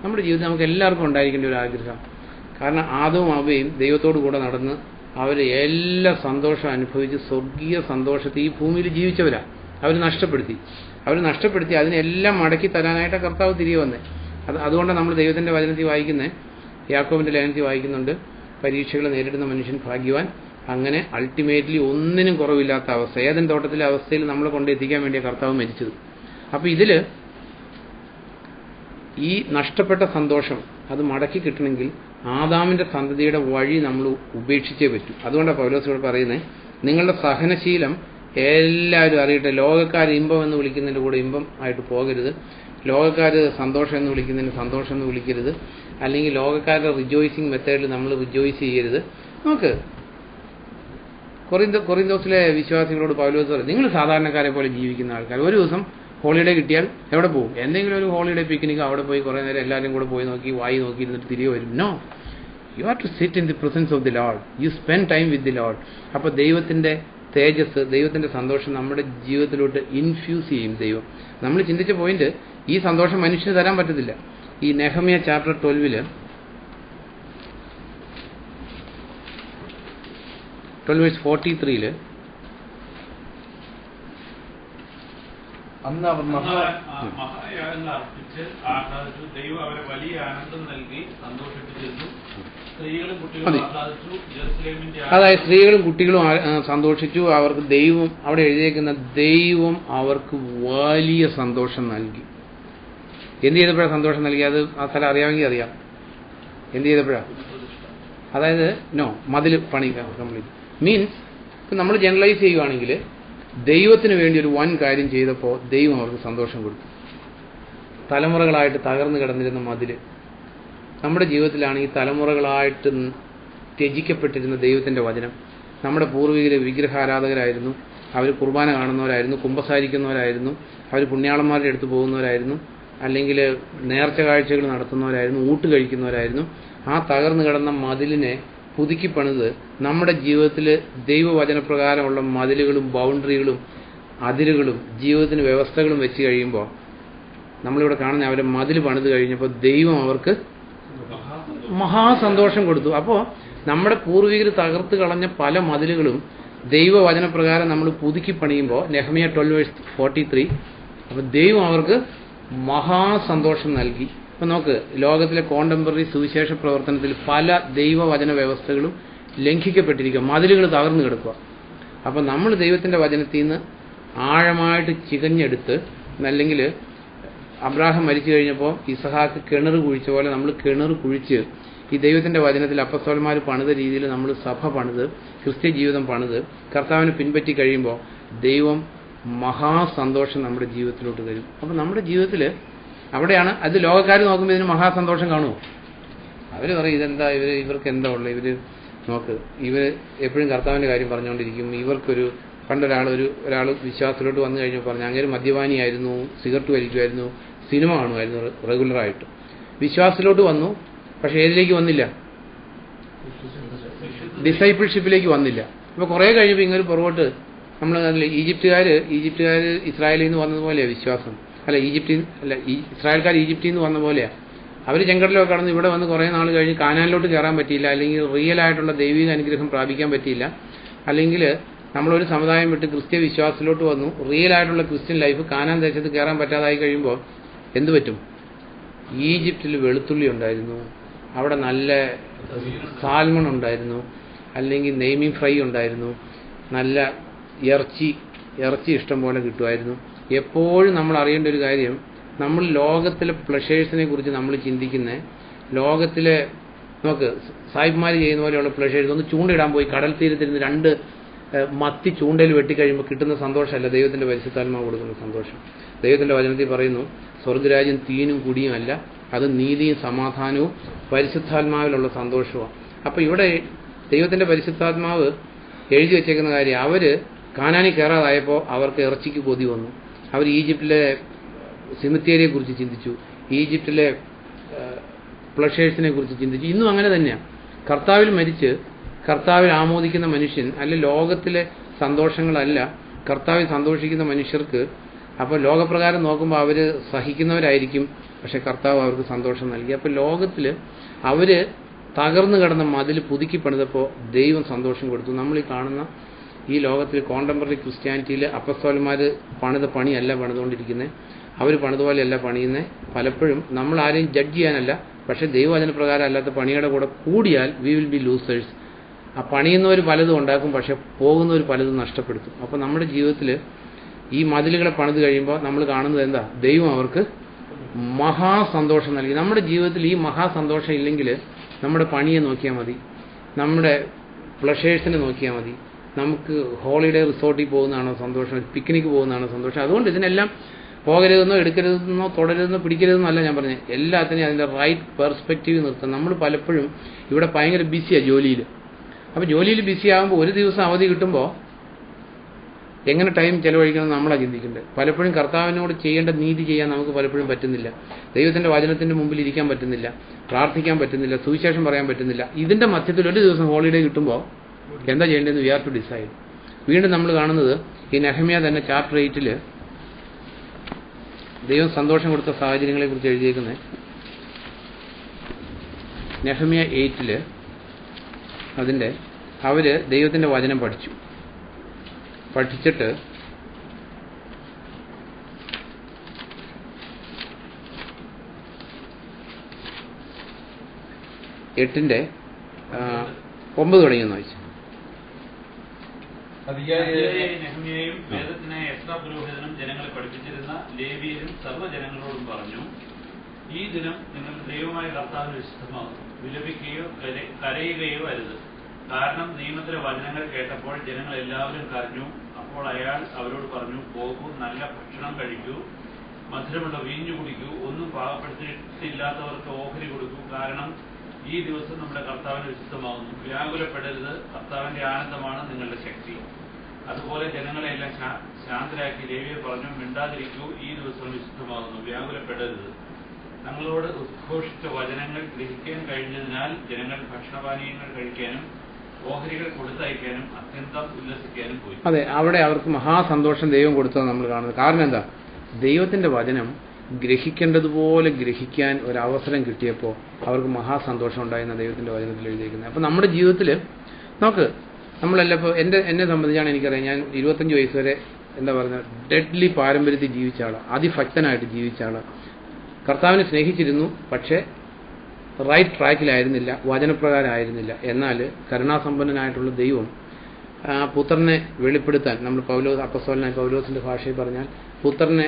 നമ്മുടെ ജീവിതത്തിൽ നമുക്ക് എല്ലാവർക്കും ഉണ്ടായിരിക്കേണ്ട ഒരു ആഗ്രഹം. കാരണം ആദവും അവയും ദൈവത്തോടു കൂടെ നടന്ന് അവർ എല്ലാ സന്തോഷം അനുഭവിച്ച് സ്വർഗീയ സന്തോഷത്തെ ഈ ഭൂമിയിൽ ജീവിച്ചവരാണ്. അവർ നഷ്ടപ്പെടുത്തി അതിനെല്ലാം മടക്കി തരാനായിട്ട് കർത്താവ് തിരികെ വന്നേ. അതുകൊണ്ടാണ് നമ്മൾ ദൈവത്തിൻ്റെ വചനത്തിൽ വായിക്കുന്നത്, യാക്കോബിൻ്റെ ലേഖനത്തിൽ വായിക്കുന്നുണ്ട്, പരീക്ഷകളെ നേരിടുന്ന മനുഷ്യൻ ഭാഗ്യവാൻ. അങ്ങനെ അൾട്ടിമേറ്റ്ലി ഒന്നിനും കുറവില്ലാത്ത അവസ്ഥ, ഏദൻ തോട്ടത്തിലെ അവസ്ഥയിൽ നമ്മളെ കൊണ്ടെത്തിക്കാൻ വേണ്ടിയ കർത്താവ് മരിച്ചത്. അപ്പോൾ ഇതിൽ ഈ നഷ്ടപ്പെട്ട സന്തോഷം അത് മടക്കി കിട്ടണമെങ്കിൽ ആദാമിൻ്റെ സന്തതിയുടെ വഴി നമ്മൾ ഉപേക്ഷിച്ചേ പറ്റൂ. അതുകൊണ്ടാണ് പൗലോസ് പറയുന്നത്, നിങ്ങളുടെ സഹനശീലം എല്ലാവരും അറിയട്ടെ. ലോകക്കാർ ഇമ്പം എന്ന് വിളിക്കുന്നതിൻ്റെ കൂടെ ഇമ്പം ആയിട്ട് പോകരുത്, ലോകക്കാർ സന്തോഷം എന്ന് വിളിക്കുന്നതിന് സന്തോഷം എന്ന് വിളിക്കരുത്, അല്ലെങ്കിൽ ലോകക്കാരുടെ റിജോയ്സിങ് മെത്തേഡിൽ നമ്മൾ റിജോയ്സ് ചെയ്യരുത്. നമുക്ക് കൊറിന്തോസിലെ വിശ്വാസികളോട് പൗലോസ് പറയും, നിങ്ങൾ സാധാരണക്കാരെ പോലെ ജീവിക്കുന്ന ആൾക്കാർ, ഒരു ദിവസം ഹോളിഡേ കിട്ടിയാൽ എവിടെ പോകും? എന്തെങ്കിലും ഒരു ഹോളിഡേ പിക്നിക്, അവിടെ പോയി കുറേ നേരം എല്ലാവരും കൂടെ പോയി നോക്കി വായി നോക്കി ഇരുന്നിട്ട് തിരികെ വരും. No, you have to sit in the presence of the Lord, you spend time with the lord. അപ്പോൾ ദൈവത്തിൻ്റെ തേജസ്, ദൈവത്തിൻ്റെ സന്തോഷം നമ്മുടെ ജീവിതത്തിലോട്ട് ഇൻഫ്യൂസ് ചെയ്യും ദൈവം. നമ്മൾ ചിന്തിച്ച പോയിന്റ്, ഈ സന്തോഷം മനുഷ്യന് തരാൻ പറ്റത്തില്ല. ഈ നെഹമ്യ ചാപ്റ്റർ 12 12:43 അന്ന് അവർ മഹായാഗങ്ങൾ അർപ്പിച്ച് ആഹ്ലാദിച്ചു. ദൈവം അവരെ വലിയ ആനന്ദം നൽകി സന്തോഷിപ്പിച്ചിരുന്നു. സ്ത്രീകളും കുട്ടികളും ആഹ്ലാദിച്ചു. ജെറുസലേമിന്റെ അതായത് സ്ത്രീകളും കുട്ടികളും സന്തോഷിച്ചു. അവർക്ക് ദൈവം, അവിടെ എഴുതിയേക്കുന്ന ദൈവം അവർക്ക് വലിയ സന്തോഷം നൽകി. എന്ത് ചെയ്തപ്പോഴാണ് സന്തോഷം നൽകിയത്? ആ സ്ഥലം അറിയാമെങ്കിൽ അറിയാം. എന്ത് ചെയ്തപ്പോഴാണ്? അതായത് മതിൽ പണി കംപ്ലീറ്റ്. മീൻസ് ഇപ്പം നമ്മൾ ജനറലൈസ് ചെയ്യുവാണെങ്കിൽ ദൈവത്തിന് വേണ്ടി ഒരു വൻ കാര്യം ചെയ്തപ്പോൾ ദൈവം അവർക്ക് സന്തോഷം കൊടുത്തു. തലമുറകളായിട്ട് തകർന്നു കിടന്നിരുന്ന മതിൽ നമ്മുടെ ജീവിതത്തിലാണെങ്കിൽ തലമുറകളായിട്ട് ത്യജിക്കപ്പെട്ടിരുന്ന ദൈവത്തിൻ്റെ വചനം. നമ്മുടെ പൂർവികർ വിഗ്രഹാരാധകരായിരുന്നു, അവർ കുർബാന കാണുന്നവരായിരുന്നു, കുമ്പസാരിക്കുന്നവരായിരുന്നു, അവർ പുണ്യാളന്മാരുടെ അടുത്ത് പോകുന്നവരായിരുന്നു, അല്ലെങ്കിൽ നേർച്ച കാഴ്ചകൾ നടത്തുന്നവരായിരുന്നു, ഊട്ട് കഴിക്കുന്നവരായിരുന്നു. ആ തകർന്നു കിടന്ന മതിലിനെ പുതുക്കി പണിത് നമ്മുടെ ജീവിതത്തിൽ ദൈവവചനപ്രകാരമുള്ള മതിലുകളും ബൗണ്ടറികളും അതിരുകളും ജീവിതത്തിന് വ്യവസ്ഥകളും വെച്ച് കഴിയുമ്പോൾ നമ്മളിവിടെ കാണുന്ന അവരെ മതിൽ പണിത് കഴിഞ്ഞപ്പോൾ ദൈവം അവർക്ക് മഹാസന്തോഷം കൊടുത്തു. അപ്പോൾ നമ്മുടെ പൂർവികർ തകർത്ത് കളഞ്ഞ പല മതിലുകളും ദൈവവചനപ്രകാരം നമ്മൾ പുതുക്കി പണിയുമ്പോൾ നെഹമ്യ 12:43 അപ്പോൾ ദൈവം അവർക്ക് മഹാസന്തോഷം നൽകി. അപ്പം നോക്ക്, ലോകത്തിലെ കോണ്ടംപററി സുവിശേഷ പ്രവർത്തനത്തിൽ പല ദൈവവചന വ്യവസ്ഥകളും ലംഘിക്കപ്പെട്ടിരിക്കുക, മതിലുകൾ തകർന്നു കിടക്കുക. അപ്പം നമ്മൾ ദൈവത്തിൻ്റെ വചനത്തിൽ നിന്ന് ആഴമായിട്ട് ചികഞ്ഞെടുത്ത്, അല്ലെങ്കിൽ അബ്രാഹാം മരിച്ചു കഴിഞ്ഞപ്പോൾ ഇസഹാക്ക് കിണർ കുഴിച്ച പോലെ നമ്മൾ കിണർ കുഴിച്ച് ഈ ദൈവത്തിൻ്റെ വചനത്തിൽ അപ്പസ്തോലന്മാർ പണിത രീതിയിൽ നമ്മൾ സഭ പണിത് ക്രിസ്ത്യ ജീവിതം പണിത് കർത്താവിനെ പിൻപറ്റി കഴിയുമ്പോൾ ദൈവം മഹാസന്തോഷം നമ്മുടെ ജീവിതത്തിലോട്ട് തരും. അപ്പം നമ്മുടെ ജീവിതത്തിൽ അവിടെയാണ് അത്. ലോകക്കാർ നോക്കുമ്പോൾ ഇതിന് മഹാസന്തോഷം കാണുമോ? അവർ പറയും ഇതെന്താ ഇവർക്ക് എന്താ ഉള്ളത്, ഇവർ നോക്ക്, ഇവർ എപ്പോഴും കർത്താവിൻ്റെ കാര്യം പറഞ്ഞുകൊണ്ടിരിക്കും. ഇവർക്കൊരു ഒരാൾ വിശ്വാസത്തിലോട്ട് വന്നു കഴിഞ്ഞപ്പോൾ പറഞ്ഞു, അങ്ങനെ മദ്യപാനിയായിരുന്നു, സിഗരറ്റ് വലിക്കുമായിരുന്നു, സിനിമ കാണുമായിരുന്നു റെഗുലറായിട്ട്. വിശ്വാസത്തിലോട്ട് വന്നു, പക്ഷെ ഏതിലേക്ക് വന്നില്ല? ഡിസൈപ്പിൾഷിപ്പിലേക്ക് വന്നില്ല. അപ്പോൾ കുറേ കഴിയുമ്പോൾ ഇങ്ങനെ പുറകോട്ട് നമ്മൾ ഈജിപ്തുകാർ ഇസ്രായേലിൽ നിന്ന് വന്നതുപോലെയാണ് വിശ്വാസം. ഇസ്രായേൽക്കാർ ഈജിപ്തിൽ നിന്ന് വന്ന പോലെയാണ്. അവർ ചെങ്കടലൊക്കെ കടന്ന് ഇവിടെ വന്ന് കുറേ നാൾ കഴിഞ്ഞ് കാനാനിലോട്ട് കയറാൻ പറ്റിയില്ല, അല്ലെങ്കിൽ റിയൽ ആയിട്ടുള്ള ദൈവിക അനുഗ്രഹം പ്രാപിക്കാൻ പറ്റിയില്ല. അല്ലെങ്കിൽ നമ്മളൊരു സമുദായം വിട്ട് ക്രിസ്ത്യ വിശ്വാസത്തിലോട്ട് വന്നു, റിയൽ ആയിട്ടുള്ള ക്രിസ്ത്യൻ ലൈഫ് കാനാൻ ദേശത്ത് കയറാൻ പറ്റാതായി കഴിയുമ്പോൾ എന്ത് പറ്റും? ഈജിപ്തിൽ വെളുത്തുള്ളി ഉണ്ടായിരുന്നു, അവിടെ നല്ല സാൽമൺ ഉണ്ടായിരുന്നു, അല്ലെങ്കിൽ നെയ്മീൻ ഫ്രൈ ഉണ്ടായിരുന്നു, നല്ല ഇറച്ചി ഇഷ്ടം പോലെ കിട്ടുമായിരുന്നു. എപ്പോഴും നമ്മൾ അറിയേണ്ട ഒരു കാര്യം, നമ്മൾ ലോകത്തിലെ പ്ലഷേഴ്സിനെ കുറിച്ച് നമ്മൾ ചിന്തിക്കുന്നത്, ലോകത്തിലെ നോക്ക് സായിപ്പ്മാർ ചെയ്യുന്ന പോലെയുള്ള പ്ലഷേഴ്സ്, ഒന്ന് ചൂണ്ടയിടാൻ പോയി കടൽ തീരത്തിരുന്ന് 2 മത്തി ചൂണ്ടയിൽ വെട്ടിക്കഴിയുമ്പോൾ കിട്ടുന്ന സന്തോഷമല്ല ദൈവത്തിൻ്റെ പരിശുദ്ധാത്മാവ് കൊടുക്കുന്ന സന്തോഷം. ദൈവത്തിൻ്റെ വചനത്തിൽ പറയുന്നു, സ്വർഗ്ഗരാജ്യം തീനും കുടിയും അല്ല, അത് നീതിയും സമാധാനവും പരിശുദ്ധാത്മാവിലുള്ള സന്തോഷവും. അപ്പോൾ ഇവിടെ ദൈവത്തിൻ്റെ പരിശുദ്ധാത്മാവ് എഴുതി വെച്ചേക്കുന്ന കാര്യം, അവർ കാനാനിൽ കയറാതായപ്പോൾ അവർക്ക് ഇറച്ചിക്ക് കൊതി വന്നു. അവർ ഈജിപ്തിലെ സിമിത്തേരിയെ കുറിച്ച് ചിന്തിച്ചു, ഈജിപ്തിലെ പ്ലഷേഴ്സിനെ കുറിച്ച് ചിന്തിച്ചു. ഇന്നും അങ്ങനെ തന്നെയാണ്. കർത്താവിൽ മരിച്ച് കർത്താവിൽ ആമോദിക്കുന്ന മനുഷ്യൻ, അല്ലെ ലോകത്തിലെ സന്തോഷങ്ങളല്ല കർത്താവിൽ സന്തോഷിക്കുന്ന മനുഷ്യർക്ക്, അപ്പോൾ ലോകപ്രകാരം നോക്കുമ്പോൾ അവർ സഹിക്കുന്നവരായിരിക്കും, പക്ഷെ കർത്താവ് അവർക്ക് സന്തോഷം നൽകി. അപ്പോൾ ലോകത്തിൽ അവർ തകർന്നു കിടന്ന മതിൽ പുതുക്കി പണിതപ്പോൾ ദൈവം സന്തോഷം കൊടുത്തു. നമ്മൾ ഈ കാണുന്ന ഈ ലോകത്തിൽ കോണ്ടംപററി ക്രിസ്ത്യാനിറ്റിയിൽ അപ്പസ്തോലന്മാർ പണിത പണിയല്ല പണിതുകൊണ്ടിരിക്കുന്നത്, അവർ പണിതുപോലെയല്ല പണിയുന്നത്. പലപ്പോഴും നമ്മൾ ആരെയും ജഡ്ജ് ചെയ്യാനല്ല, പക്ഷേ ദൈവവചനപ്രകാരം അല്ലാത്ത പണിയുടെ കൂടെ കൂടിയാൽ വി വിൽ ബി ലൂസേഴ്സ്. ആ പണിയുന്നവർ പലതും ഉണ്ടാക്കും, പക്ഷെ പോകുന്നവർ പലതും നഷ്ടപ്പെടുത്തും. അപ്പോൾ നമ്മുടെ ജീവിതത്തിൽ ഈ മതിലുകളെ പണിത് കഴിയുമ്പോൾ നമ്മൾ കാണുന്നത് എന്താ? ദൈവം അവർക്ക് മഹാസന്തോഷം നൽകി. നമ്മുടെ ജീവിതത്തിൽ ഈ മഹാസന്തോഷം ഇല്ലെങ്കിൽ നമ്മുടെ പണിയെ നോക്കിയാൽ മതി, നമ്മുടെ പ്ലഷേഴ്സിനെ നോക്കിയാൽ മതി. നമുക്ക് ഹോളിഡേ റിസോർട്ടിൽ പോകുന്നതാണോ സന്തോഷം, പിക്നിക്ക് പോകുന്നതാണോ സന്തോഷം? അതുകൊണ്ട് ഇതിനെല്ലാം പോകരുതെന്നോ എടുക്കരുതെന്നോ തുടരുതെന്നോ പിടിക്കരുതെന്നോ അല്ല ഞാൻ പറഞ്ഞത്. എല്ലാത്തിനെയും അതിൻ്റെ റൈറ്റ് പെർസ്പെക്റ്റീവ് നിർത്താം. നമ്മൾ പലപ്പോഴും ഇവിടെ ഭയങ്കര ബിസിയാണ് ജോലിയിൽ. അപ്പോൾ ജോലിയിൽ ബിസി ആകുമ്പോൾ ഒരു ദിവസം അവധി കിട്ടുമ്പോൾ എങ്ങനെ ടൈം ചെലവഴിക്കണം നമ്മളാണ് ചിന്തിക്കേണ്ടത്. പലപ്പോഴും കർത്താവിനോട് ചെയ്യേണ്ട നീതി ചെയ്യാൻ നമുക്ക് പലപ്പോഴും പറ്റുന്നില്ല. ദൈവത്തിൻ്റെ വചനത്തിൻ്റെ മുമ്പിൽ ഇരിക്കാൻ പറ്റുന്നില്ല, പ്രാർത്ഥിക്കാൻ പറ്റുന്നില്ല, സുവിശേഷം പറയാൻ പറ്റുന്നില്ല. ഇതിൻ്റെ മധ്യത്തിൽ ഒരു ദിവസം ഹോളിഡേ കിട്ടുമ്പോൾ എന്താ ചെയ്യേണ്ടതെന്ന് വി ആർ ടു ഡിസൈഡ്. വീണ്ടും നമ്മൾ കാണുന്നത് ഈ നെഹമ്യാ തന്നെ ചാപ്റ്റർ 8 ദൈവം സന്തോഷം കൊടുത്ത സാഹചര്യങ്ങളെക്കുറിച്ച് എഴുതിയേക്കുന്നത്. നെഹമ്യാ 8 അതിൻ്റെ അവർ ദൈവത്തിൻ്റെ വചനം പഠിച്ചിട്ട് എട്ടിൻ്റെ 9 തുടങ്ങിയെന്ന് വായിച്ചു. നെഹമ്യായും വേദത്തിനായ എസ്രാ പുരോഹിതനും ജനങ്ങളെ പഠിപ്പിച്ചിരുന്ന ലേവിയരും സർവ്വജനങ്ങളോടും പറഞ്ഞു, ഈ ദിനം നിങ്ങളുടെ ദൈവമായ കർത്താവിന് വിശുദ്ധമാകും. വിലപിക്കുകയോ കരയുകയോ അരുത്. കാരണം നിയമത്തിലെ വചനങ്ങൾ കേട്ടപ്പോൾ ജനങ്ങൾ എല്ലാവരും കരഞ്ഞു. അപ്പോൾ അയാൾ അവരോട് പറഞ്ഞു, പോകൂ, നല്ല ഭക്ഷണം കഴിക്കൂ, മധുരമുള്ള വീഞ്ഞു കുടിക്കൂ, ഒന്നും പാകപ്പെടുത്തിയിട്ടില്ലാത്തവർക്ക് ഓഹരി കൊടുക്കൂ. കാരണം ഈ ദിവസം നമ്മുടെ കർത്താവിന് വിശുദ്ധമാകുന്നു. വ്യാകുലപ്പെടരുത്, കർത്താവിന്റെ ആനന്ദമാണ് നിങ്ങളുടെ ശക്തി. അതുപോലെ ജനങ്ങളെല്ലാം ശാന്തരാക്കി ലേവിയെ പറഞ്ഞു, മിണ്ടാതിരിക്കൂ, ഈ ദിവസം വിശുദ്ധമാകുന്നു, വ്യാകുലപ്പെടരുത്. തങ്ങളോട് ഉദ്ഘോഷിച്ച വചനങ്ങൾ ഗ്രഹിക്കാൻ കഴിഞ്ഞതിനാൽ ജനങ്ങൾ ഭക്ഷണപാനീയങ്ങൾ കഴിക്കാനും ഓഹരികൾ കൊടുത്തയക്കാനും അത്യന്തം ഉല്ലസിക്കാനും പോയി. അതെ, അവിടെ അവർക്ക് മഹാസന്തോഷം ദൈവം കൊടുത്തത് നമ്മൾ കാണുന്നത്. കാരണം എന്താ? ദൈവത്തിന്റെ വചനം ഗ്രഹിക്കേണ്ടതുപോലെ ഗ്രഹിക്കാൻ ഒരവസരം കിട്ടിയപ്പോൾ അവർക്ക് മഹാസന്തോഷം ഉണ്ടായിരുന്ന ദൈവത്തിന്റെ വചനത്തിൽ എഴുതിയിരിക്കുന്നത്. അപ്പം നമ്മുടെ ജീവിതത്തിൽ നമുക്ക് നമ്മളെല്ലാം ഇപ്പോൾ എന്നെ സംബന്ധിച്ചാണ് എനിക്കറിയാം. ഞാൻ 25 വയസ്സ് വരെ എന്താ പറയുന്നത് ഡെഡ്ലി പാരമ്പര്യത്തിൽ ജീവിച്ച ആളാണ്, അതിഭക്തനായിട്ട് ജീവിച്ച ആളാണ്. കർത്താവിനെ സ്നേഹിച്ചിരുന്നു, പക്ഷേ റൈറ്റ് ട്രാക്കിലായിരുന്നില്ല, വചനപ്രകാരമായിരുന്നില്ല. എന്നാൽ കരുണാസമ്പന്നനായിട്ടുള്ള ദൈവം പുത്രനെ വെളിപ്പെടുത്താൻ, നമ്മൾ അപ്പസ്തോലനായ പൗലോസിന്റെ ഭാഷയിൽ പറഞ്ഞാൽ പുത്രനെ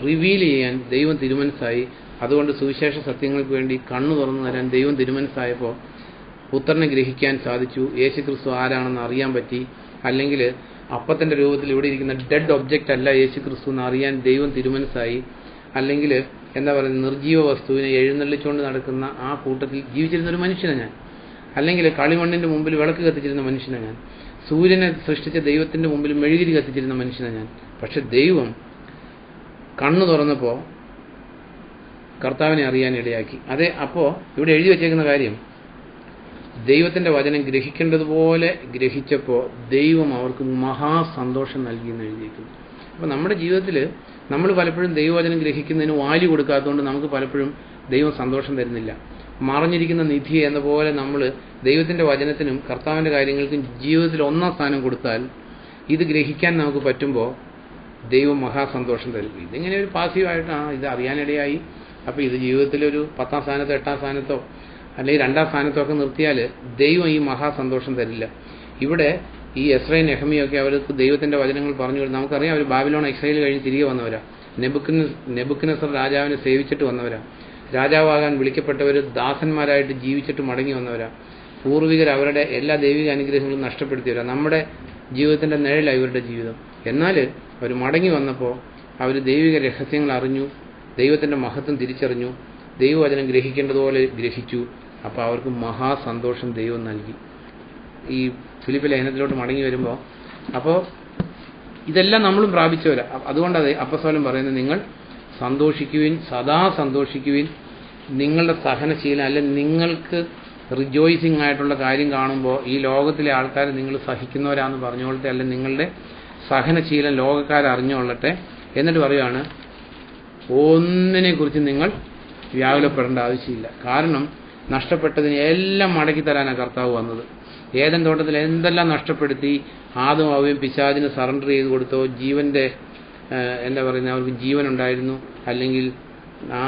റിവീൽ ചെയ്യാൻ ദൈവം തിരുമനസ്സായി. അതുകൊണ്ട് സുവിശേഷ സത്യങ്ങൾക്ക് വേണ്ടി കണ്ണു തുറന്നു തരാൻ ദൈവം തിരുമനസ്സായപ്പോൾ പുത്രനെ ഗ്രഹിക്കാൻ സാധിച്ചു. യേശുക്രിസ്തു ആരാണെന്ന് അറിയാൻ പറ്റി. അല്ലെങ്കിൽ അപ്പത്തിന്റെ രൂപത്തിൽ ഇവിടെ ഇരിക്കുന്ന ഡെഡ് ഒബ്ജക്റ്റ് അല്ല യേശുക്രിസ്തു എന്ന് അറിയാൻ ദൈവം തിരുമനസ്സായി. അല്ലെങ്കിൽ എന്താ പറയുക, നിർജീവ വസ്തുവിനെ എഴുന്നള്ളിച്ചുകൊണ്ട് നടക്കുന്ന ആ കൂട്ടത്തിൽ ജീവിച്ചിരുന്ന ഒരു മനുഷ്യനാണ് ഞാൻ. അല്ലെങ്കിൽ കളിമണ്ണിന്റെ മുമ്പിൽ വിളക്ക് കത്തിച്ചിരുന്ന മനുഷ്യനാണ് ഞാൻ. സൂര്യനെ സൃഷ്ടിച്ച ദൈവത്തിന്റെ മുമ്പിൽ മെഴുകിരി കത്തിച്ചിരുന്ന മനുഷ്യനാണ് ഞാൻ. പക്ഷെ ദൈവം കണ്ണു തുറന്നപ്പോൾ കർത്താവിനെ അറിയാൻ ഇടയാക്കി. അതെ, അപ്പോൾ ഇവിടെ എഴുതി വച്ചേക്കുന്ന കാര്യം, ദൈവത്തിന്റെ വചനം ഗ്രഹിക്കേണ്ടതുപോലെ ഗ്രഹിച്ചപ്പോൾ ദൈവം അവർക്ക് മഹാസന്തോഷം നൽകിയെന്ന് എഴുതിയിരിക്കുന്നു. അപ്പം നമ്മുടെ ജീവിതത്തിൽ നമ്മൾ പലപ്പോഴും ദൈവവചനം ഗ്രഹിക്കുന്നതിന് വാല്യൂ കൊടുക്കാത്തതുകൊണ്ട് നമുക്ക് പലപ്പോഴും ദൈവം സന്തോഷം തരുന്നില്ല. മറഞ്ഞിരിക്കുന്ന നിധി എന്ന പോലെ നമ്മൾ ദൈവത്തിന്റെ വചനത്തിനും കർത്താവിന്റെ കാര്യങ്ങൾക്കും ജീവിതത്തിൽ 1ാം സ്ഥാനം കൊടുത്താൽ ഇത് ഗ്രഹിക്കാൻ നമുക്ക് പറ്റുമ്പോൾ ദൈവം മഹാസന്തോഷം തരും. ഇതിങ്ങനെ ഒരു പാസീവായിട്ടാണ് ഇത് അറിയാനിടയായി. അപ്പോൾ ഇത് ജീവിതത്തിലൊരു 10ാം സ്ഥാനത്തോ 8ാം സ്ഥാനത്തോ അല്ലെങ്കിൽ 2ാം സ്ഥാനത്തോ ഒക്കെ നിർത്തിയാൽ ദൈവം ഈ മഹാസന്തോഷം തരില്ല. ഇവിടെ ഈ എസ്രയും നെഹമ്യയൊക്കെ അവർക്ക് ദൈവത്തിന്റെ വചനങ്ങൾ പറഞ്ഞു. നമുക്കറിയാം, അവർ ബാബിലോൺ എക്സൈൽ കഴിഞ്ഞ് തിരികെ വന്നവരാ. നെബുക്കദ്നേസർ രാജാവിനെ സേവിച്ചിട്ട് വന്നവരാ. രാജാവാകാൻ വിളിക്കപ്പെട്ടവർ ദാസന്മാരായിട്ട് ജീവിച്ചിട്ട് മടങ്ങി വന്നവരാ. പൂർവികർ അവരുടെ എല്ലാ ദൈവിക അനുഗ്രഹങ്ങളും നഷ്ടപ്പെടുത്തിയവരാ. നമ്മുടെ ജീവിതത്തിന്റെ നിഴലായി ഇവരുടെ ജീവിതം. എന്നാൽ അവർ മടങ്ങി വന്നപ്പോൾ അവർ ദൈവിക രഹസ്യങ്ങൾ അറിഞ്ഞു, ദൈവത്തിന്റെ മഹത്വം തിരിച്ചറിഞ്ഞു, ദൈവവചനം ഗ്രഹിക്കേണ്ടതുപോലെ ഗ്രഹിച്ചു. അപ്പോൾ അവർക്ക് മഹാസന്തോഷം ദൈവം നൽകി. ഈ ഫിലിപ്പിലെ ലേഖനത്തിലോട്ട് മടങ്ങി വരുമ്പോൾ അപ്പോൾ ഇതെല്ലാം നമ്മളും പ്രാപിച്ചവരാ. അതുകൊണ്ട് അപ്പസ്തോലൻ പറയുന്നത്, നിങ്ങൾ സന്തോഷിക്കുവിൻ, സദാ സന്തോഷിക്കുവിൻ. നിങ്ങളുടെ സഹനശീലം അല്ലെ നിങ്ങൾക്ക് റിജോയ്സിങ് ആയിട്ടുള്ള കാര്യം കാണുമ്പോൾ ഈ ലോകത്തിലെ ആൾക്കാർ നിങ്ങൾ സഹിക്കുന്നവരാന്ന് പറഞ്ഞുകൊള്ളട്ടെ, അല്ലെ നിങ്ങളുടെ സഹനശീലം ലോകക്കാരറിഞ്ഞുകൊള്ളട്ടെ. എന്നിട്ട് പറയുകയാണ്, ഒന്നിനെക്കുറിച്ച് നിങ്ങൾ വ്യാകുലപ്പെടേണ്ട ആവശ്യമില്ല. കാരണം നഷ്ടപ്പെട്ടതിനെ എല്ലാം മടക്കി തരാനാണ് കർത്താവ് വന്നത്. ഏദൻ തോട്ടത്തിൽ എന്തെല്ലാം നഷ്ടപ്പെടുത്തി ആദം ഹവ്വയും പിശാചിന് സറണ്ടർ ചെയ്ത് കൊടുത്തോ, ജീവന്റെ എന്താ പറയുന്നത്, അവർക്ക് ജീവൻ ഉണ്ടായിരുന്നു, അല്ലെങ്കിൽ ആ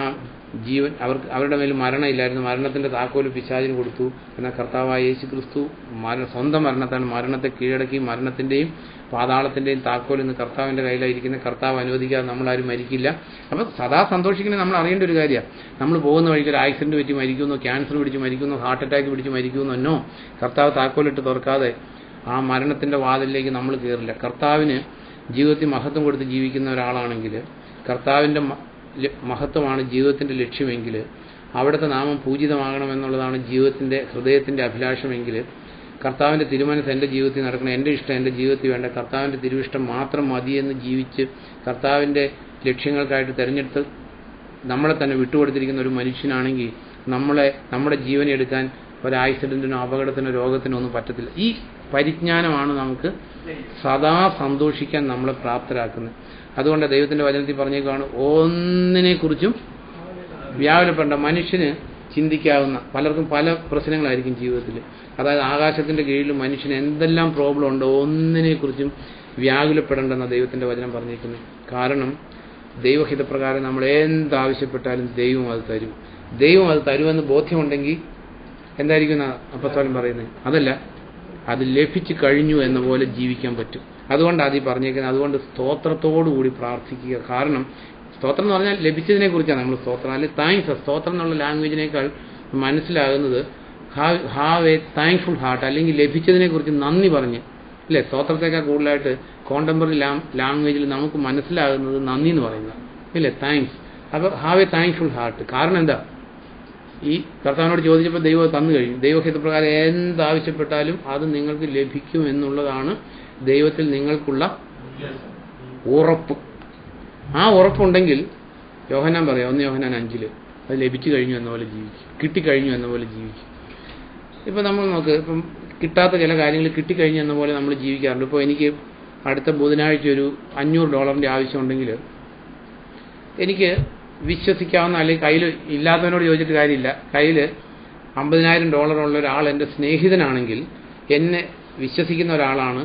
ജീവൻ അവരുടെ മേൽ മരണമില്ലായിരുന്നു, മരണത്തിന്റെ താക്കോല് പിശാചിന് കൊടുത്തു. എന്നാൽ കർത്താവായ യേശുക്രിസ്തു സ്വന്തം മരണത്താണ് മരണത്തെ കീഴടക്കി. മരണത്തിന്റെയും പാതാളത്തിന്റെയും താക്കോൽ ഇന്ന് കർത്താവിന്റെ കയ്യിലായിരിക്കുന്ന. കർത്താവ് അനുവദിക്കാതെ നമ്മളാരും മരിക്കില്ല. അപ്പം സദാ സന്തോഷിക്കുന്നത് നമ്മൾ അറിയേണ്ട ഒരു കാര്യമാണ്. നമ്മൾ പോകുന്ന വഴിക്ക് ഒരു ആക്സിഡന്റ് പറ്റി മരിക്കുന്നു, ക്യാൻസർ പിടിച്ച് മരിക്കുന്നു, ഹാർട്ട് അറ്റാക്ക് പിടിച്ച് മരിക്കുന്നു, കർത്താവ് താക്കോലിട്ട് തുറക്കാതെ ആ മരണത്തിന്റെ വാതിലിലേക്ക് നമ്മൾ കയറില്ല. കർത്താവിന് ജീവിതത്തിൽ മഹത്വം കൊടുത്ത് ജീവിക്കുന്ന ഒരാളാണെങ്കിൽ, കർത്താവിന്റെ മഹത്വമാണ് ജീവിതത്തിന്റെ ലക്ഷ്യമെങ്കിൽ, അവിടുത്തെ നാമം പൂജിതമാകണമെന്നുള്ളതാണ് ജീവിതത്തിന്റെ ഹൃദയത്തിന്റെ അഭിലാഷമെങ്കിൽ, കർത്താവിൻ്റെ തിരുമനസ് എൻ്റെ ജീവിതത്തിൽ നടക്കണം, എൻ്റെ ഇഷ്ടം എൻ്റെ ജീവിതത്തിൽ വേണ്ട, കർത്താവിൻ്റെ തിരുവിഷ്ടം മാത്രം മതിയെന്ന് ജീവിച്ച് കർത്താവിൻ്റെ ലക്ഷ്യങ്ങൾക്കായിട്ട് തിരഞ്ഞെടുത്ത് നമ്മളെ തന്നെ വിട്ടുകൊടുത്തിരിക്കുന്ന ഒരു മനുഷ്യനാണെങ്കിൽ നമ്മുടെ ജീവനെ എടുക്കാൻ ഒരു ആക്സിഡൻറ്റിനോ അപകടത്തിനോ രോഗത്തിനോ ഒന്നും പറ്റത്തില്ല. ഈ പരിജ്ഞാനമാണ് നമുക്ക് സദാ സന്തോഷിക്കാൻ നമ്മളെ പ്രാപ്തരാക്കുന്നത്. അതുകൊണ്ട് ദൈവത്തിൻ്റെ വചനത്തിൽ പറഞ്ഞേക്കാണ്, ഒന്നിനെക്കുറിച്ചും വ്യാകുലപ്പെടേണ്ട. മനുഷ്യന് ചിന്തിക്കാവുന്ന പലർക്കും പല പ്രശ്നങ്ങളായിരിക്കും ജീവിതത്തിൽ. അതായത് ആകാശത്തിൻ്റെ കീഴിൽ മനുഷ്യന് എന്തെല്ലാം പ്രോബ്ലം ഉണ്ടോ ഒന്നിനെക്കുറിച്ചും വ്യാകുലപ്പെടേണ്ടെന്ന ദൈവത്തിൻ്റെ വചനം പറഞ്ഞേക്കുന്നത്. കാരണം ദൈവഹിതപ്രകാരം നമ്മൾ എന്താവശ്യപ്പെട്ടാലും ദൈവം അത് തരും. ദൈവം അത് തരുമെന്ന് ബോധ്യമുണ്ടെങ്കിൽ എന്തായിരിക്കും അപ്പസ്തലൻ പറയുന്നത്? അതല്ല, അത് ലഭിച്ചു കഴിഞ്ഞു എന്ന പോലെ ജീവിക്കാൻ പറ്റും. അതുകൊണ്ട് അത് ഈ പറഞ്ഞേക്കുന്നത്. അതുകൊണ്ട് സ്തോത്രത്തോടുകൂടി പ്രാർത്ഥിക്കുക. കാരണം സ്തോത്രം എന്ന് പറഞ്ഞാൽ ലഭിച്ചതിനെ കുറിച്ചാണ് നമ്മൾ സ്തോത്രം, അല്ലെങ്കിൽ താങ്ക്സ്. സ്തോത്രം എന്നുള്ള ലാംഗ്വേജിനേക്കാൾ മനസ്സിലാകുന്നത് ഹാവ് എ താങ്ക്ഫുൾ ഹാർട്ട്, അല്ലെങ്കിൽ ലഭിച്ചതിനെ കുറിച്ച് നന്ദി പറഞ്ഞ്, അല്ലേ? സ്തോത്രത്തേക്കാൾ കൂടുതലായിട്ട് കോണ്ടംപററി ലാംഗ്വേജിൽ നമുക്ക് മനസ്സിലാകുന്നത് നന്ദി എന്ന് പറയുന്നത്, ഇല്ലേ? താങ്ക്സ്. അപ്പോൾ ഹാവ് എ താങ്ക്ഫുൾ ഹാർട്ട്. കാരണം എന്താ? ഈ കർത്താവിനോട് ചോദിച്ചപ്പോൾ ദൈവം തന്നു കഴിഞ്ഞു. ദൈവഹിതപ്രകാരം എന്താവശ്യപ്പെട്ടാലും അത് നിങ്ങൾക്ക് ലഭിക്കും എന്നുള്ളതാണ് ദൈവത്തിൽ നിങ്ങൾക്കുള്ള ഉറപ്പ്. ആ ഉറപ്പുണ്ടെങ്കിൽ യോഹന്നാൻ പറയാം, 1 യോഹന്നാൻ 5 അത് ലഭിച്ചു കഴിഞ്ഞു എന്ന പോലെ ജീവിക്കും, കിട്ടിക്കഴിഞ്ഞു എന്ന പോലെ ജീവിക്കും. ഇപ്പം നമ്മൾ നോക്ക്, ഇപ്പം കിട്ടാത്ത ചില കാര്യങ്ങൾ കിട്ടിക്കഴിഞ്ഞു എന്ന പോലെ നമ്മൾ ജീവിക്കാറുണ്ട്. ഇപ്പോൾ എനിക്ക് അടുത്ത ബുധനാഴ്ച ഒരു $500 ആവശ്യമുണ്ടെങ്കിൽ എനിക്ക് വിശ്വസിക്കാവുന്ന, അല്ലെങ്കിൽ കയ്യിൽ ഇല്ലാത്തവനോട് ചോദിച്ചിട്ട് കാര്യമില്ല, കയ്യിൽ $50,000 ഉള്ള ഒരാൾ എൻ്റെ സ്നേഹിതനാണെങ്കിൽ, എന്നെ വിശ്വസിക്കുന്ന ഒരാളാണ്,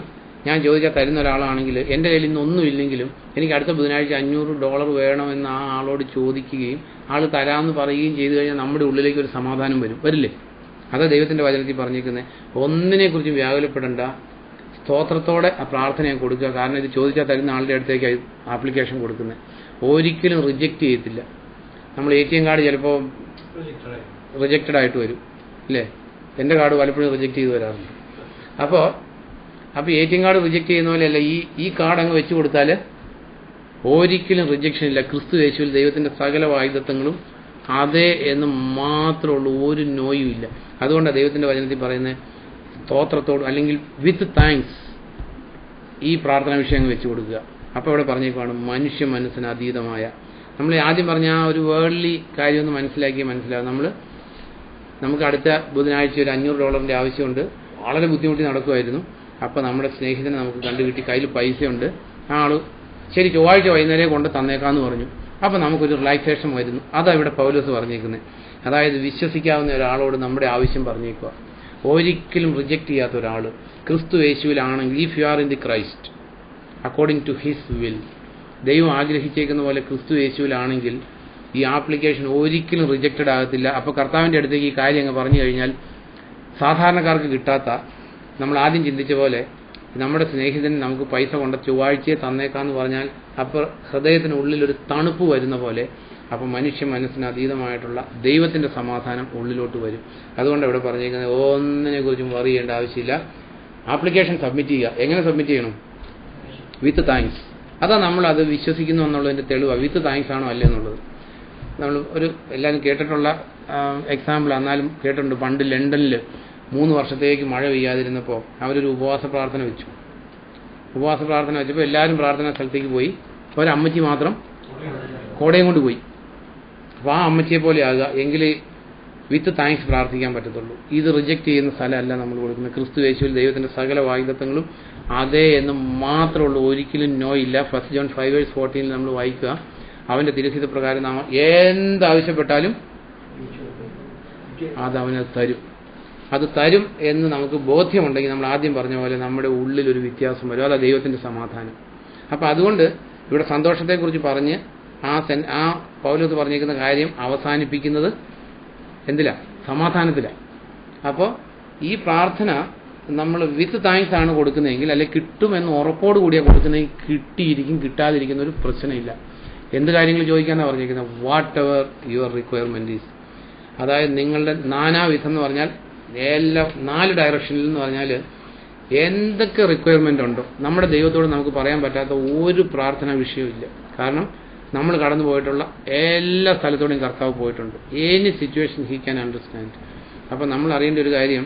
ഞാൻ ചോദിച്ചാൽ തരുന്ന ഒരാളാണെങ്കിൽ, എൻ്റെ കയ്യിൽ ഇന്നൊന്നും ഇല്ലെങ്കിലും എനിക്ക് അടുത്ത ബുധനാഴ്ച $500 വേണമെന്ന് ആ ആളോട് ചോദിക്കുകയും ആൾ തരാമെന്ന് പറയുകയും ചെയ്തു കഴിഞ്ഞാൽ നമ്മുടെ ഉള്ളിലേക്ക് ഒരു സമാധാനം വരില്ലേ? അതാ ദൈവത്തിൻ്റെ വചനത്തിൽ പറഞ്ഞിരിക്കുന്നത്. ഒന്നിനെക്കുറിച്ചും വ്യാകുലപ്പെടേണ്ട, സ്തോത്രത്തോടെ ആ പ്രാർത്ഥനയെ കൊടുക്കുക. കാരണം ഇത് ചോദിച്ചാൽ തരുന്ന ആളുടെ അടുത്തേക്ക് ആപ്ലിക്കേഷൻ കൊടുക്കുന്നത്. ഒരിക്കലും റിജക്റ്റ് ചെയ്യത്തില്ല. നമ്മൾ ATM കാർഡ് ചിലപ്പോൾ റിജക്റ്റഡ് ആയിട്ട് വരും, അല്ലേ? എൻ്റെ കാർഡ് പലപ്പോഴും റിജക്റ്റ് ചെയ്ത് വരാറുണ്ട്. അപ്പോൾ ATM കാർഡ് റിജക്റ്റ് ചെയ്യുന്ന പോലെയല്ല, ഈ കാർഡ് അങ്ങ് വെച്ച് കൊടുത്താൽ ഒരിക്കലും റിജക്ഷൻ ഇല്ല. ക്രിസ്തു യേശുവിൽ ദൈവത്തിൻ്റെ സകല വാഗ്ദത്തങ്ങളും അതേ എന്ന് മാത്രമുള്ളൂ, ഒരു നോയും ഇല്ല. അതുകൊണ്ടാണ് ദൈവത്തിൻ്റെ വചനത്തിൽ പറയുന്നത്, സ്തോത്രത്തോട് അല്ലെങ്കിൽ വിത്ത് താങ്ക്സ് ഈ പ്രാർത്ഥനാ വിഷയങ്ങൾ വെച്ച് കൊടുക്കുക. അപ്പോൾ ഇവിടെ പറഞ്ഞേക്കാണ് മനുഷ്യ മനസ്സിന് അതീതമായ. നമ്മൾ ആദ്യം പറഞ്ഞ ആ ഒരു വേൾഡ്ലി കാര്യം ഒന്ന് മനസ്സിലാവും. നമുക്ക് അടുത്ത ബുധനാഴ്ച ഒരു $500 ആവശ്യമുണ്ട്, വളരെ ബുദ്ധിമുട്ടി നടക്കുമായിരുന്നു. അപ്പോൾ നമ്മുടെ സ്നേഹിതനെ നമുക്ക് കണ്ടുകിട്ടി, കയ്യിൽ പൈസയുണ്ട്, ആ ആൾ ശരി ചൊവ്വാഴ്ച വൈകുന്നേരം കൊണ്ട് തന്നേക്കാമെന്ന് പറഞ്ഞു. അപ്പോൾ നമുക്കൊരു റിലാക്സേഷൻ വരുന്നു. അതാണ് ഇവിടെ പൗലോസ് പറഞ്ഞേക്കുന്നത്. അതായത് വിശ്വസിക്കാവുന്ന ഒരാളോട് നമ്മുടെ ആവശ്യം പറഞ്ഞേക്കുക. ഒരിക്കലും റിജക്റ്റ് ചെയ്യാത്ത ഒരാൾ ക്രിസ്തു യേശുവിലാണെങ്കിൽ, if you are in the Christ according to his will, ദൈവം ആഗ്രഹിച്ചേക്കുന്ന പോലെ ക്രിസ്തു യേശുവിലാണെങ്കിൽ ഈ ആപ്ലിക്കേഷൻ ഒരിക്കലും റിജക്റ്റഡ് ആകത്തില്ല. അപ്പോൾ കർത്താവിൻ്റെ അടുത്തേക്ക് ഈ കാര്യം അങ്ങ് പറഞ്ഞു കഴിഞ്ഞാൽ സാധാരണക്കാർക്ക് കിട്ടാത്ത, നമ്മൾ ആദ്യം ചിന്തിച്ച പോലെ നമ്മുടെ സ്നേഹിതൻ നമുക്ക് പൈസ കൊണ്ട് ചൊവ്വാഴ്ചയെ തന്നേക്കാന്ന് പറഞ്ഞാൽ അപ്പോൾ ഹൃദയത്തിനുള്ളിലൊരു തണുപ്പ് വരുന്ന പോലെ, അപ്പോൾ മനുഷ്യ മനസ്സിന് അതീതമായിട്ടുള്ള ദൈവത്തിൻ്റെ സമാധാനം ഉള്ളിലോട്ട് വരും. അതുകൊണ്ട് ഇവിടെ പറഞ്ഞേക്കുന്നത് ഒന്നിനെക്കുറിച്ചും വറി ചെയ്യേണ്ട ആവശ്യമില്ല. ആപ്ലിക്കേഷൻ സബ്മിറ്റ് ചെയ്യുക. എങ്ങനെ സബ്മിറ്റ് ചെയ്യണം? വിത്ത് താങ്ക്സ്. അതാ നമ്മളത് വിശ്വസിക്കുന്നു എന്നുള്ളതിൻ്റെ തെളിവാണ്. വിത്ത് താങ്ക്സ് ആണോ അല്ലേ എന്നുള്ളത്. നമ്മൾ എല്ലാവരും കേട്ടിട്ടുള്ള എക്സാമ്പിൾ, എന്നാലും കേട്ടിട്ടുണ്ട്. പണ്ട് ലണ്ടനിൽ 3 വർഷത്തേക്ക് മഴ പെയ്യാതിരുന്നപ്പോൾ അവരൊരു ഉപവാസ പ്രാർത്ഥന വെച്ചു. ഉപവാസ പ്രാർത്ഥന വെച്ചപ്പോൾ എല്ലാവരും പ്രാർത്ഥനാ സ്ഥലത്തേക്ക് പോയി, ഒരമ്മച്ചി മാത്രം കോടയും കൊണ്ട് പോയി. അപ്പോൾ ആ അമ്മച്ചിയെ പോലെ ആകുക, എങ്കിലേ വിത്ത് താങ്ക്സ് പ്രാർത്ഥിക്കാൻ പറ്റത്തുള്ളൂ. ഇത് റിജക്റ്റ് ചെയ്യുന്ന സ്ഥലമല്ല നമ്മൾ കൊടുക്കുന്നത്. ക്രിസ്തു യേശുവിൽ ദൈവത്തിൻ്റെ സകല വാഗ്ദത്തങ്ങളും അതേ എന്ന് മാത്രമുള്ളൂ, ഒരിക്കലും നോ ഇല്ല. 1 John 5:14 നമ്മൾ വായിക്കുക, അവൻ്റെ തിരുഹിത പ്രകാരം നാം എന്താവശ്യപ്പെട്ടാലും അതവന് തരും. അത് തരും എന്ന് നമുക്ക് ബോധ്യമുണ്ടെങ്കിൽ നമ്മൾ ആദ്യം പറഞ്ഞ പോലെ നമ്മുടെ ഉള്ളിലൊരു വ്യത്യാസം വരും. അതാ ദൈവത്തിൻ്റെ സമാധാനം. അപ്പോൾ അതുകൊണ്ട് ഇവിടെ സന്തോഷത്തെക്കുറിച്ച് പറഞ്ഞ് ആ പൗലോസ് പറഞ്ഞിരിക്കുന്ന കാര്യം അവസാനിപ്പിക്കുന്നത് എന്തിലാണ്? സമാധാനത്തിലാണ്. അപ്പോൾ ഈ പ്രാർത്ഥന നമ്മൾ വിത്ത് താങ്ക്സ് ആണ് കൊടുക്കുന്നതെങ്കിൽ, അല്ലെങ്കിൽ കിട്ടുമെന്ന് ഉറപ്പോട് കൂടിയാണ് കൊടുക്കുന്നതെങ്കിൽ കിട്ടിയിരിക്കും, കിട്ടാതിരിക്കുന്ന ഒരു പ്രശ്നമില്ല. എന്ത് കാര്യങ്ങൾ ചോദിക്കാനാണ് പറഞ്ഞിരിക്കുന്നത്? What ever your requirement is. അതായത് നിങ്ങളുടെ നാനാവിധം എന്ന് പറഞ്ഞാൽ എല്ലാം 4 ഡയറക്ഷനിൽ എന്ന് പറഞ്ഞാൽ എന്തൊക്കെ റിക്വയർമെൻ്റ് ഉണ്ടോ നമ്മുടെ ദൈവത്തോട് നമുക്ക് പറയാൻ പറ്റാത്ത ഒരു പ്രാർത്ഥനാ വിഷയമില്ല. കാരണം നമ്മൾ കടന്നു പോയിട്ടുള്ള എല്ലാ സ്ഥലത്തോടെയും കർത്താവ് പോയിട്ടുണ്ട്. Any situation he can understand. അപ്പോൾ നമ്മൾ അറിയേണ്ട ഒരു കാര്യം,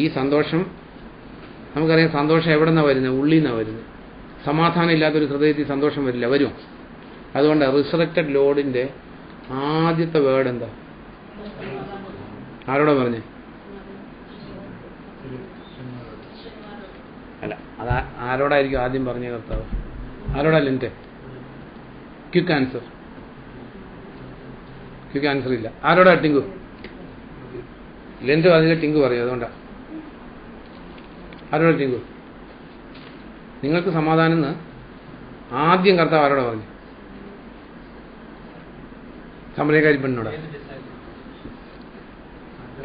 ഈ സന്തോഷം നമുക്കറിയാം സന്തോഷം എവിടെ നിന്നാണ് വരുന്നത്? ഉള്ളിൽ നിന്നാണ് വരുന്നത്. സമാധാനം ഇല്ലാത്തൊരു ഹൃദയത്തിൽ സന്തോഷം വരില്ല, വരുമോ? അതുകൊണ്ട് റിസറക്റ്റഡ് ലോഡിന്റെ ആദ്യത്തെ വേർഡ് എന്താ? ആരോടാ പറഞ്ഞേ? അല്ല, അത് ആരോടായിരിക്കും ആദ്യം പറഞ്ഞ കർത്താവ്? ആരോടാ ലെൻറ്റ്? ക്വിക്ക് ആൻസർ ഇല്ല. ആരോടാ ടിങ്കു? ലെൻറ്റ് പറഞ്ഞില്ല, ടിങ്കു പറയും. അതുകൊണ്ടാ. ആരോടാ ടിങ്കു? നിങ്ങൾക്ക് സമാധാനം എന്ന് ആദ്യം കർത്താവ് ആരോടാ പറഞ്ഞു? സമരക്കാരി പെണ്ണോടാ.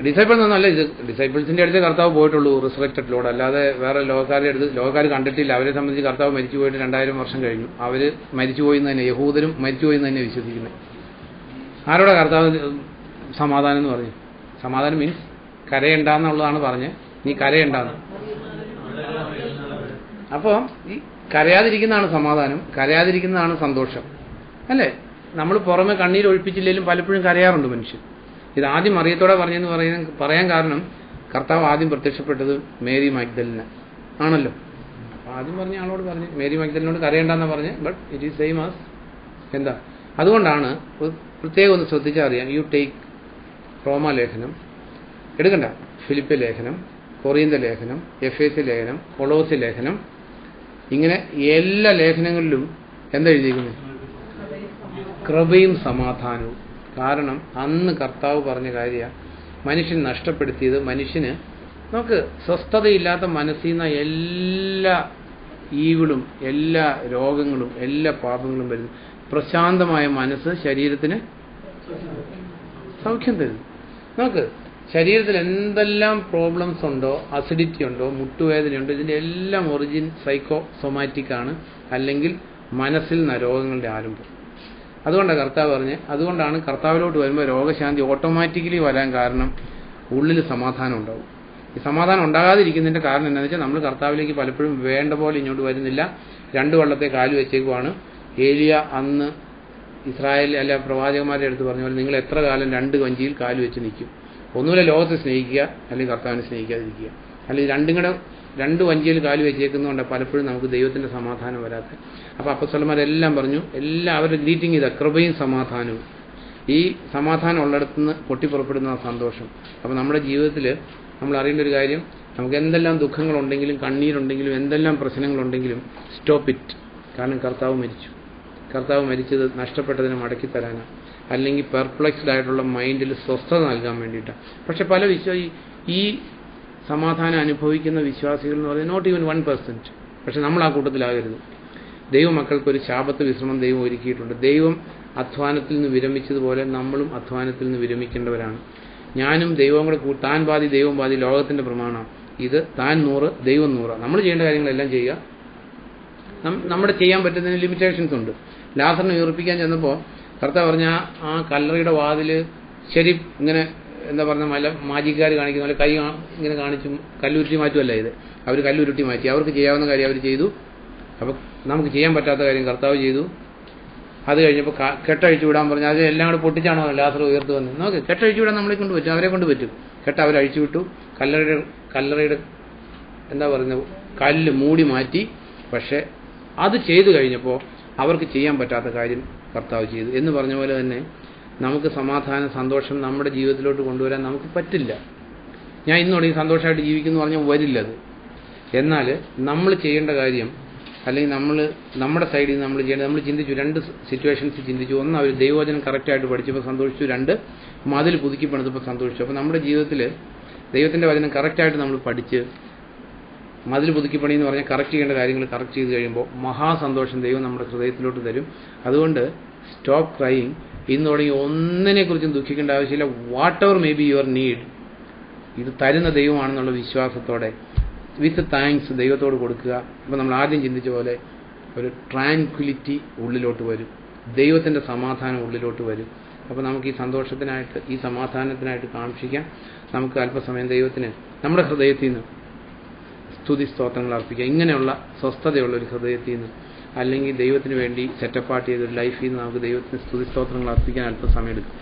ഡിസൈപ്പിൾ എന്നല്ല, ഇത് ഡിസൈപ്പിൾസിന്റെ അടുത്ത് കർത്താവ് പോയിട്ടുള്ളൂ റിസറക്റ്റഡ് ലോഡ്. അല്ലാതെ വേറെ ലോകക്കാരുടെ അടുത്ത് ലോകക്കാർ കണ്ടിട്ടില്ല. അവരെ സംബന്ധിച്ച് കർത്താവ് മരിച്ചു പോയിട്ട് 2000 വർഷം കഴിഞ്ഞു. അവര് മരിച്ചുപോയിന്ന് തന്നെ, യഹൂദരും മരിച്ചുപോയിന്ന് തന്നെ വിശ്വസിക്കുന്നത്. ആരോടാ കർത്താവ് സമാധാനം എന്ന് പറഞ്ഞു? സമാധാനം മീൻസ് കരയണ്ടെന്നുള്ളതാണ് പറഞ്ഞ്. നീ കരയണ്ടെന്ന്. അപ്പോൾ ഈ കരയാതിരിക്കുന്നതാണ് സമാധാനം, കരയാതിരിക്കുന്നതാണ് സന്തോഷം, അല്ലേ? നമ്മൾ പുറമെ കണ്ണീര് ഒഴിപ്പിച്ചില്ലെങ്കിലും പലപ്പോഴും കരയാറുണ്ട് മനുഷ്യൻ. ഇത് ആദ്യം മറിയത്തോടെ പറഞ്ഞെന്ന് പറയാൻ കാരണം കർത്താവ് ആദ്യം പ്രത്യക്ഷപ്പെട്ടത് മേരി മഗ്ദലിന് ആണല്ലോ. ആദ്യം പറഞ്ഞ ആളോട് പറഞ്ഞ് മേരി മഗ്ദലിനോട് കരയണ്ടെന്നാണ് പറഞ്ഞ്. But it is same as എന്താ? അതുകൊണ്ടാണ് പ്രത്യേകം ഒന്ന് ശ്രദ്ധിച്ചറിയാം. യു ടേക്ക് റോമ ലേഖനം എടുക്കണ്ട, ഫിലിപ്പ് ലേഖനം, കൊറിന്ത ലേഖനം, എഫേസ്യ ലേഖനം, കൊളോസ്യ ലേഖനം, ഇങ്ങനെ എല്ലാ ലേഖനങ്ങളിലും എന്താ എഴുതിയിരിക്കുന്നത്? കൃപയും സമാധാനവും. കാരണം അന്ന് കർത്താവ് പറഞ്ഞ കാര്യമാണ് മനുഷ്യൻ നഷ്ടപ്പെടുത്തിയത്. മനുഷ്യന് നമുക്ക് സ്വസ്ഥതയില്ലാത്ത മനസ്സിൽ നിന്ന് എല്ലാ ഈവിളും എല്ലാ രോഗങ്ങളും എല്ലാ പാപങ്ങളും വരുന്നു. പ്രശാന്തമായ മനസ്സ് ശരീരത്തിന് സൗഖ്യം തരുന്നു. നമുക്ക് ശരീരത്തിൽ എന്തെല്ലാം പ്രോബ്ലംസ് ഉണ്ടോ, അസിഡിറ്റി ഉണ്ടോ, മുട്ടുവേദനയുണ്ടോ, ഇതിൻ്റെ എല്ലാം ഒറിജിൻ സൈക്കോസൊമാറ്റിക് ആണ്, അല്ലെങ്കിൽ മനസ്സിൽ നിന്ന് രോഗങ്ങളുടെ ആരംഭം. അതുകൊണ്ടാണ് കർത്താവ് പറഞ്ഞ്, അതുകൊണ്ടാണ് കർത്താവിലോട്ട് വരുമ്പോൾ രോഗശാന്തി ഓട്ടോമാറ്റിക്കലി വരാൻ കാരണം ഉള്ളിൽ സമാധാനം ഉണ്ടാവും. ഈ സമാധാനം ഉണ്ടാകാതിരിക്കുന്നതിൻ്റെ കാരണം എന്താണെന്ന് വെച്ചാൽ നമ്മൾ കർത്താവിലേക്ക് പലപ്പോഴും വേണ്ട പോലെ ഇങ്ങോട്ട് വരുന്നില്ല. 2 വള്ളത്തെ കാല് വെച്ചേക്കുവാണ്. ഏലിയ അന്ന് ഇസ്രായേൽ അല്ല പ്രവാചകന്മാരുടെ അടുത്ത് പറഞ്ഞ പോലെ നിങ്ങൾ എത്ര കാലം 2 വഞ്ചിയിൽ കാല് വെച്ച് നിൽക്കും? ഒന്നുമില്ല ലോകത്തെ സ്നേഹിക്കുക, അല്ലെങ്കിൽ കർത്താവിനെ സ്നേഹിക്കാതിരിക്കുക. അല്ലെങ്കിൽ രണ്ടും കൂടെ 2 വഞ്ചിയിൽ കാല് വെച്ചേക്കുന്നതുകൊണ്ട് പലപ്പോഴും നമുക്ക് ദൈവത്തിന്റെ സമാധാനം വരാത്ത. അപ്പോൾ അപ്പോസ്തലന്മാരെല്ലാം പറഞ്ഞു, എല്ലാവരുടെ ഗ്രീറ്റിംഗ് ഇതാ, കൃപയും സമാധാനവും. ഈ സമാധാനം ഉള്ളിടത്തുനിന്ന് പൊട്ടിപ്പുറപ്പെടുന്ന സന്തോഷം. അപ്പോൾ നമ്മുടെ ജീവിതത്തിൽ നമ്മൾ അറിയേണ്ട ഒരു കാര്യം, നമുക്ക് എന്തെല്ലാം ദുഃഖങ്ങളുണ്ടെങ്കിലും കണ്ണീരുണ്ടെങ്കിലും എന്തെല്ലാം പ്രശ്നങ്ങളുണ്ടെങ്കിലും സ്റ്റോപ്പ് ഇറ്റ്. കാരണം കർത്താവ് മരിച്ചു. കർത്താവ് മരിച്ചത് നഷ്ടപ്പെട്ടതിനെ മടക്കി തരാനാണ്, അല്ലെങ്കിൽ പെർപ്ലക്സ്ഡ് ആയിട്ടുള്ള മൈൻഡിൽ സ്വസ്ഥത നൽകാൻ വേണ്ടിയിട്ടാണ്. പക്ഷെ പല ഈ സമാധാനം അനുഭവിക്കുന്ന വിശ്വാസികൾ എന്ന് പറയുന്നത് നോട്ട് ഈവൻ 1%. പക്ഷെ നമ്മൾ ആ കൂട്ടത്തിലാകരുത്. ദൈവമക്കൾക്കൊരു ശാബത്ത് വിശ്രമം ദൈവം ഒരുക്കിയിട്ടുണ്ട്. ദൈവം അധ്വാനത്തിൽ നിന്ന് വിരമിച്ചതുപോലെ നമ്മളും അധ്വാനത്തിൽ നിന്ന് വിരമിക്കേണ്ടവരാണ്. ഞാനും ദൈവവും കൂടെ താൻ പാതി ദൈവം പാതി ലോകത്തിന്റെ പ്രമാണമാണ്. ഇത് താൻ 100 ദൈവം 100. നമ്മൾ ചെയ്യേണ്ട കാര്യങ്ങളെല്ലാം ചെയ്യുക. നമ്മുടെ ചെയ്യാൻ പറ്റുന്നതിന് ലിമിറ്റേഷൻസ് ഉണ്ട്. ലാസറിനെ ഉയർപ്പിക്കാൻ ചെന്നപ്പോൾ കർത്താവ് പറഞ്ഞ ആ കല്ലറയുടെ വാതില് ശരി ഇങ്ങനെ എന്താ പറഞ്ഞ മാജിക്കാർ കാണിക്കുന്ന പോലെ കൈ ഇങ്ങനെ കാണിച്ചും കല്ലുരുട്ടി മാറ്റുമല്ല ഇത്. അവർ കല്ലുരുട്ടി മാറ്റി. അവർക്ക് ചെയ്യാവുന്ന കാര്യം അവർ ചെയ്തു. അപ്പോൾ നമുക്ക് ചെയ്യാൻ പറ്റാത്ത കാര്യം കർത്താവ് ചെയ്തു. അത് കഴിഞ്ഞപ്പോൾ കെട്ടഴിച്ചു വിടാൻ പറഞ്ഞു. അത് എല്ലാം കൂടെ പൊട്ടിച്ചാണോ ലാസർ ഉയർത്ത് വന്നത്? നമുക്ക് കെട്ടഴിച്ചു വിടാൻ നമ്മളെ കൊണ്ട് പറ്റും, അവരെ കൊണ്ട് പറ്റും. കെട്ട അവരഴിച്ചു വിട്ടു. കല്ലറയുടെ എന്താ പറയുന്നത് കല്ല് മൂടി മാറ്റി. പക്ഷെ അത് ചെയ്തു കഴിഞ്ഞപ്പോൾ അവർക്ക് ചെയ്യാൻ പറ്റാത്ത കാര്യം കർത്താവ് ചെയ്തു. എന്ന് പറഞ്ഞ പോലെ തന്നെ നമുക്ക് സമാധാനം സന്തോഷം നമ്മുടെ ജീവിതത്തിലോട്ട് കൊണ്ടുവരാൻ നമുക്ക് പറ്റില്ല. ഞാൻ ഇന്നോട് ഈ സന്തോഷമായിട്ട് ജീവിക്കുന്നു പറഞ്ഞാൽ വരില്ലത്. എന്നാൽ നമ്മൾ ചെയ്യേണ്ട കാര്യം, അല്ലെങ്കിൽ നമ്മുടെ സൈഡിൽ നിന്ന് നമ്മൾ ചെയ്യേണ്ടത്, നമ്മൾ ചിന്തിച്ചു 2 സിറ്റുവേഷൻസ് ചിന്തിച്ചു. ഒന്ന്, അവർ ദൈവവചനം കറക്റ്റായിട്ട് പഠിച്ചപ്പോൾ സന്തോഷിച്ചു. 2, മതിൽ പുതുക്കി പണിതപ്പോൾ സന്തോഷിച്ചു. അപ്പോൾ നമ്മുടെ ജീവിതത്തിൽ ദൈവത്തിൻ്റെ വചനം കറക്റ്റായിട്ട് നമ്മൾ പഠിച്ച് മതിൽ പുതുക്കിപ്പണി എന്ന് പറഞ്ഞാൽ കറക്റ്റ് ചെയ്യേണ്ട കാര്യങ്ങൾ കറക്റ്റ് ചെയ്ത് കഴിയുമ്പോൾ മഹാസന്തോഷം ദൈവം നമ്മുടെ ഹൃദയത്തിലോട്ട് തരും. അതുകൊണ്ട് സ്റ്റോപ്പ് ക്രൈയിങ്. ഇന്ന് തുടങ്ങി ഒന്നിനെക്കുറിച്ചും ദുഃഖിക്കേണ്ട ആവശ്യമില്ല. What ever may be your need, ഇത് തരുന്ന ദൈവമാണെന്നുള്ള വിശ്വാസത്തോടെ വിത്ത് താങ്ക്സ് ദൈവത്തോട് കൊടുക്കുക. അപ്പോൾ നമ്മൾ ആദ്യം ചിന്തിച്ച പോലെ ഒരു ട്രാൻക്വിലിറ്റി ഉള്ളിലോട്ട് വരും, ദൈവത്തിൻ്റെ സമാധാനം ഉള്ളിലോട്ട് വരും. അപ്പോൾ നമുക്ക് ഈ സന്തോഷത്തിനായിട്ട് ഈ സമാധാനത്തിനായിട്ട് കാക്ഷിക്കാം. നമുക്ക് അല്പസമയം ദൈവത്തിന് നമ്മുടെ ഹൃദയത്തിൽ നിന്ന് സ്തുതി സ്തോത്രങ്ങൾ അർപ്പിക്കാം. ഇങ്ങനെയുള്ള സ്വസ്ഥതയുള്ള ഒരു ഹൃദയത്തിൽ നിന്ന്, അല്ലെങ്കിൽ ദൈവത്തിന് വേണ്ടി സെറ്റപ്പാർട്ട് ചെയ്തൊരു ലൈഫിൽ നിന്ന് നമുക്ക് ദൈവത്തിന് സ്തുതി സ്തോത്രങ്ങൾ അർപ്പിക്കാൻ അല്പസമയം എടുക്കും.